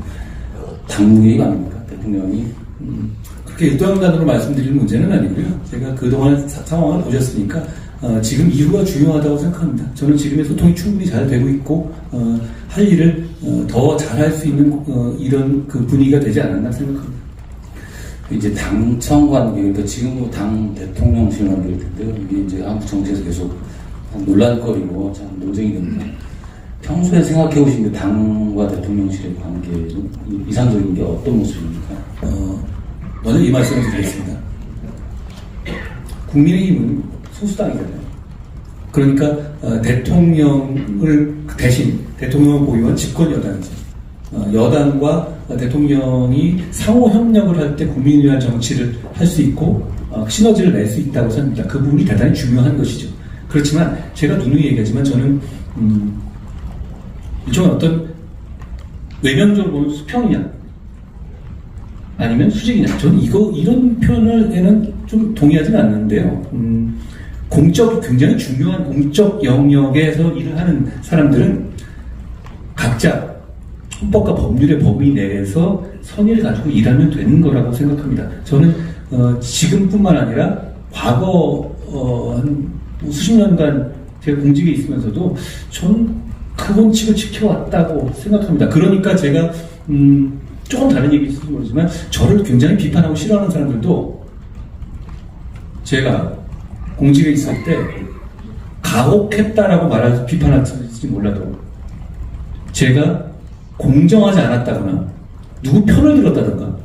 당무개입 아닙니까? 대통령이 그렇게 일도양단으로 말씀드릴 문제는 아니고요. 제가 그동안 상황을 보셨으니까 지금 이후가 중요하다고 생각합니다. 저는 지금의 소통이 충분히 잘 되고 있고 할 일을 더 잘할 수 있는 이런 그 분위기가 되지 않았나 생각합니다. 이제 당청 관계, 그러니까 지금 당 대통령실 관계일 텐데요. 이게 이제 한국 정치에서 계속 논란거리고 참 논쟁이 됩니다. 평소에 생각해 보시는 당과 대통령실의 관계는 이상적인 게 어떤 모습입니까? 먼저 이 말씀을 드리겠습니다. 국민의힘은 소수당이잖아요. 그러니까 대통령을 대신 대통령을 보유한 집권 여당이죠. 여당과 대통령이 상호 협력을 할 때 국민을 위한 정치를 할 수 있고 시너지를 낼 수 있다고 생각합니다. 그 부분이 대단히 중요한 것이죠. 그렇지만 제가 누누이 얘기하지만 저는 일종의 어떤 외면적으로 보면 수평이냐 아니면 수직이냐, 저는 이런 표현에는 좀 동의하지는 않는데요. 굉장히 중요한 공적 영역에서 일을 하는 사람들은 각자 헌법과 법률의 범위 내에서 선의를 가지고 일하면 되는 거라고 생각합니다. 저는 지금뿐만 아니라 과거 한 수십 년간 제가 공직에 있으면서도 저는 그 원칙을 지켜왔다고 생각합니다. 그러니까 제가 조금 다른 얘기일지 모르지만 저를 굉장히 비판하고 싫어하는 사람들도 제가 공직에 있을 때 가혹했다라고 말하지 비판할지 몰라도 제가 공정하지 않았다거나 누구 편을 들었다든가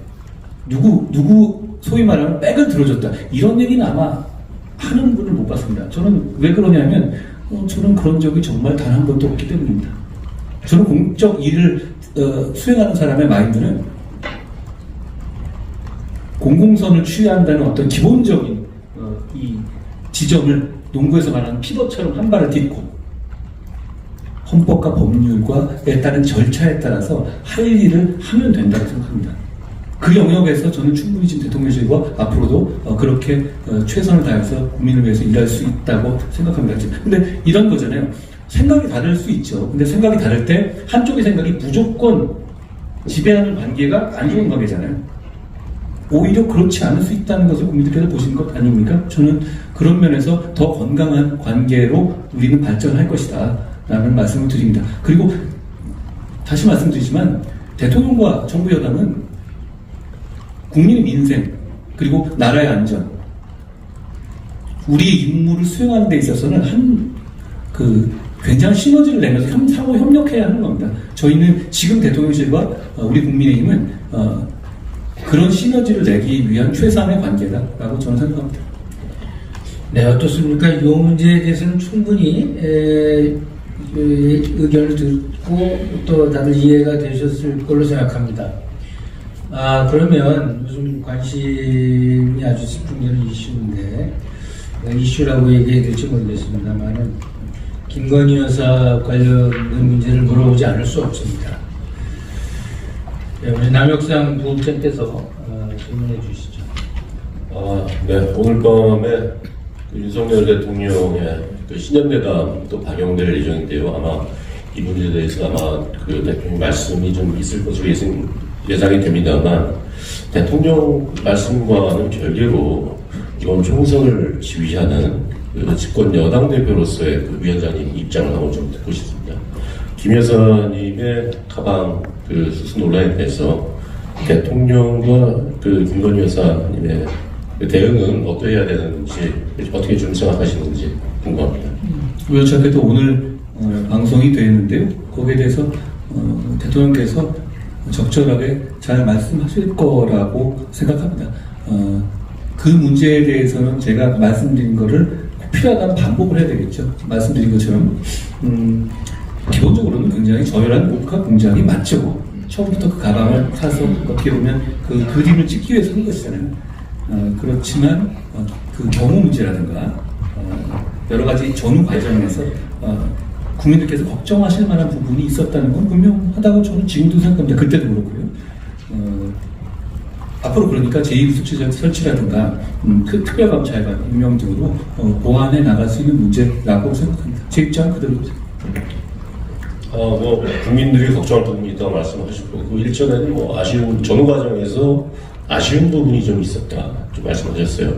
누구 소위 말하면 백을 들어줬다 이런 얘기는 아마 하는 분을 못 봤습니다. 저는 왜 그러냐면 저는 그런 적이 정말 단 한 번도 없기 때문입니다. 저는 공적 일을 수행하는 사람의 마인드는 공공선을 취한다는 어떤 기본적인 이 지점을 농구에서 말하는 피벗처럼 한 발을 딛고 헌법과 법률과에 따른 절차에 따라서 할 일을 하면 된다고 생각합니다. 그 영역에서 저는 충분히 지금 대통령실과 앞으로도 그렇게 최선을 다해서 국민을 위해서 일할 수 있다고 생각합니다. 근데 이런 거잖아요. 생각이 다를 수 있죠. 근데 생각이 다를 때 한쪽의 생각이 무조건 지배하는 관계가 안 좋은 관계잖아요. 오히려 그렇지 않을 수 있다는 것을 국민들께서 보시는 것 아닙니까? 저는 그런 면에서 더 건강한 관계로 우리는 발전할 것이다 라는 말씀을 드립니다. 그리고 다시 말씀드리지만 대통령과 정부 여당은 국민의 민생 그리고 나라의 안전 우리의 임무를 수행하는 데 있어서는 굉장한 시너지를 내면서 상호 협력해야 하는 겁니다. 저희는 지금 대통령실과 우리 국민의힘은 그런 시너지를 내기 위한 최상의 관계다라고 저는 생각합니다. 네, 어떻습니까? 이 문제에 대해서는 충분히 의견을 듣고 또 다들 이해가 되셨을 걸로 생각합니다. 그러면 요즘 관심이 아주 집중되는 이슈인데 이슈라고 얘기해야 될지 모르겠습니다만은 김건희 여사 관련 문제를 물어보지 않을 수 없습니다. 네, 우리 남혁상 부국장께서 질문해 주시죠. 네, 오늘 밤에 윤석열 대통령의 신년대담 또 방영될 예정인데요. 아마 이 문제에 대해서 아마 그 대통령 말씀이 좀 있을 것으로 예상이 됩니다만 대통령 말씀과는 별개로 이번 총선을 지휘하는 그 집권 여당 대표로서의 그 위원장님 입장을 한번 좀 듣고 싶습니다. 김 여사님의 가방 수수 논란에 대해서 대통령과 김건희 여사님의 대응은 어떠해야 되는지 어떻게 좀 생각하시는지 궁금합니다. 우연찮게도 오늘 방송이 되었는데요. 거기에 대해서 대통령께서 적절하게 잘 말씀하실 거라고 생각합니다. 그 문제에 대해서는 제가 말씀드린 거를 필요하다면 반복을 해야 되겠죠. 말씀드린 것처럼 기본적으로는 굉장히 저열한 목화 공장이 맞죠. 처음부터 그 가방을 사서 어떻게 보면 그 그림을 찍기 위해서 한 것이잖아요. 그렇지만 그 경우 문제라든가 여러 가지 전후 과정에서 국민들께서 걱정하실 만한 부분이 있었다는 건 분명하다고 저는 지금도 생각합니다. 그때도 그렇고요. 앞으로 그러니까 제2부수처 설치라든가 특별감찰관 임명 등으로 보완해 나갈 수 있는 문제라고 생각합니다. 제 입장은 그대로입니다. 국민들이 걱정할 부분이 있다고 말씀하셨고 그 일전에는 전후 과정에서 아쉬운 부분이 좀 있었다 좀 말씀하셨어요.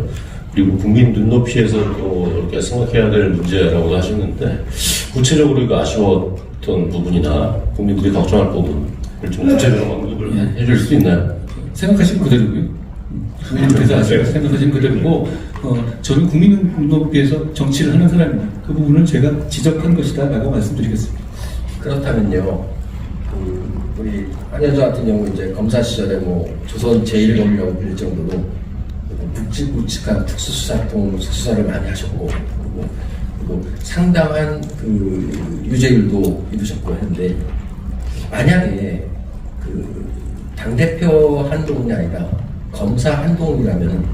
그리고 국민 눈높이에서 또 이렇게 생각해야 될 문제라고 하셨는데 구체적으로 이거 아쉬웠던 부분이나 국민들이 걱정할 부분을 좀 구체적으로 언급을 해줄 수 있나요? 생각하신 그대로고요. 국민께서 생각하신 그대로고, 저는 국민 눈높이에서 정치를 하는 사람입니다. 그 부분은 제가 지적한 것이다라고 말씀드리겠습니다. 그렇다면요, 우리 한 여자 같은 경우 이제 검사 시절에 뭐 조선 제1검이라고 불릴 정도로 굵직굵직한 특수수사통 수사를 많이 하셨고, 그리고 상당한 그 유죄율도 이루셨고 했는데, 만약에 그 당대표 한동훈이 아니라 검사 한동훈이라면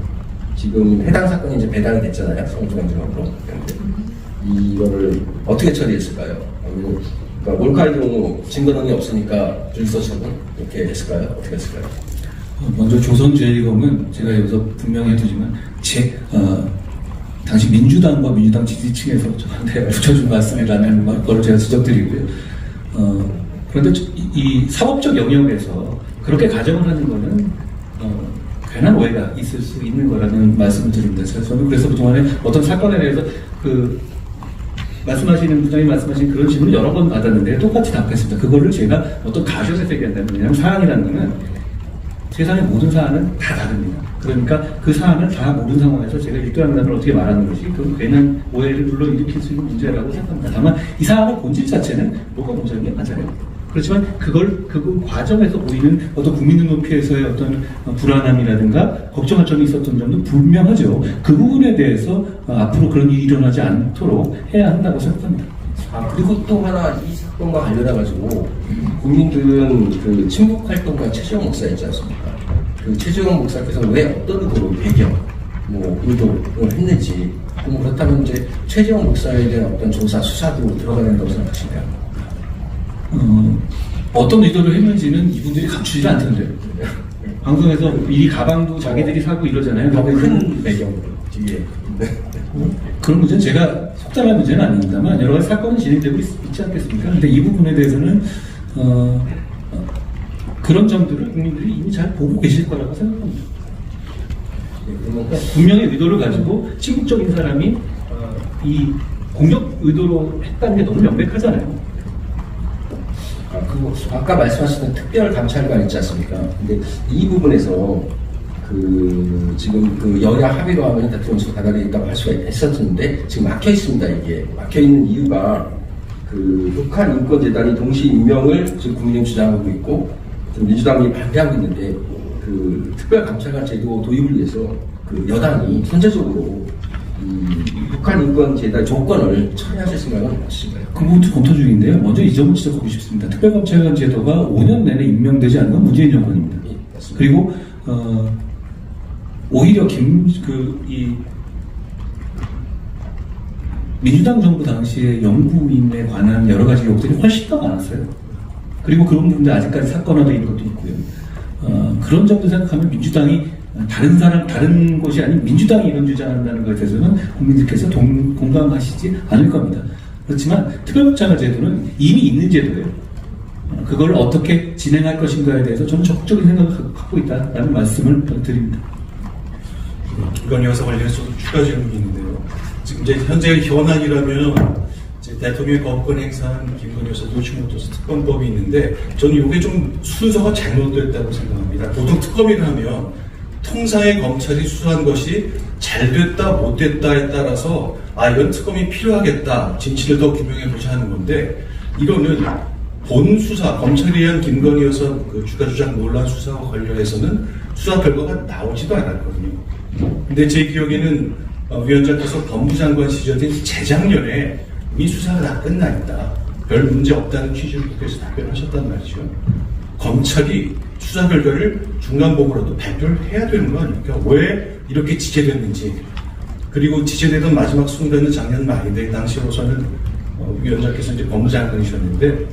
지금 해당 사건이 이제 배당이 됐잖아요, 성주광주로. 이거를 어떻게 처리했을까요? 아니면 그러니까 몰카의 경우 증거능이 없으니까 불소처분 이렇게 했을까요? 어떻게 했을까요? 먼저 조선 제1검은 제가 여기서 분명히 해두지만 당시 민주당과 민주당 지지층에서 저한테 붙여준 말씀이라는 걸 제가 지적드리고요. 그런데 이 사법적 영역에서 그렇게 가정을 하는 거는 괜한 오해가 있을 수 있는 거라는 말씀을 드립니다. 저는 그래서 그동안에 어떤 사건에 대해서 말씀하시는 부장님 말씀하신 그런 질문을 여러 번 받았는데 똑같이 답했습니다. 그거를 제가 어떤 가정에서 얘기한다면, 왜냐하면 사안이라는 거는 세상의 모든 사안은 다 다릅니다. 그러니까 그 사안을 다 모든 상황에서 제가 일도한다는 어떻게 말하는 것이 그 괜한 오해를 불러일으킬 수 있는 문제라고 생각합니다. 다만 이 사안의 본질 자체는 뭐가 문제인 게 맞아요. 그렇지만 그 과정에서 보이는 어떤 국민 눈높이에서의 어떤 불안함이라든가 걱정할 점이 있었던 점도 분명하죠. 그 부분에 대해서 앞으로 그런 일이 일어나지 않도록 해야 한다고 생각합니다. 그리고 또 하나 이 사건과 관련해가지고 국민들은 그 친북활동가 최재형 목사 있지 않습니까? 그 최재형 목사께서 왜 어떤 의도로 배경, 의도를 했는지, 그렇다면 이제 최재형 목사에 대한 어떤 조사, 수사도 들어가야 된다고 생각하시나요? 어떤 의도를 했는지는 이분들이 감추지 않던데요. 방송에서 미리 가방도 자기들이 사고 이러잖아요. 너무 큰 배경으로 뒤에. 그런 문제는 제가 속단할 문제는 아닙니다만 여러 가지 사건이 진행되고 있지 않겠습니까? 근데 이 부분에 대해서는 그런 점들을 국민들이 이미 잘 보고 계실 거라고 생각합니다. 분명히 의도를 가지고 친국적인 사람이 이 공격 의도로 했다는 게 너무 명백하잖아요. 그리고 아까 말씀하셨던 특별감찰관 있지 않습니까? 근데 이 부분에서 지금 여야 합의로 하면 대통령실 가닥이 있다고 할 수가 있었는데 지금 막혀 있습니다. 이게 막혀 있는 이유가 북한 인권재단이 동시 임명을 지금 국민의힘 주장하고 있고 민주당이 반대하고 있는데 특별감찰관 제도 도입을 위해서 여당이 선제적으로 북한 인권재단 조건을 처리하실 생각은 없으신가요? 그 부분도 검토 중인데요. 먼저 이 점을 지적하고 싶습니다. 특별감찰관 제도가 5년 내내 임명되지 않은 건 문재인 정권입니다. 예, 맞습니다. 그리고 오히려 민주당 정부 당시에 영부인에 관한 여러 가지 의혹들이 훨씬 더 많았어요. 그리고 그런 부분들 아직까지 사건화되어 있는 것도 있고요. 그런 점도 생각하면 민주당이 다른 곳이 아닌 민주당이 이런 주장한다는 것에 대해서는 국민들께서 공감하시지 않을 겁니다. 그렇지만 특별감찰관 제도는 이미 있는 제도예요. 그걸 어떻게 진행할 것인가에 대해서 저는 적극적인 생각을 갖고 있다는 말씀을 드립니다. 이건 여기서 관련해서 추가 질문이 있는데요. 지금 이제 현재 현안이라면 이제 대통령의 거부권 행사한 김건희 여사 도시모터스 특검법이 있는데 저는 이게 좀 순서가 잘못됐다고 생각합니다. 보통 특검이라 하면 통상의 검찰이 수사한 것이 잘 됐다 못 됐다에 따라서 이건 특검이 필요하겠다 진실을 더 규명해 보자 하는 건데 이거는 본 수사 검찰이 한 김건희 여사 주가 조작 논란 수사와 관련해서는 수사 결과가 나오지도 않았거든요. 근데 제 기억에는 위원장께서 법무장관 시절인 재작년에 이미 수사가 다 끝나 있다. 별 문제 없다는 취지로 국회에서 답변하셨단 말이죠. 검찰이 수사 결과를 중간보고라도 발표를 해야 되는 거 아닙니까? 왜 이렇게 지체됐는지. 그리고 지체되던 마지막 순간은 작년 말인데 당시로서는 위원장께서 이제 법무장관이셨는데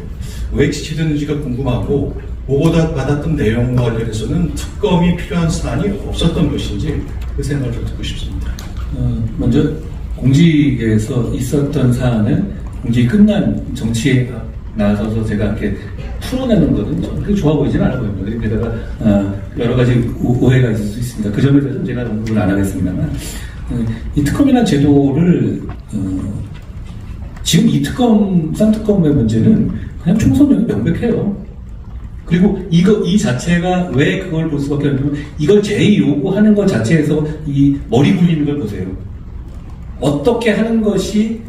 왜 지체됐는지가 궁금하고 보고다 받았던 내용과 관련해서는 특검이 필요한 사안이 없었던 것인지 그 생각을 좀 듣고 싶습니다. 먼저 공직에서 있었던 사안은 공직이 끝난 정치에 나서서 제가 이렇게 풀어내는 것은 그렇게 좋아 보이지는 않아 보입니다. 게다가 여러 가지 오해가 있을 수 있습니다. 그 점에 대해서는 제가 언급을 안 하겠습니다만 이 특검이라는 제도를 지금 이 쌍특검의 문제는 그냥 총선용이 명백해요. 그리고 이 자체가 왜 그걸 볼 수밖에 없냐면 이걸 요구하는 것 자체에서 이 머리 굴리는 걸 보세요. 어떻게 하는 것이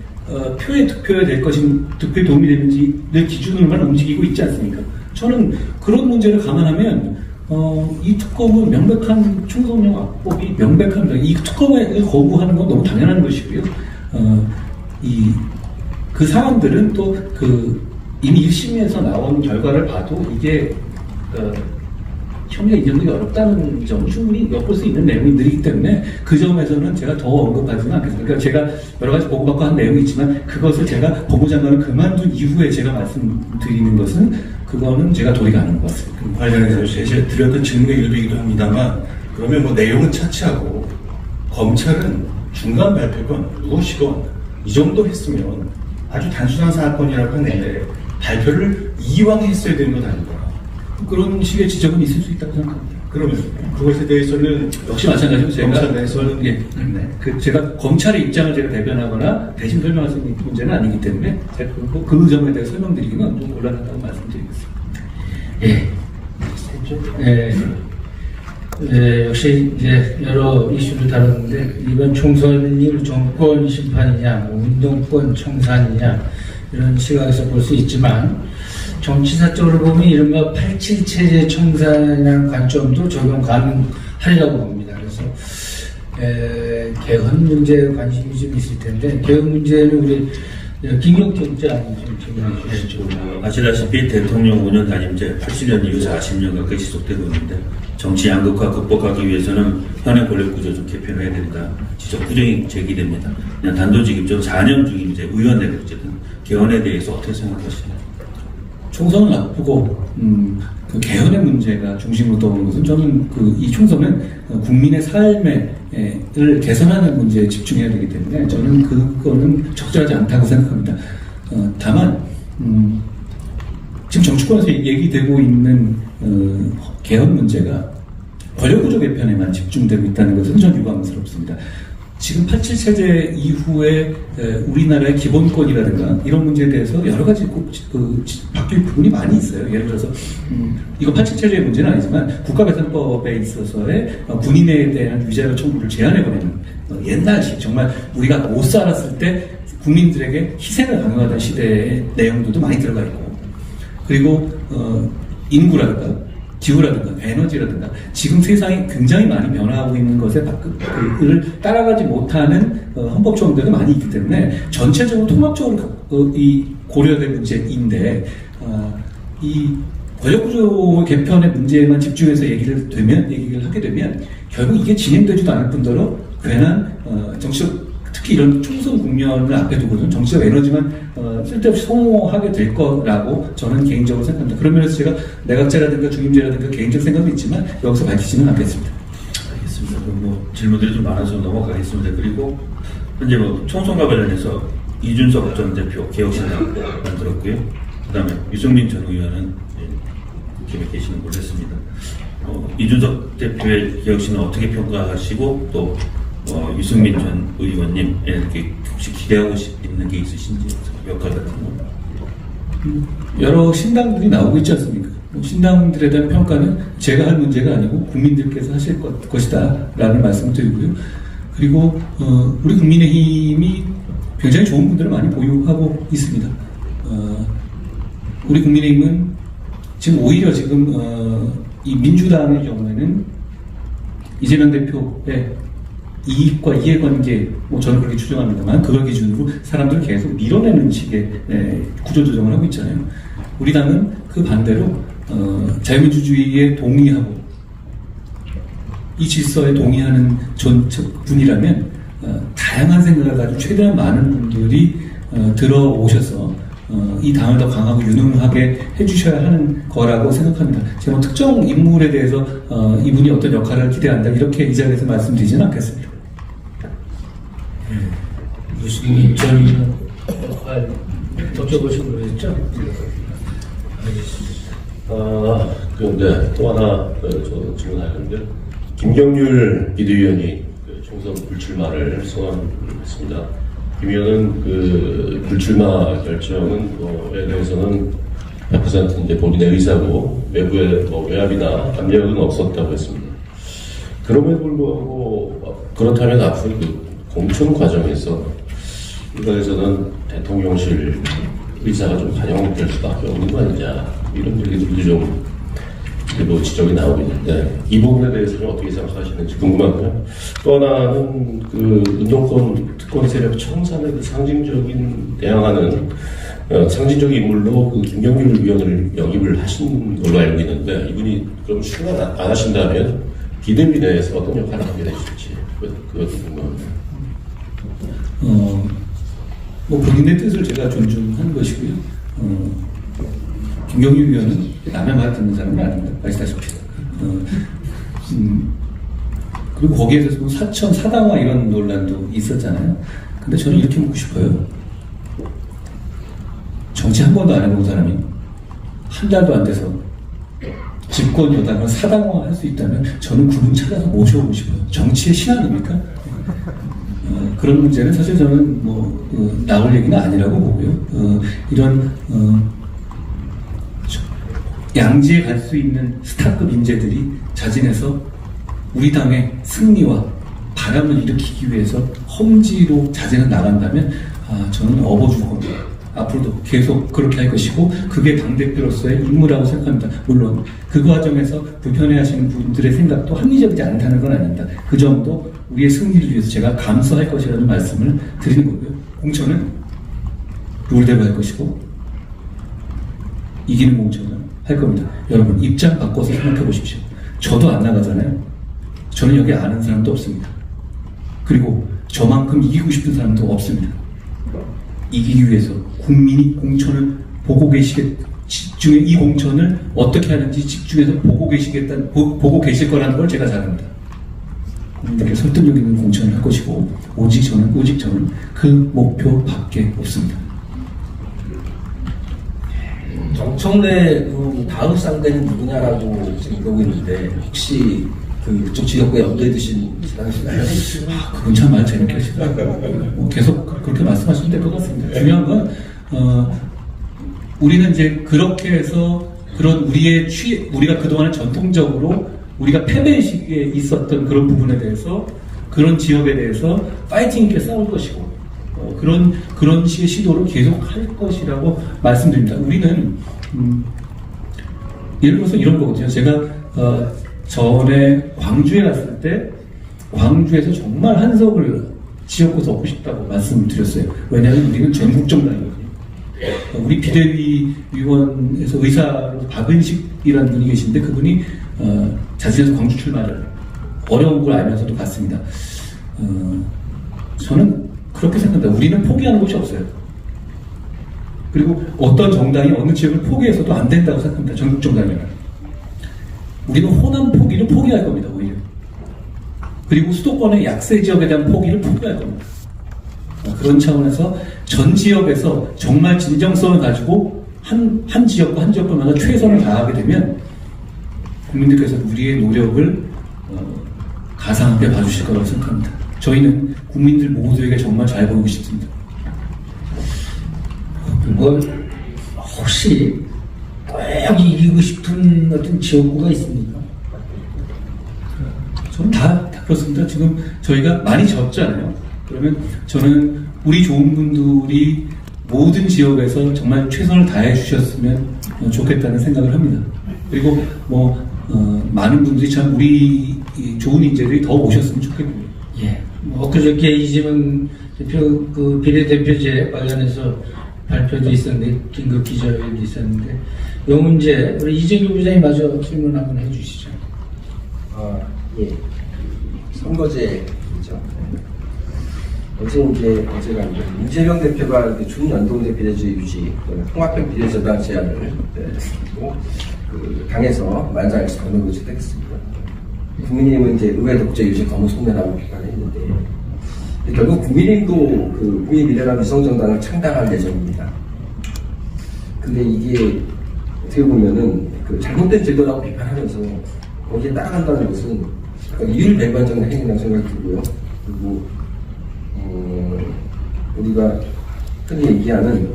표에 득표에 될 것인 득표에 도움이 되는지를 기준으로만 움직이고 있지 않습니까? 저는 그런 문제를 감안하면 이 특검은 명백한 총선용 악법이 명백합니다. 이 특검을 거부하는 건 너무 당연한 것이고요. 그 사람들은 또 이미 1심에서 나온 결과를 봐도 이게 혐의 인정이 어렵다는 점을 충분히 엿볼 수 있는 내용들이기 때문에 그 점에서는 제가 더 언급하지는 않겠습니다. 그러니까 제가 여러 가지 보고받고 한 내용이 있지만 그것을 제가 법무장관을 그만둔 이후에 제가 말씀드리는 것은 그거는 제가 도리가 아닌 것 같습니다. 그 관련해서 제가 드렸던 질문의 일부이기도 합니다만 그러면 뭐 내용은 차치하고 검찰은 중간 발표건 무엇이건 이 정도 했으면 아주 단순한 사건이라고 하는데 발표를 이왕 했어야 되는 건 아닌가. 그런 식의 지적은 있을 수 있다고 생각합니다. 그러면 그것에 대해서는 역시 마찬가지로 제가 검찰 내에서는 제가 검찰의 입장을 제가 대변하거나 대신 설명할 수 있는 문제는 아니기 때문에 제가 그 점에 대해 설명드리기는 좀 곤란하다고 말씀드리겠습니다. 역시 이제 여러 이슈를 다뤘는데 이번 총선이 정권 심판이냐, 운동권 청산이냐 이런 시각에서 볼 수 있지만 정치사적으로 보면 이른바 87 체제 청산이라는 관점도 적용 가능하리라고 봅니다. 그래서 개헌 문제에 관심이 좀 있을 텐데 개헌 문제는 우리 김경태 국장님 좀 질문해 주시죠. 아시다시피 대통령 5년 단임제 80년 이후 40년 가까이 지속되고 있는데 정치 양극화 극복하기 위해서는 현행 권력 구조 좀 개편해야 된다. 지적 부정이 제기됩니다. 그냥 단도직입적으로 4년 중인 이제 의원들 어쨌든 개헌에 대해서 어떻게 생각하시나요? 총선은 나쁘고 그 개헌의 문제가 중심으로 떠오르는 것은 저는 이 총선은 국민의 삶을 개선하는 문제에 집중해야 되기 때문에 저는 그거는 적절하지 않다고 생각합니다. 다만 지금 정치권에서 얘기되고 있는 개헌 문제가 권력구조 개편에만 집중되고 있다는 것은 전 유감스럽습니다. 지금 87 체제 이후에 우리나라의 기본권이라든가 이런 문제에 대해서 여러 가지 바뀔 부분이 많이 있어요. 예를 들어서 이거 87 체제의 문제는 아니지만 국가배상법에 있어서의 군인에 대한 위자료 청구를 제한해버리는 옛날식 정말 우리가 못 살았을 때 국민들에게 희생을 강요하던 시대의 내용들도 많이 들어가 있고 그리고 인구라든가 기후라든가 에너지라든가 지금 세상이 굉장히 많이 변화하고 있는 것에 그를 따라가지 못하는 헌법 조항들도 많이 있기 때문에 전체적으로 통합적으로 이 고려될 문제인데 이 권력구조 개편의 문제에만 집중해서 얘기를 하게 되면 결국 이게 진행되지도 않을 뿐더러 괜한 정치적 특히 이런 총선 국면을 앞에 두고는 정치적 에너지만 쓸데없이 소모하게 될 거라고 저는 개인적으로 생각합니다. 그런 면에서 제가 내각제라든가 중임제라든가 개인적 생각은 있지만 여기서 밝히지는 않겠습니다. 알겠습니다. 그럼 뭐 질문들이 좀 많아서 넘어가겠습니다. 그리고 현재 뭐 총선과 관련해서 이준석 전 대표 개혁신당 만들었고요. 그다음에 유승민 전 의원은 국회에 계시는 걸로 했습니다. 이준석 대표의 개혁신당 어떻게 평가하시고 또 유승민 전 의원님에게 혹시 기대하고 있는 게 있으신지 역할 같은 거? 여러 신당들이 나오고 있지 않습니까? 신당들에 대한 평가는 제가 할 문제가 아니고 국민들께서 하실 것이다 라는 말씀을 드리고요. 그리고 우리 국민의힘이 굉장히 좋은 분들을 많이 보유하고 있습니다. 우리 국민의힘은 지금 오히려 이 민주당의 경우에는 이재명 대표의 이익과 이해관계, 저는 그렇게 추정합니다만 그걸 기준으로 사람들을 계속 밀어내는 식의 구조조정을 하고 있잖아요. 우리 당은 그 반대로 자유민주주의에 동의하고 이 질서에 동의하는 분이라면 다양한 생각을 가지고 최대한 많은 분들이 들어오셔서 이 당을 더 강하고 유능하게 해주셔야 하는 거라고 생각합니다. 제가 뭐 특정 인물에 대해서 이분이 어떤 역할을 기대한다 이렇게 이 자리에서 말씀드리지는 않겠습니다. 유승민 전 역할 여쭤보시고 그랬죠? 그런데 또 하나 저 질문할 건데 김경률 비대위원이 총선 불출마를 선언했습니다. 김 의원은 그 불출마 결정에 대해서는 100% 이제 본인의 의사고 외부의 외압이나 압력은 없었다고 했습니다. 그럼에도 불구하고 그렇다면 앞으로 그 공천 과정에서 일각에서는 대통령실 의사가 좀 반영될 수밖에 없는 거 아니냐 이런 얘기들도 좀 그리고 지적이 나오고 있는데 이 부분에 대해서는 어떻게 생각하시는지 궁금하고요. 또 하나는 그 운동권 특권 세력 청산의 그 상징적인 대항하는 상징적인 인물로 그 김경률 위원을 영입을 하신 걸로 알고 있는데 이분이 그럼 출마 안 하신다면 비대위 내에서 어떤 역할을 하게 되실지 그것도 궁금합니다. 뭐 본인의 뜻을 제가 존중하는 것이고요. 김경률 위원은 남의 말 듣는 사람은 아닙니다. 아시다시피. 그리고 거기에서 뭐 사천 사당화 이런 논란도 있었잖아요. 근데 저는 이렇게 묻고 싶어요. 정치 한 번도 안 해본 사람이 한 달도 안 돼서 집권 여당을 사당화 할 수 있다면 저는 그분 찾아서 모셔보고 싶어요. 정치의 신앙입니까? 그런 문제는 사실 저는 나올 얘기는 아니라고 보고요. 이런 양지에 갈 수 있는 스타급 인재들이 자진해서 우리 당의 승리와 바람을 일으키기 위해서 험지로 자진해 나간다면 저는 업어줄 겁니다. 앞으로도 계속 그렇게 할 것이고 그게 당대표로서의 임무라고 생각합니다. 물론 그 과정에서 불편해하시는 분들의 생각도 합리적이지 않다는 건 아닙니다. 그 점도 우리의 승리를 위해서 제가 감수할 것이라는 말씀을 드리는 거고요. 공천은 룰대로 할 것이고 이기는 공천은 할 겁니다. 여러분 입장 바꿔서 생각해 보십시오. 저도 안 나가잖아요. 저는 여기 아는 사람도 없습니다. 그리고 저만큼 이기고 싶은 사람도 없습니다. 이기기 위해서 국민이 공천을 보고 집중해 이 공천을 어떻게 하는지 집중해서 보고 계실 거라는 걸 제가 잘 압니다. 국민들께 설득력 있는 공천을 할 것이고 오직 저는 그 목표밖에 없습니다. 정청래 그 다음 상대는 누구냐라고 지금 이러고 있는데 혹시 그쪽 지역구에 염두에 두신 사람이신가요? 그건 참 말 재밌게 하시더라고요. 계속 그렇게 말씀하시면 될 것 같습니다. 중요한 건 우리는 이제 그렇게 해서 그런 우리가 그동안 전통적으로 우리가 패배의식에 있었던 그런 부분에 대해서 그런 지역에 대해서 파이팅 있게 싸울 것이고 그런 식의 시도를 계속 할 것이라고 말씀드립니다. 우리는 예를 들어서 이런 거거든요. 제가 전에 광주에 갔을 때 광주에서 정말 한석을 지역구에서 얻고 싶다고 말씀드렸어요. 왜냐하면 우리는 전국정당이거든요. 우리 비대위 위원에서 의사로 박은식이라는 분이 계신데 그분이 자진해서 광주 출마를 어려운 걸 알면서도 갔습니다. 저는 그렇게 생각합니다. 우리는 포기하는 것이 없어요. 그리고 어떤 정당이 어느 지역을 포기해서도 안 된다고 생각합니다. 전국정당이면. 우리는 호남 포기를 포기할 겁니다. 오히려. 그리고 수도권의 약세 지역에 대한 포기를 포기할 겁니다. 그런 차원에서 전 지역에서 정말 진정성을 가지고 한 지역과 한 지역마다 최선을 다하게 되면 국민들께서 우리의 노력을 가상하게 봐주실 거라고 생각합니다. 저희는 국민들 모두에게 정말 잘 보이고 싶습니다. 혹시 꼭 이기고 싶은 어떤 지역구가 있습니까? 저는 다 그렇습니다. 지금 저희가 많이 졌잖아요. 그러면 저는 우리 좋은 분들이 모든 지역에서 정말 최선을 다해 주셨으면 좋겠다는 생각을 합니다. 그리고 많은 분들이 참 우리 좋은 인재들이 더 오셨으면 좋겠고요. 예. 엊그저께 이재명 대표 그 비례대표제 관련해서 발표도 있었는데 긴급 기자회견도 있었는데 이 문제 우리 이정규 부장님 마저 질문 한번 해주시죠. 예. 선거제죠. 어제가 이재명 대표가 준연동제 비례주의 유지, 통합형 비례저당 제안을 그 당에서 만장일치 강력으로 채택했습니다. 국민의힘은 이제 의회 독재 유지 거부 소멸하고 비판했는데 결국 국민의힘도 그 국민미래당 위성정당을 창당할 예정입니다. 근데 이게 어떻게 보면은 그 잘못된 제도라고 비판하면서 거기에 따라간다는 것은 이율배반적인 행위라고 생각이 들고요. 그리고 우리가 흔히 얘기하는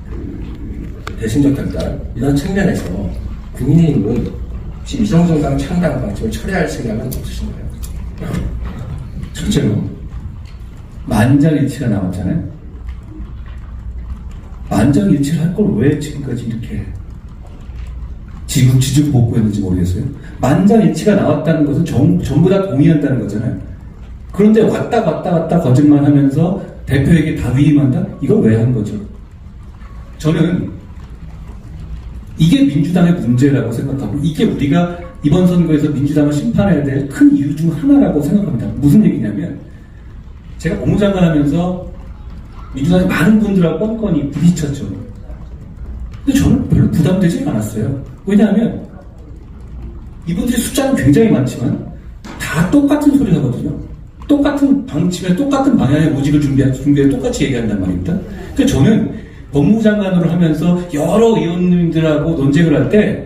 그 대승적 결단 이런 측면에서 국민의힘은 지금 위성정당 창당 방침을 철회할 생각은 없으신가요? 첫째로 만장일치가 나왔잖아요. 만장일치를 할 걸 왜 지금까지 이렇게 지지북복구했는지 모르겠어요. 만장일치가 나왔다는 것은 전부 다 동의한다는 거잖아요. 그런데 왔다 갔다 거짓말하면서 대표에게 다 위임한다? 이걸 왜 한 거죠? 저는 이게 민주당의 문제라고 생각하고 이게 우리가 이번 선거에서 민주당을 심판해야 될 큰 이유 중 하나라고 생각합니다. 무슨 얘기냐면 제가 법무장관 하면서 민주당의 많은 분들하고 뻔뻔히 부딪혔죠. 근데 저는 별로 부담되지 않았어요. 왜냐하면 이분들이 숫자는 굉장히 많지만 다 똑같은 소리 하거든요. 똑같은 방침에 똑같은 방향의 모직을 준비해 똑같이 얘기한단 말입니다. 그래서 저는 법무장관으로 하면서 여러 의원님들하고 논쟁을 할 때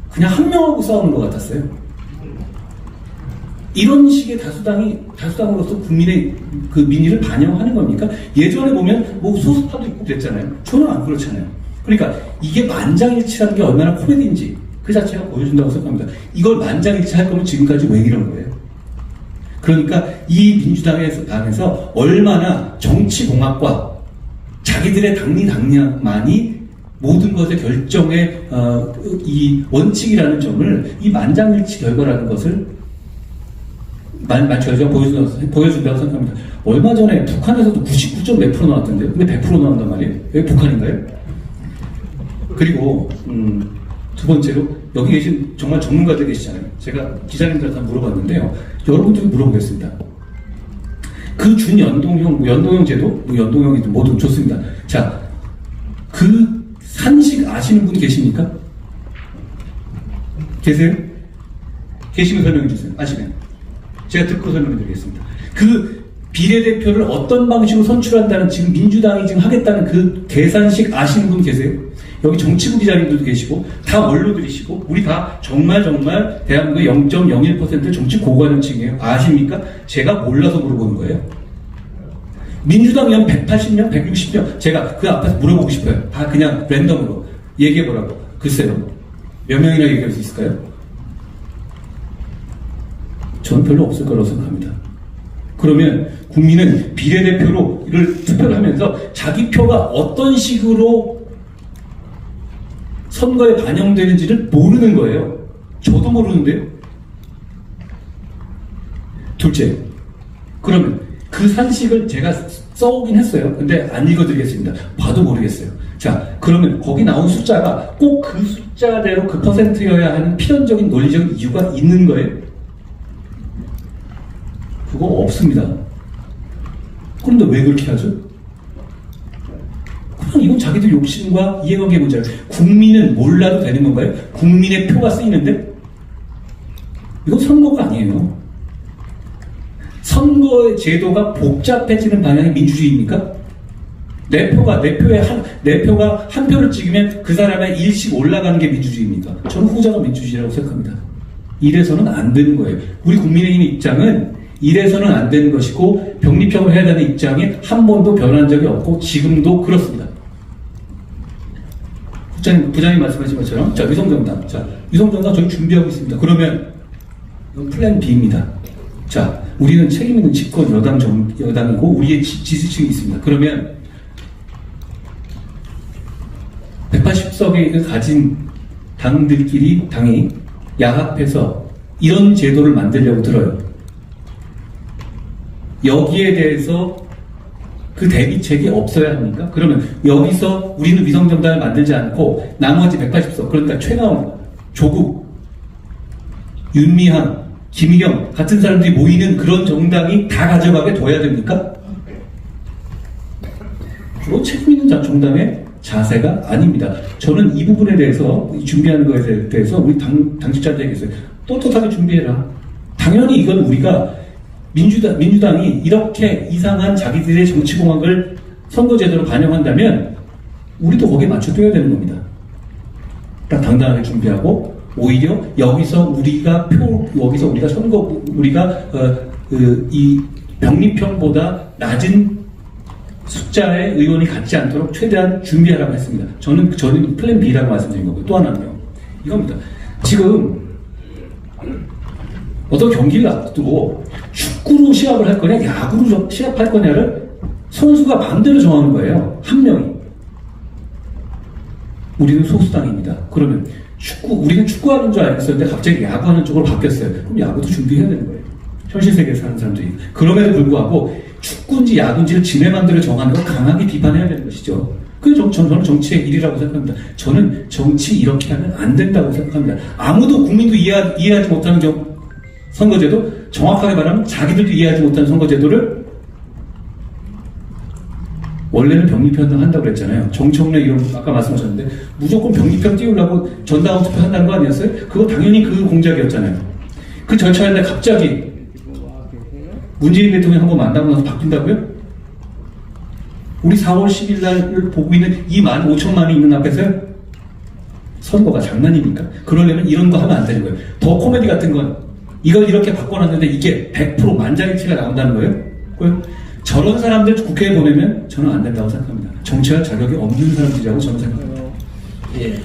그냥 한 명하고 싸우는 것 같았어요. 이런 식의 다수당으로서 국민의 그 민의를 반영하는 겁니까? 예전에 보면 뭐 소수파도 있고 그랬잖아요. 저는 안 그렇잖아요. 그러니까 이게 만장일치라는 게 얼마나 코미디인지 그 자체가 보여준다고 생각합니다. 이걸 만장일치 할 거면 지금까지 왜 이런 거예요? 그러니까 이 민주당에서 당에서 얼마나 정치공학과 자기들의 당리당략만이 모든 것의 결정의 이 원칙이라는 점을 이 만장일치 결과라는 것을 저희가 보여준다고 생각합니다. 얼마 전에 북한에서도 99점 몇 프로 나왔던데요. 근데 100% 나온단 말이에요. 왜 북한인가요? 그리고 두 번째로 여기 계신 정말 전문가들 계시잖아요. 제가 기자님들한테 물어봤는데요. 여러분들도 물어보겠습니다. 그 준연동형, 연동형 제도, 연동형이 모두 좋습니다. 자, 그 산식 아시는 분 계십니까? 계세요? 계시면 설명해 주세요. 아시면. 제가 듣고 설명해 드리겠습니다. 그 비례대표를 어떤 방식으로 선출한다는 지금 민주당이 지금 하겠다는 그 계산식 아시는 분 계세요? 여기 정치부 기자님들도 계시고 다 원로들이시고 우리 다 정말 대한민국의 0.01% 정치 고관여층이에요. 아십니까? 제가 몰라서 물어보는 거예요. 민주당 의원 180명, 160명 제가 그 앞에서 물어보고 싶어요. 다 그냥 랜덤으로 얘기해보라고. 글쎄요. 몇 명이나 얘기할 수 있을까요? 저는 별로 없을 거라고 생각합니다. 그러면 국민은 비례대표를 투표를 하면서 자기 표가 어떤 식으로 선거에 반영되는지를 모르는 거예요. 저도 모르는데요. 둘째, 그러면 그 산식을 제가 써오긴 했어요. 근데 안 읽어드리겠습니다. 봐도 모르겠어요. 자, 그러면 거기 나온 숫자가 꼭 그 숫자대로 그 퍼센트여야 하는 필연적인 논리적인 이유가 있는 거예요? 그거 없습니다. 그런데 왜 그렇게 하죠? 그냥 이건 자기들 욕심과 이해관계 문제예요. 국민은 몰라도 되는 건가요? 국민의 표가 쓰이는데? 이건 선거가 아니에요. 선거의 제도가 복잡해지는 방향이 민주주의입니까? 내 표가 한 표를 찍으면 그 사람의 일씩 올라가는 게 민주주의입니까? 저는 후자가 민주주의라고 생각합니다. 이래서는 안 되는 거예요. 우리 국민의힘 입장은 이래서는 안 되는 것이고 병립형을 해야 되는 입장에 한 번도 변한 적이 없고 지금도 그렇습니다. 부장님 말씀하신 것처럼 자, 위성정당 저희 준비하고 있습니다. 그러면 이건 플랜 B입니다. 자, 우리는 책임 있는 집권 여당이고 우리의 지지층이 있습니다. 그러면 180석을 가진 당이 야합해서 이런 제도를 만들려고 들어요. 여기에 대해서 그 대비책이 없어야 합니까? 그러면 여기서 우리는 위성정당을 만들지 않고 나머지 180석, 그러니까 최강욱, 조국, 윤미향, 김희경 같은 사람들이 모이는 그런 정당이 다 가져가게 둬야 됩니까? 그거 책임 있는 정당의 자세가 아닙니다. 저는 이 부분에 대해서 준비하는 것에 대해서 우리 당직자들에게 했어요. 떳떳하게 준비해라. 당연히 이건 우리가 민주당이 이렇게 이상한 자기들의 정치공학을 선거제도로 반영한다면 우리도 거기에 맞춰줘야 되는 겁니다. 딱 당당하게 준비하고 오히려 여기서 우리가 이 병립형보다 낮은 숫자의 의원이 갖지 않도록 최대한 준비하라고 했습니다. 저는 플랜 B라고 말씀드린 거고요. 또 하나는요. 이겁니다. 지금 어떤 경기를 앞두고 축구로 시합을 할 거냐, 야구로 시합할 거냐를 선수가 마음대로 정하는 거예요. 한 명이. 우리는 소수당입니다. 그러면 우리는 축구하는 줄 알았었는데 갑자기 야구하는 쪽으로 바뀌었어요. 그럼 야구도 준비해야 되는 거예요. 현실 세계에서 사는 사람들이. 그럼에도 불구하고 축구인지 야구인지를 지네 맘대로 정하는 걸 강하게 비판해야 되는 것이죠. 그게 저는 정치의 일이라고 생각합니다. 저는 정치 이렇게 하면 안 된다고 생각합니다. 아무도 국민도 이해하지 못하는 선거제도, 정확하게 말하면 자기들도 이해하지 못하는 선거제도를 원래는 병립형 한다고 그랬잖아요. 정청래 이런 아까 말씀하셨는데 무조건 병립형 띄우려고 전당원 투표 한다는 거 아니었어요? 그거 당연히 그 공작이었잖아요. 그 절차였는데 갑자기 문재인 대통령 한번 만나고 나서 바뀐다고요? 우리 4월 10일 날을 보고 있는 2만 5천만이 있는 앞에서요? 선거가 장난입니까? 그러려면 이런 거 하면 안 되는 거예요. 더 코미디 같은 건 이걸 이렇게 바꿔놨는데 이게 100% 만장일치가 나온다는 거예요? 저런 사람들 국회에 보내면 저는 안 된다고 생각합니다. 정치할 자격이 없는 사람들이라고 저는 생각합니다. 예,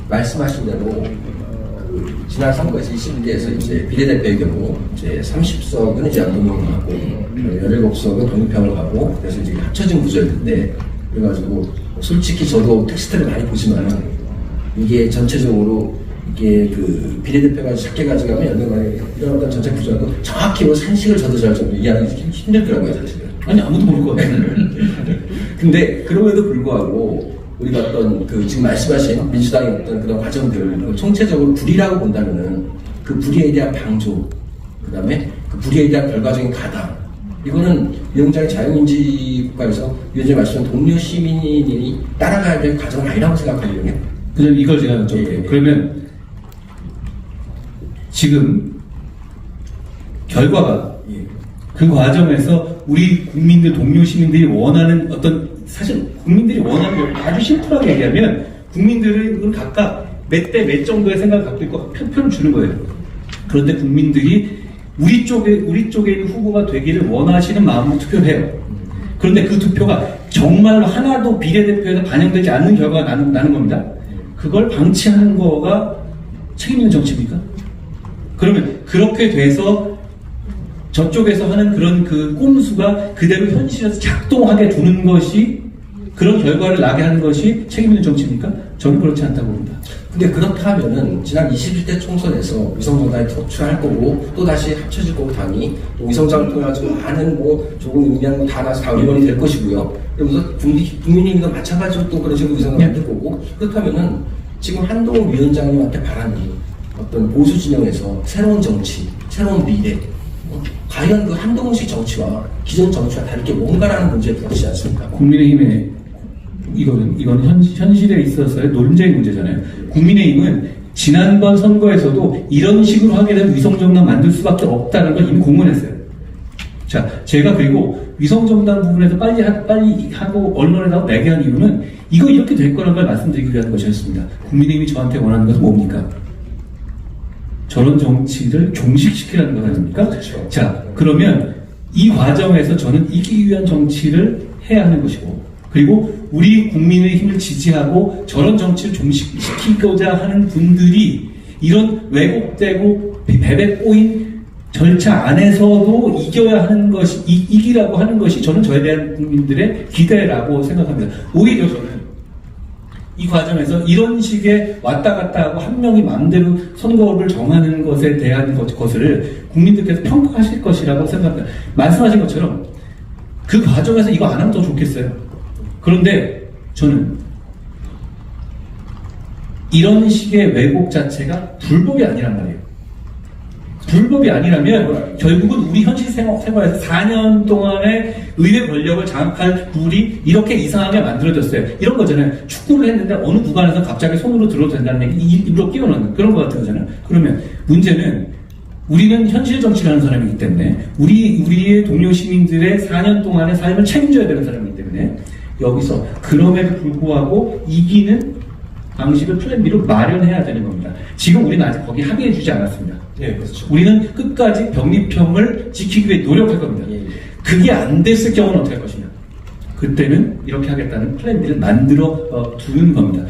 말씀하신 대로 지난 선거에서 21대에서 이제 비례대표의 경우 이제 30석은 이제 안동형을 하고 17석은 독립형을 하고 그래서 이제 합쳐진 구조였는데 그래가지고 솔직히 저도 텍스트를 많이 보지만은 이게 전체적으로 이게 그 비례대표가 작게 가져가면 연동안에 이런 어떤 전체 구조도 정확히 뭐 산식을 저도 잘 좀 이해하기 힘들더라고요, 사실은. 아니 아무도 모를 것 같아요. 근데 그럼에도 불구하고 우리가 어떤 지금 말씀하신 민주당의 어떤 그런 과정들을 총체적으로 불의라고 본다면은 그 불의에 대한 방조, 그 다음에 그 불의에 대한 결과적인 가담, 이거는 위원장의 자유민주 국가에서 위원장이 말씀하신 동료 시민이 따라가야 될 과정은 아니라고 생각하거든요. 그럼 이걸 제가 여쭤볼게요. 그러면 지금 결과가 그 과정에서 우리 국민들, 동료 시민들이 원하는 사실 국민들이 원하는 걸 아주 심플하게 얘기하면 국민들은 각각 몇 대 몇 정도의 생각을 갖고 있고 표를 주는 거예요. 그런데 국민들이 우리 쪽에 있는 후보가 되기를 원하시는 마음으로 투표를 해요. 그런데 그 투표가 정말로 하나도 비례대표에서 반영되지 않는 결과가 나는 겁니다. 그걸 방치하는 거가 책임 있는 정치입니까? 그러면 그렇게 돼서 저쪽에서 하는 그런 그 꼼수가 그대로 현실에서 작동하게 두는 것이 그런 결과를 나게 하는 것이 책임 있는 정치입니까? 저는 그렇지 않다고 봅니다. 근데 그렇다면은 지난 21대 총선에서 위성정당이 도출할 거고 또 다시 합쳐질 거고 당이 또 위성정당을 통해가지고 많은 조금 의미하는 다 나서 다 의원이 될 것이고요. 그러면서 국민의힘도 마찬가지로 또 그런 식으로 위성정당을 만들 거고 그렇다면은 지금 한동훈 위원장님한테 바라는 어떤 보수 진영에서 새로운 정치, 새로운 미래, 과연 그 한동훈식 정치와 기존 정치와 다를 게 뭔가라는 문제에 부딪히지 않습니까? 국민의힘의 이건 현실에 있어서의 논쟁 문제잖아요. 국민의힘은 지난번 선거에서도 이런 식으로 하게 되면 위성정당 만들 수밖에 없다는 걸 이미 공언했어요. 자, 제가 그리고 위성정당 부분에서 빨리 하고 언론에다가 내게 한 이유는 이거 이렇게 될 거라는 걸 말씀드리기 위한 것이었습니다. 국민의힘이 저한테 원하는 것은 뭡니까? 저런 정치를 종식시키라는 것 아닙니까? 그렇죠. 자, 그러면 이 과정에서 저는 이기기 위한 정치를 해야 하는 것이고, 그리고 우리 국민의 힘을 지지하고 저런 정치를 종식시키고자 하는 분들이 이런 왜곡되고 베베 꼬인 절차 안에서도 이겨야 하는 것이, 이기라고 하는 것이 저는 저에 대한 국민들의 기대라고 생각합니다. 오히려 저는 이 과정에서 이런 식의 왔다 갔다 하고 한 명이 마음대로 선거를 정하는 것에 대한 것을 국민들께서 평가하실 것이라고 생각합니다. 말씀하신 것처럼 그 과정에서 이거 안 하면 더 좋겠어요. 그런데 저는 이런 식의 왜곡 자체가 불법이 아니란 말이에요. 불법이 아니라면 결국은 우리 현실 생활에서 4년 동안의 의회 권력을 장악할 룰이 이렇게 이상하게 만들어졌어요. 이런 거잖아요. 축구를 했는데 어느 구간에서 갑자기 손으로 들어도 된다는 얘기 일부러 끼워넣는 그런 거 같은 거잖아요. 그러면 문제는 우리는 현실 정치를 하는 사람이기 때문에 우리의 동료 시민들의 4년 동안의 삶을 책임져야 되는 사람이기 때문에 여기서 그럼에도 불구하고 이기는 방식을 플랜 B로 마련해야 되는 겁니다. 지금 우리는 아직 거기 합의해주지 않았습니다. 예, 그렇죠. 우리는 끝까지 병립형을 지키기 위해 노력할 겁니다. 예, 예. 그게 안 됐을 경우는 어떻게 할 것이냐. 그때는 이렇게 하겠다는 플랜 B를 만들어 두는 겁니다.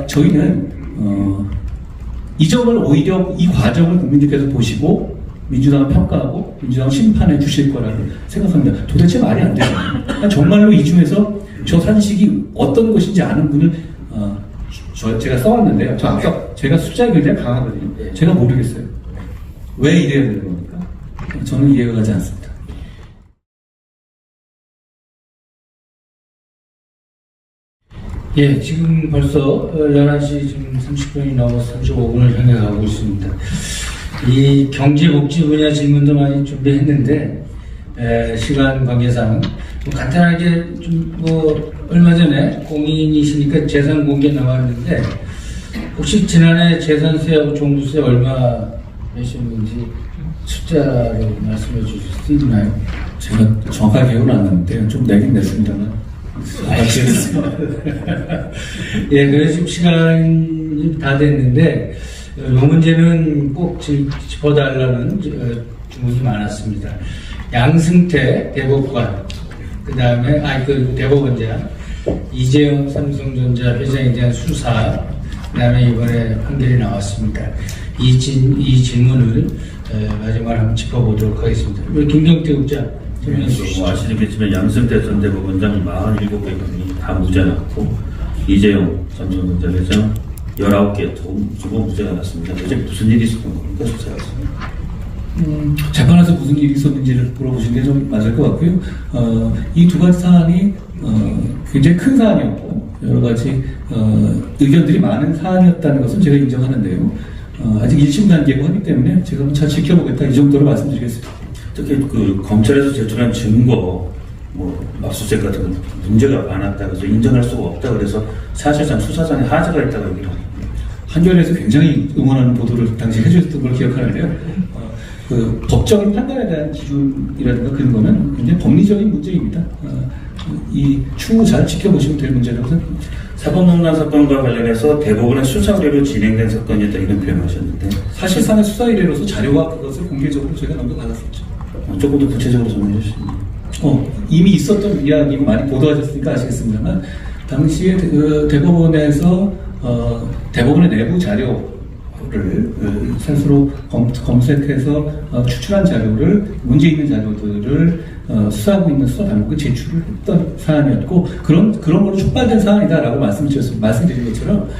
저희는 이 점을 오히려 이 과정을 국민들께서 보시고 민주당을 평가하고 민주당을 심판해 주실 거라고 생각합니다. 도대체 말이 안 되잖아요. 정말로 이 중에서 저 산식이 어떤 것인지 아는 분을 제가 써왔는데요. 저 아까 제가 숫자에 굉장히 강하거든요. 제가 모르겠어요. 왜 이래야 되는 겁니까? 저는 이해가 가지 않습니다. 예, 지금 벌써 11시 지금 30분이 넘어서 35분을 향해 가고 있습니다. 이 경제복지 분야 질문도 많이 준비했는데, 시간 관계상, 간단하게 얼마 전에 공인이시니까 재산 공개 나왔는데, 혹시 지난해 재산세하고 종부세 얼마 내셨는지 숫자로 말씀해 주실 수 있나요? 제가 정확하게 기억은 안 나는데 좀 내긴 냈습니다만. 알겠습니다. 예, 그래서 지금 시간이 다 됐는데, 이 문제는 꼭 짚어달라는 주문이 많았습니다. 양승태 대법관, 그 다음에, 대법원장, 이재용 삼성전자 회장에 대한 수사, 그 다음에 이번에 판결이 나왔습니다. 이 질문을 마지막으로 한번 짚어보도록 하겠습니다. 우리 김경태 국장. 뭐 아시겠지만 양승태 전 대법원장 47개 건이 다 무죄 났고 이재용 삼성전자 회장 19개 두고 무죄가 났습니다. 도대체 무슨 일이 있었던 겁니까? 수사였습니다. 재판에서 무슨 일이 있었는지를 물어보시는 게 좀 맞을 것 같고요. 이 두 가지 사안이 굉장히 큰 사안이었고 여러 가지 의견들이 많은 사안이었다는 것은 제가 인정하는데요. 아직 1심 단계고 하기 때문에 제가 잘 지켜보겠다 이 정도로 말씀드리겠습니다. 특히 그 검찰에서 제출한 증거, 압수수색 같은 건 문제가 많았다 그래서 인정할 수가 없다 그래서 사실상 수사장에 하자가 있다고 얘기를 합니다. 한겨레에서 굉장히 응원하는 보도를 당시 해주셨던 걸 기억하는데요. 그 법적인 판단에 대한 기준이라든가 그런 거는 굉장히 법리적인 문제입니다. 이 추후 잘 지켜보시면 될 문제라고 생각합니다. 사법농단 사건과 관련해서 대법원의 수사 의뢰로 진행된 사건이었다 이런 표현하셨는데 사실상의 수사 의뢰로서 자료와 그것을 공개적으로 저희가 넘겨받았었죠. 조금 더 구체적으로 설명해 주시면. 이미 있었던 이야기 많이 보도하셨으니까 아시겠습니다만 당시에 대법원에서 대법원의 내부 자료를 스스로 검색해서 추출한 자료를 문제 있는 자료들을 수사하고 있는 수사당국에 제출을 했던 사안이었고 그런 걸로 촉발된 사안이다라고 말씀드린 것처럼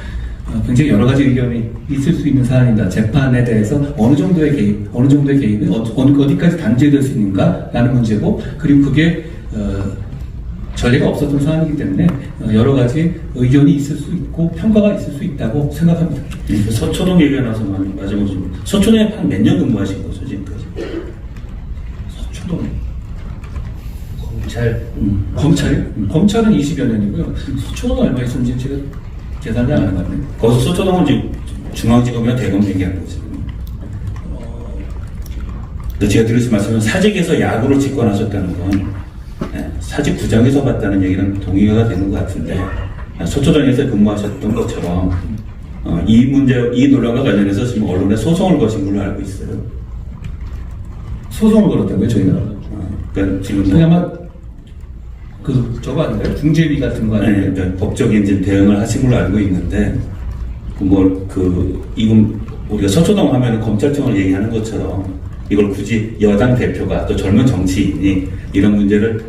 굉장히 여러 가지 의견이 있을 수 있는 사안이다. 재판에 대해서 어느 정도의 개입이 어디까지 단죄될 수 있는가라는 문제고 그리고 그게 전례가 없었던 사안이기 때문에 여러 가지 의견이 있을 수 있고 평가가 있을 수 있다고 생각합니다. 서초동 얘기가 나서 마지막으로 좀 서초동에 한 몇 년 근무하신 거죠 지금까지? 서초동 검찰이요? 검찰은 20여 년이고요. 서초동은 얼마 있었는지 제가 계산을 안 해봤네요. 거기서 서초동은 지금 중앙지검이나 대검 얘기하는 거죠. 제가 드릴 말씀은 사직에서 야구를 직권하셨다는 건 사직 구장에서 봤다는 얘기는 동의가 되는 것 같은데 서초동에서 근무하셨던 것처럼 이 논란과 관련해서 지금 언론에 소송을 거신 걸로 알고 있어요. 소송을 걸었다고요, 저희가? 그러니까 지금 아마 저거 아닌가요? 중재비 같은 거 아닌가요? 그러니까 법적인 지금 대응을 하신 걸로 알고 있는데 이건 우리가 서초동 하면은 검찰청을 얘기하는 것처럼 이걸 굳이 여당 대표가 또 젊은 정치인이 이런 문제를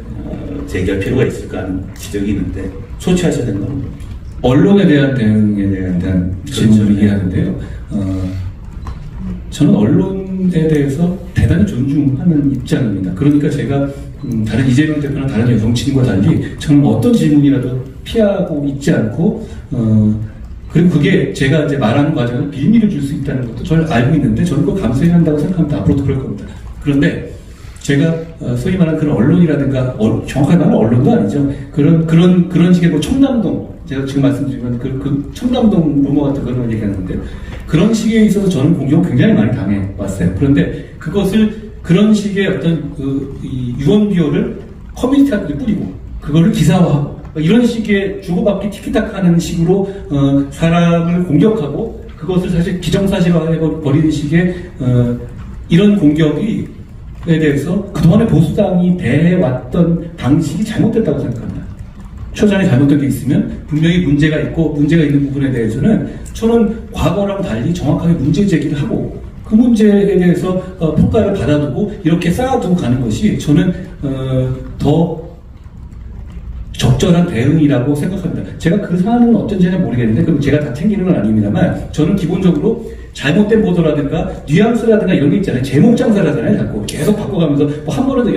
제기할 필요가 있을까 하는 지적이 있는데 소치하셔야 되는 겁니다. 언론에 대한 대응에 대한 질문을 얘기하는데요. 저는 언론에 대해서 대단히 존중하는 입장입니다. 그러니까 제가 다른 이재명 대표나 다른 정치인과 달리 저는 어떤 질문이라도 피하고 있지 않고 그리고 그게 제가 이제 말하는 과정에 빌미를 줄 수 있다는 것도 저는 알고 있는데 저는 그걸 감수해야 한다고 생각합니다. 앞으로도 그럴 겁니다. 그런데 제가 소위 말하는 그런 언론이라든가 정확하게 말하면 언론도 아니죠. 그런 식의 청남동 제가 지금 말씀드리면 그 청남동 루머 같은 그런 얘기하는데 그런 식에 있어서 저는 공격을 굉장히 많이 당해왔어요. 그런데 그런 식의 어떤 이 유언비어를 커뮤니티한테 뿌리고 그거를 기사화하고 이런 식의 주고받기 티키타카하는 식으로 사람을 공격하고 그것을 사실 기정사실화해버리는 식의 이런 공격에 대해서 그동안에 보수당이 대해왔던 방식이 잘못됐다고 생각합니다. 초장에 잘못된 게 있으면 분명히 문제가 있고 문제가 있는 부분에 대해서는 저는 과거랑 달리 정확하게 문제 제기를 하고 그 문제에 대해서 평가를 받아두고 이렇게 쌓아두고 가는 것이 저는 더 적절한 대응이라고 생각합니다. 제가 그 사안은 어쩐지는 모르겠는데 그럼 제가 다 챙기는 건 아닙니다만 저는 기본적으로 잘못된 보도라든가 뉘앙스라든가 이런 게 있잖아요. 제목 장사를 하잖아요. 자꾸 계속 바꿔가면서 뭐 한 번에도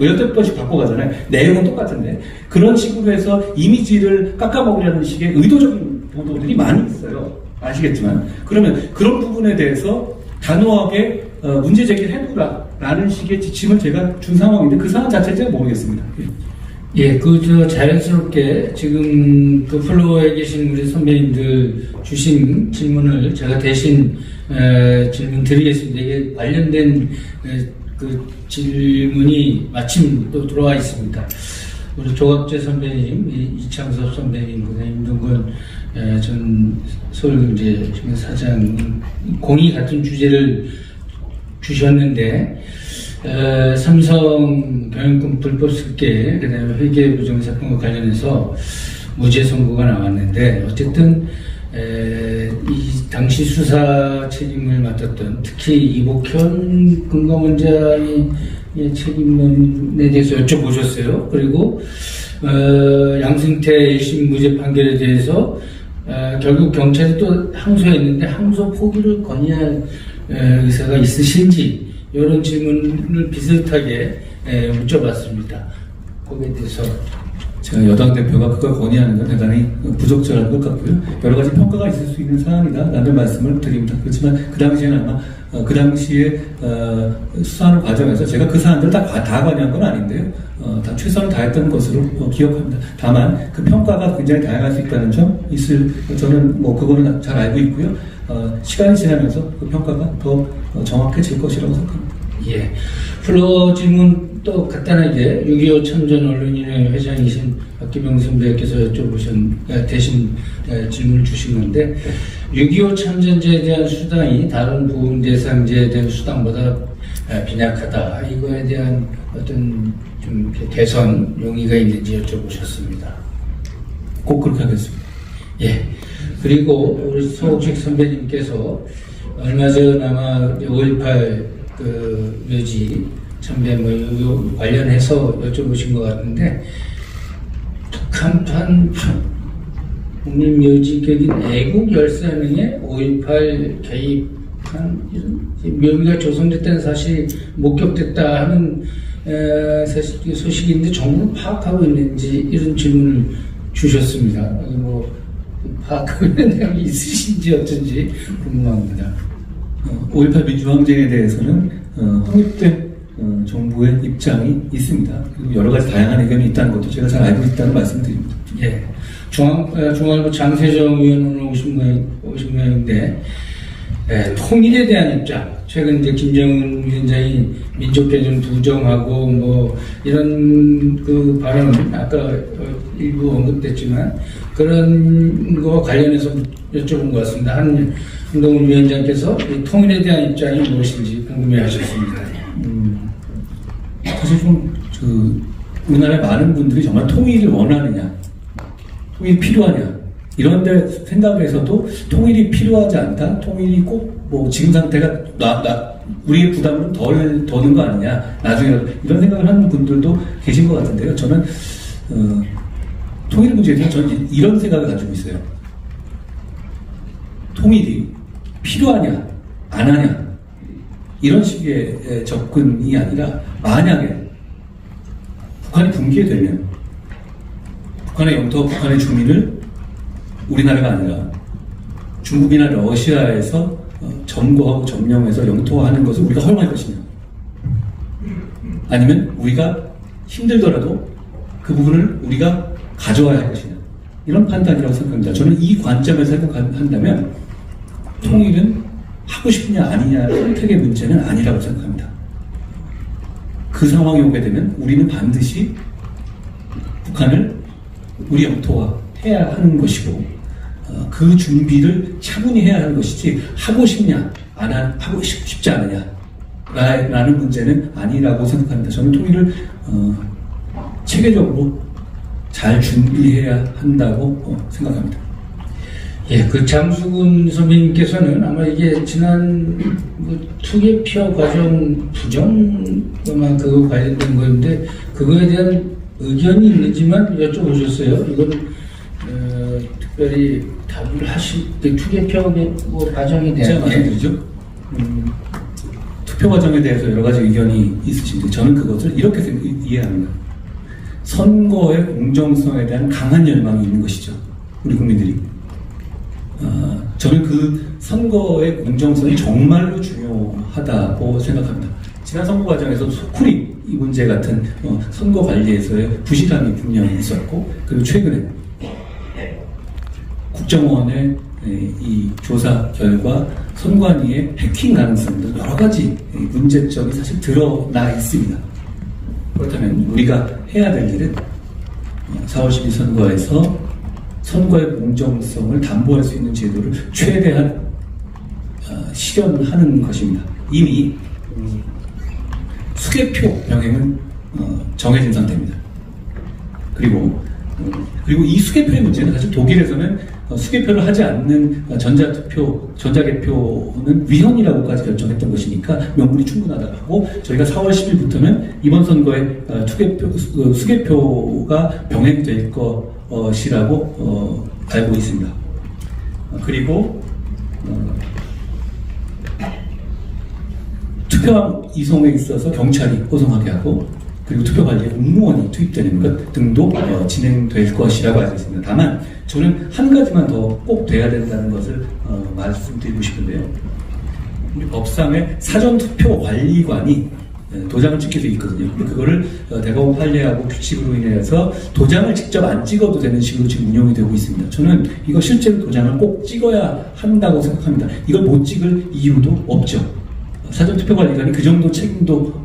여덟 번씩 바꿔가잖아요. 내용은 똑같은데 그런 식으로 해서 이미지를 깎아먹으려는 식의 의도적인 보도들이 많이 있어요. 아시겠지만 그러면 그런 부분에 대해서 단호하게 문제 제기를 해보라라는 식의 지침을 제가 준 상황인데 그 상황 자체를 제가 모르겠습니다. 예, 자연스럽게 지금 그 플로어에 계신 우리 선배님들 주신 질문을 제가 대신 질문 드리겠습니다. 이게 관련된 그 질문이 마침 또 들어와 있습니다. 우리 조갑재 선배님, 이창섭 선배님, 임동건 전 서울경제신문 사장 공이 같은 주제를 주셨는데 삼성 경영권 불법 습계, 그다음에 회계 부정 사건과 관련해서 무죄 선고가 나왔는데 어쨌든 이 당시 수사 책임을 맡았던 특히 이복현 금감원장의 책임에 대해서 여쭤보셨어요. 그리고 양승태 1심 무죄 판결에 대해서 결국 경찰이 또 항소했는데 항소 포기를 건의할 의사가 있으신지 이런 질문을 비슷하게 여쭤봤습니다. 거기에 대해서 제가 여당 대표가 그걸 건의하는 건 대단히 부적절한 것 같고요. 여러 가지 평가가 있을 수 있는 사안이다라는 말씀을 드립니다. 그렇지만 그 당시에는 아마 그 당시에 수사하는 과정에서 제가 그 사안들을 다 관여한 건 아닌데요. 다 최선을 다했던 것으로 기억합니다. 다만 그 평가가 굉장히 다양할 수 있다는 점 저는 뭐 그거는 잘 알고 있고요. 시간이 지나면서 그 평가가 더 정확해질 것이라고 생각합니다. 예. 플로어 질문 또 간단하게 6.25 참전 언론인회 회장이신 박기명 선배께서 대신 질문을 주신 건데 6.25 참전제에 대한 수당이 다른 보훈 대상제에 대한 수당보다 빈약하다. 이거에 대한 어떤 좀 개선 용의가 있는지 여쭤보셨습니다. 꼭 그렇게 하겠습니다. 예. 그리고 우리 서옥식 선배님께서 얼마 전 아마 5.18 그 묘지 참배 뭐 관련해서 여쭤보신 것 같은데 북한판 국민묘지격인 애국 13명의 5.18 개입한 이런 묘미가 조성됐다는 사실이 목격됐다 하는 사실 소식인데 정부는 파악하고 있는지 이런 질문을 주셨습니다. 뭐 파악하고 있는 내용이 있으신지 어쩐지 궁금합니다. 5.18 민주항쟁에 대해서는 확립된 정부의 입장이 있습니다. 그리고 여러 가지 다양한 의견이 있다는 것도 제가 잘 알고 있다는 말씀드립니다. 예. 중앙일보 장세정 의원 오늘 오신 모양인데 통일에 대한 입장. 최근 이제 김정은 위원장이 민족개념 부정하고 뭐 이런 그 발언 아까 일부 언급됐지만 그런 거와 관련해서 여쭤본 것 같습니다. 한동훈 위원장께서 이 통일에 대한 입장이 무엇인지 궁금해하셨습니다. 사실 우리나라의 많은 분들이 정말 통일을 원하느냐, 통일이 필요하냐 이런 데 생각에서도 통일이 필요하지 않다, 통일이 꼭 뭐 지금 상태가 우리의 부담을 덜 더는 거 아니냐, 나중에 이런 생각을 하는 분들도 계신 것 같은데요. 저는 통일 문제에 대해서 저는 이런 생각을 가지고 있어요. 통일이 필요하냐, 안 하냐 이런 식의 접근이 아니라 만약에 북한이 붕괴되면 북한의 영토와 북한의 주민을 우리나라가 아니라 중국이나 러시아에서 점거하고 점령해서 영토화하는 것을 우리가 허용할 것이냐, 아니면 우리가 힘들더라도 그 부분을 우리가 가져와야 할 것이냐, 이런 판단이라고 생각합니다. 저는 이 관점에서 생각한다면 통일은 하고 싶으냐 아니냐 선택의 문제는 아니라고 생각합니다. 그 상황이 오게 되면 우리는 반드시 북한을 우리 영토화해야 하는 것이고 그 준비를 차분히 해야 하는 것이지 하고 싶냐 하고 싶지 않느냐 라는 문제는 아니라고 생각합니다. 저는 통일을 체계적으로 잘 준비해야 한다고 생각합니다. 예, 그 장수근 선배님께서는 아마 이게 지난 투개 피어 과정 부정만 그거 관련된 거였는데 그거에 대한 의견이 있는지만 여쭤보셨어요. 이건 특별히 답을 하실 때 투개 피어 과정에 제가 대한 말씀드리죠. 투표 과정에 대해서 여러 가지 의견이 있으신데 저는 그것을 이렇게 이해합니다. 선거의 공정성에 대한 강한 열망이 있는 것이죠. 우리 국민들이. 저는 그 선거의 공정성이 정말로 중요하다고 생각합니다. 지난 선거 과정에서 소쿠리 이 문제 같은 선거 관리에서의 부실함이 분명히 있었고, 그리고 최근에 국정원의 이 조사 결과 선관위의 해킹 가능성 등 여러 가지 문제점이 사실 드러나 있습니다. 그렇다면 우리가 해야 될 일은 4월 12일 선거에서 선거의 공정성을 담보할 수 있는 제도를 최대한 실현하는 것입니다. 이미 수개표 병행은 정해진 상태입니다. 그리고 이 수개표의 문제는 사실 독일에서는 수개표를 하지 않는 전자개표는 위헌이라고까지 결정했던 것이니까 명분이 충분하다고 하고, 저희가 4월 10일부터는 이번 선거에 수개표가 병행될 것이라고 알고 있습니다. 그리고 투표함 이송에 있어서 경찰이 호송하게 하고, 그리고 투표 관리에 공무원이 투입되는 것 등도 진행될 것이라고 알고 있습니다. 다만 저는 한 가지만 더 꼭 돼야 된다는 것을 말씀드리고 싶은데요. 우리 법상에 사전투표관리관이 도장을 찍게 돼 있거든요. 그거를 대법원 판례하고 규칙으로 인해서 도장을 직접 안 찍어도 되는 식으로 지금 운영이 되고 있습니다. 저는 이거 실제로 도장을 꼭 찍어야 한다고 생각합니다. 이걸 못 찍을 이유도 없죠. 사전투표관리관이 그 정도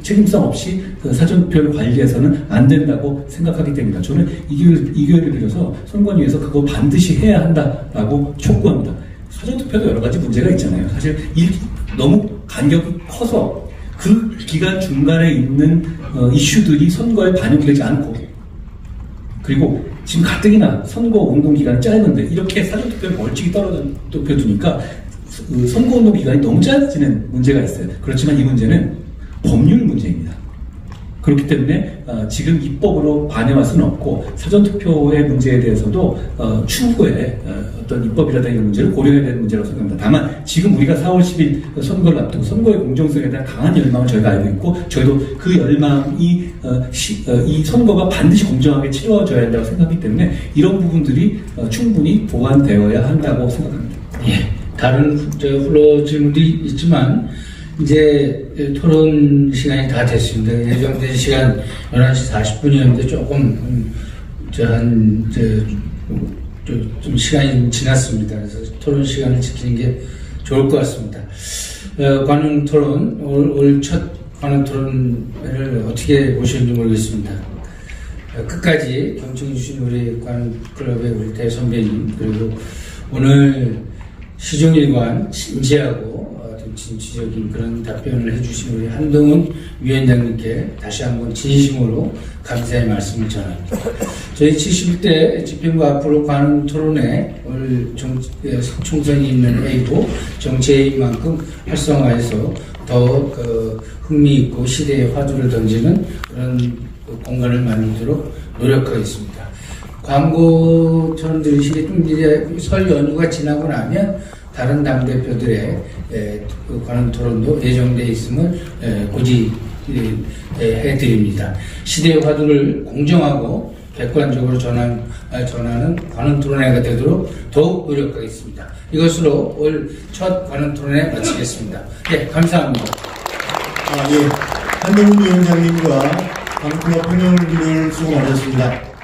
책임성 없이 사전투표를 관리해서는 안 된다고 생각하기 때문이다. 저는 이 기회를 빌려서 선관위에서 그거 반드시 해야 한다라고 촉구합니다. 사전투표도 여러 가지 문제가 있잖아요. 사실 너무 간격이 커서 그 기간 중간에 있는 이슈들이 선거에 반영되지 않고, 그리고 지금 가뜩이나 선거 운동 기간이 짧은데 이렇게 사전투표를 멀찍이 떨어져 두니까 선거운동 기간이 너무 짧아지는 문제가 있어요. 그렇지만 이 문제는 법률 문제입니다. 그렇기 때문에 지금 입법으로 반영할 수는 없고, 사전투표의 문제에 대해서도 추후에 어떤 입법이라든가 이런 문제를 고려해야 되는 문제라고 생각합니다. 다만 지금 우리가 4월 10일 선거를 앞두고 선거의 공정성에 대한 강한 열망을 저희가 알고 있고, 저희도 그 열망이 이 선거가 반드시 공정하게 치러져야 한다고 생각하기 때문에 이런 부분들이 충분히 보완되어야 한다고 생각합니다. 예. 다른 흘러 질문들이 있지만 이제 토론 시간이 다 됐습니다. 예정된 시간 11시 40분이었는데 조금 좀 시간이 지났습니다. 그래서 토론 시간을 지키는 게 좋을 것 같습니다. 관훈 토론, 올 첫 관훈 토론을 어떻게 보셨는지 모르겠습니다. 끝까지 경청해주신 우리 관훈 클럽의 우리 대선배님, 그리고 오늘 시종일관 진지하고 진취적인 그런 답변을 해주신 우리 한동훈 위원장님께 다시 한번 진심으로 감사의 말씀을 전합니다. 저희 71대 집행부 앞으로 관훈 토론에 올 총선이 있는 해이고 정치인 만큼 활성화해서 더 흥미있고 시대의 화두를 던지는 그런 공간을 만들도록 노력하겠습니다. 광고처럼 들으시겠지만 이제 설 연휴가 지나고 나면 다른 당대표들의 관훈 토론도 예정되어 있음을 고지해드립니다. 시대의 화두를 공정하고 객관적으로 전하는 관훈 토론회가 되도록 더욱 노력하겠습니다. 이것으로 올 첫 관훈 토론회 마치겠습니다. 네, 감사합니다. 한동훈 위원장님과 관훈 클럽 행정진을 수고 많으셨습니다.